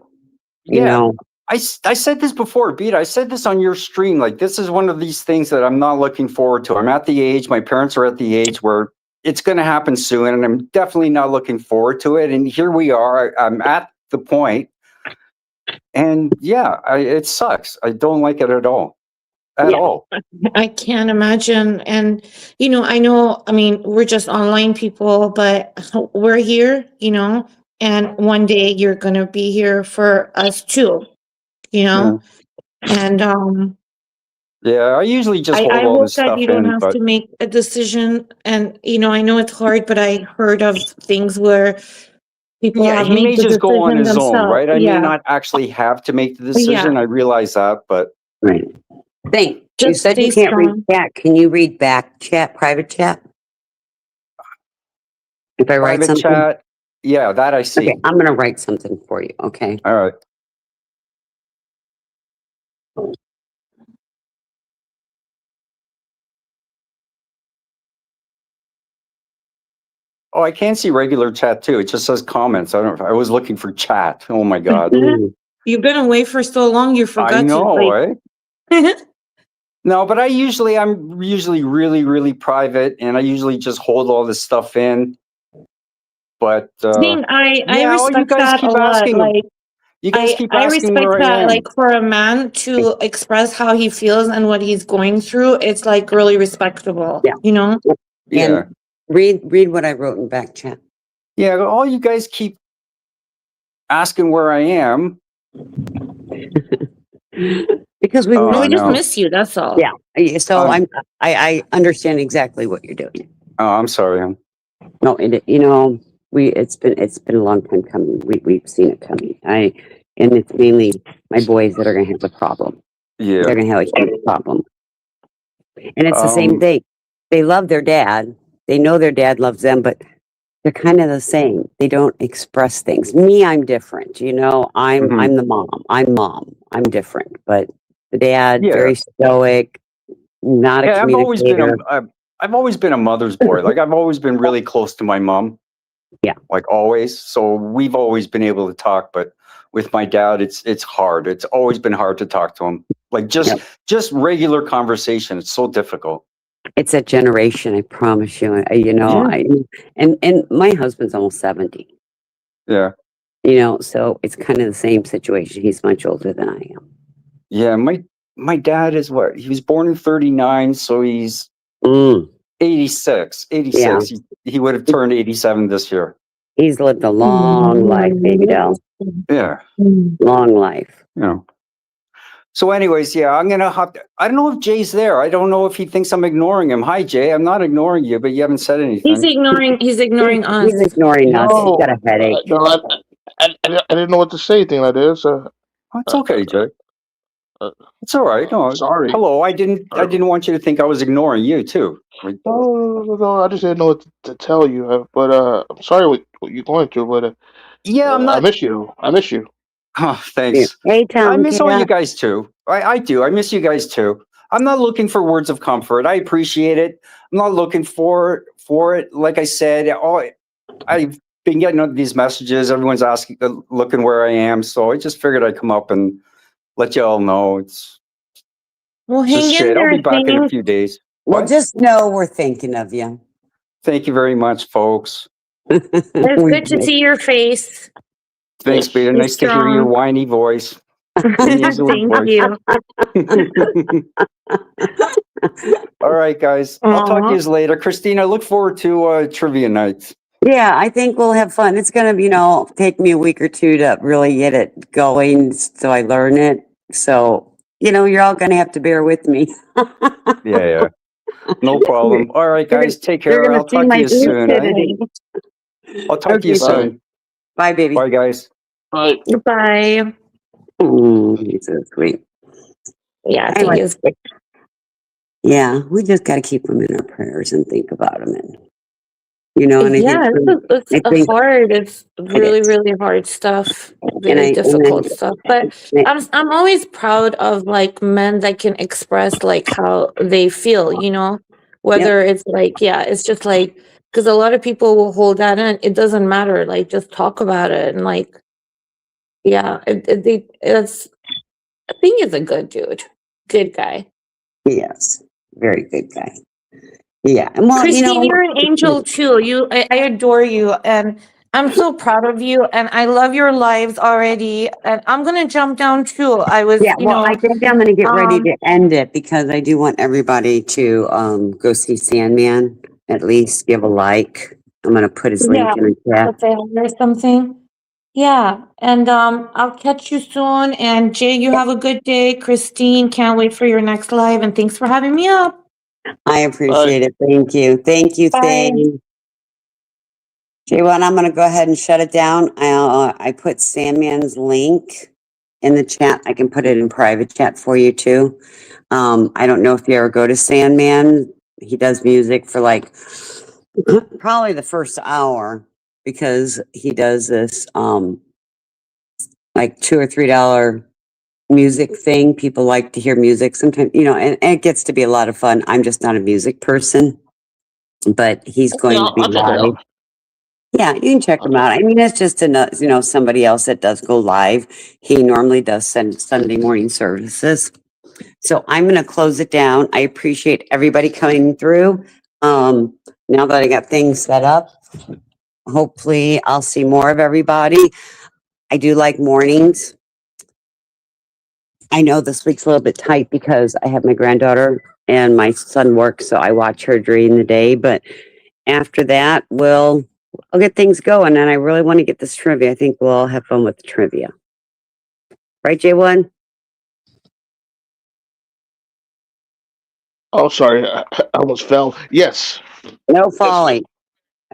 You Yeah. know, I said this before, Beat. I said this on your stream. Like, this is one of these things that I'm not looking forward to. I'm at the age, my parents are at the age where it's going to happen soon, and I'm definitely not looking forward to it. And here we are. I'm at the point. And yeah, it sucks. I don't like it at all. At Yeah. all. I can't imagine. And, I know, we're just online people, but we're here, and one day you're going to be here for us too, And, Yeah, I usually just hold I all hope this that stuff you don't in, have but to make a decision. And, I know it's hard, but I heard of things where people yeah, have he made may the just go on decision his own, themselves. right? I Yeah. may not actually have to make the decision. I realize that, but right. You Just said you stay can't read strong. chat. Can you read back chat, private chat? If I write private something? chat, yeah, that I see. Okay, I'm going to write something for you. Okay. All right. Oh, I can see regular chat too. It just says comments. I was looking for chat. Oh my God. Mm. You've been away for so long, you forgot I know, to eh? No, but I'm usually really, really private, and I usually just hold all this stuff in. But Dean, I yeah, well, you respect guys that a keep lot. asking. Like, You guys keep I asking respect where I that. am. Like, for a man to express how he feels and what he's going through, it's like really respectable. Yeah. Yeah, And read what I wrote in back chat. yeah. All you guys keep asking where I am. Because we Oh, No, we just no. miss you. That's all. Yeah. So Um, I understand exactly what you're doing. Oh, I'm sorry. No, it's been a long time coming. We've seen it coming. And it's mainly my boys that are going to have the problem. Yeah. they're gonna have a huge problem. And it's the same Um, thing. They love their dad. They know their dad loves them, but they're kind of the same. They don't express things. Me, I'm different. You know, mhm. I'm the mom. I'm mom. I'm different. But the dad, Yeah. very stoic, not a Yeah, communicator. I've always been a mother's boy. Like I've always been really close to my mom. Yeah. Like always. So we've always been able to talk, but with my dad, it's hard. It's always been hard to talk to him. Like Yep. just regular conversation. It's so difficult. It's a generation, I promise you. You know, Yeah. and my husband's almost 70. Yeah. You know, so it's kind of the same situation. He's much older than I am. Yeah. My dad is what? He was born in 39, so he's Mm, 86. yeah, 86. He would have turned 87 this year. he's lived a long life, baby doll. Yeah. Long life. You know. So, anyways, yeah, I'm gonna have to. I don't know if Jay's there. I don't know if he thinks I'm ignoring him. Hi, Jay. I'm not ignoring you, but you haven't said He's anything. ignoring. He's ignoring us. He's ignoring us. He's No, got a headache. no, I didn't know what to say. Thing like this. Oh, it's okay, Jay. uh, It's all right. No, sorry. hello. I didn't want you to think I was ignoring you too. No, I just didn't know what to tell you. But I'm sorry what you're going through. But Yeah, I'm I not. miss you. I miss you. Oh, Yeah. thanks. Hey, I Tom miss all you Cat. guys too. I do. I miss you guys too. I'm not looking for words of comfort. I appreciate it. I'm not looking for it. Like I said, I've been getting these messages. Everyone's asking, looking where I am. So I just figured I'd come up and let you all know. It's Well, just hang in shit. I'll there, be back in a Saint. few days. Well, What? just know we're thinking of you. Thank you very much, folks. It's We good to did. see your face. Thanks, Peter. Be Nice to hear your strong. whiny voice. Nasally Thank voice. you. All right, guys. I'll talk to Aw. you later. Christine, I look forward to trivia nights. Yeah, I think we'll have fun. It's gonna, take me a week or two to really get it going, so I learn it. So, you're all gonna have to bear with me. Yeah. No problem. All right, guys. Take You're care. gonna I'll see talk to my you soon. Eh? stupidity. I'll talk to you Okay, soon. bye, baby. Bye, guys. Bye. Goodbye. He's so sweet. Yeah, I think Anyway, it's good. yeah, we just gotta keep him in our prayers and think about him, and and I Yeah, think, it's I think hard. It's it really, is. really hard stuff. And Really I, difficult stuff. But and I, I'm always proud of like men that can express like how they feel, yep, whether it's like, yeah, it's just like, because a lot of people will hold that in. It doesn't matter. Like, just talk about it. And like, yeah, it's, I think he's a good dude. Good guy. yes, very good guy. Yeah, and well, Christine, you're an angel too. I adore you, and I'm so proud of you, and I love your lives already. And I'm gonna jump down too. I was, yeah, well, I think I'm gonna get ready to end it because I do want everybody to go see Sandman. At least give a like. I'm gonna put his link in the chat. let's say or something. Yeah, and I'll catch you soon. And Jay, you have a good day. Christine, can't wait for your next live, and thanks for having me up. I appreciate it. Thank you. Thank you, Bye. Thane. Jaywan, I'm going to go ahead and shut it down. I put Sandman's link in the chat. I can put it in private chat for you too. I don't know if you ever go to Sandman. He does music for like probably the first hour because he does this like $2 or $3 music thing. People like to hear music sometimes, and it gets to be a lot of fun. I'm just not a music person, but he's going to be I'll check it live. out. Yeah, you can check him out. I mean, it's just another, somebody else that does go live. He normally does send Sunday morning services. So I'm going to close it down. I appreciate everybody coming through. Now that I got things set up, hopefully I'll see more of everybody. I do like mornings. I know this week's a little bit tight because I have my granddaughter and my son works, so I watch her during the day. But after that, I'll get things going, and I really want to get this trivia. I think we'll all have fun with the trivia. Right, J1? Oh, sorry. I almost fell. Yes. No falling.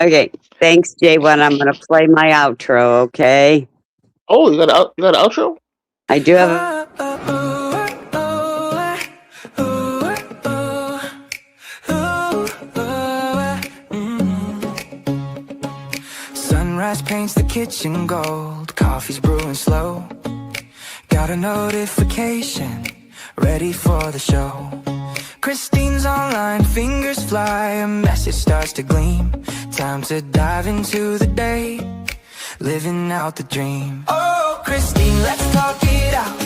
Okay, thanks, J1. I'm going to play my outro, okay? Oh, you got an outro? I do have kitchen gold, coffee's brewing slow. Got a notification, ready for the show. Christine's online, fingers fly, a message starts to gleam. Time to dive into the day, living out the dream. Oh, Christine, let's talk it out.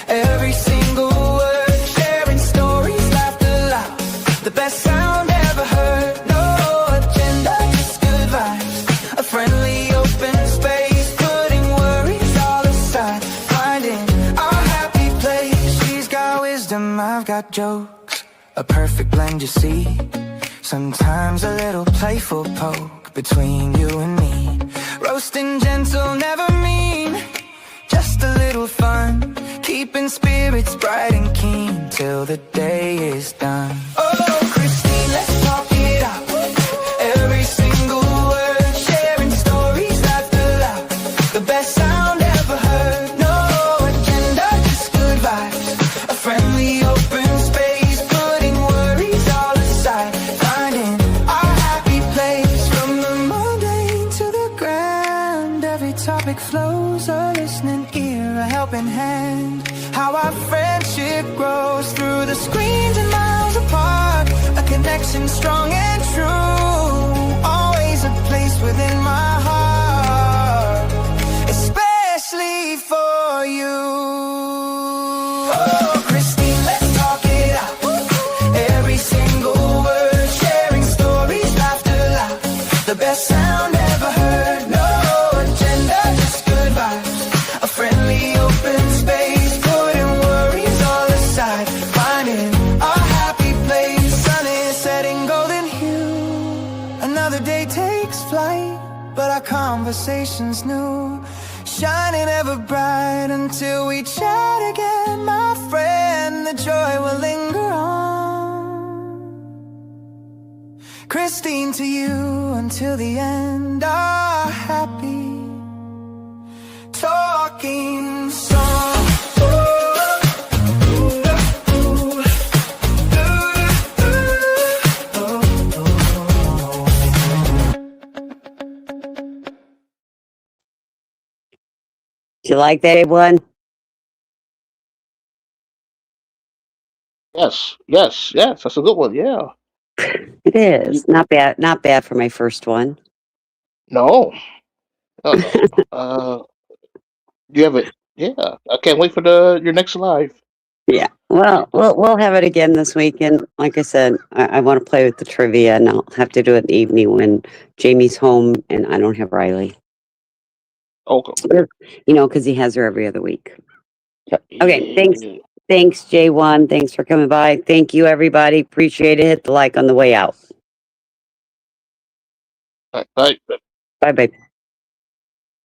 Every single word, sharing stories, laughter loud. The best sound ever heard, no agenda, just good vibes. A friendly open space, putting worries all aside. Finding our happy place. She's got wisdom, I've got jokes. A perfect blend, you see. Sometimes a little playful poke between you and me. Roasting gentle, never mean, just a little fun. Keeping spirits bright and keen till the day is done. Oh, Christine, let's talk it out. Every single word, sharing stories, laughter loud. The best sound ever heard, no agenda, just good vibes. A friendly open space, putting worries all aside. Finding our happy place. From the mundane to the grand, every topic flows, a listening ear, a helping hand. How our friendship grows through the screens and miles apart. A connection strong and true, always a place within my heart, especially for you. Oh, Christine, let's talk it out. Every single word, sharing stories, laughter loud. The best sound ever heard, no agenda, just good vibes. A friendly open space, putting worries all aside. Finding our happy place. Sun is setting golden hue. Another day takes flight, but our conversation's new. Shining ever bright until we chat again, my friend. The joy will linger on. Christine, to you until the end, our happy talking song. Do you like that one? Yes, yes, yes. That's a good one. Yeah. It is not bad. Not bad for my first one. No. No, no. You have it. Yeah. I can't wait for your next live. Yeah. Well, we'll have it again this weekend. Like I said, I want to play with the trivia, and I'll have to do it in the evening when Jamie's home and I don't have Riley. Okay. You know, because he has her every other week. Okay. Thanks. Thanks, J1. Thanks for coming by. Thank you, everybody. Appreciate it. Hit the like on the way out. All right. Bye. Bye, bye.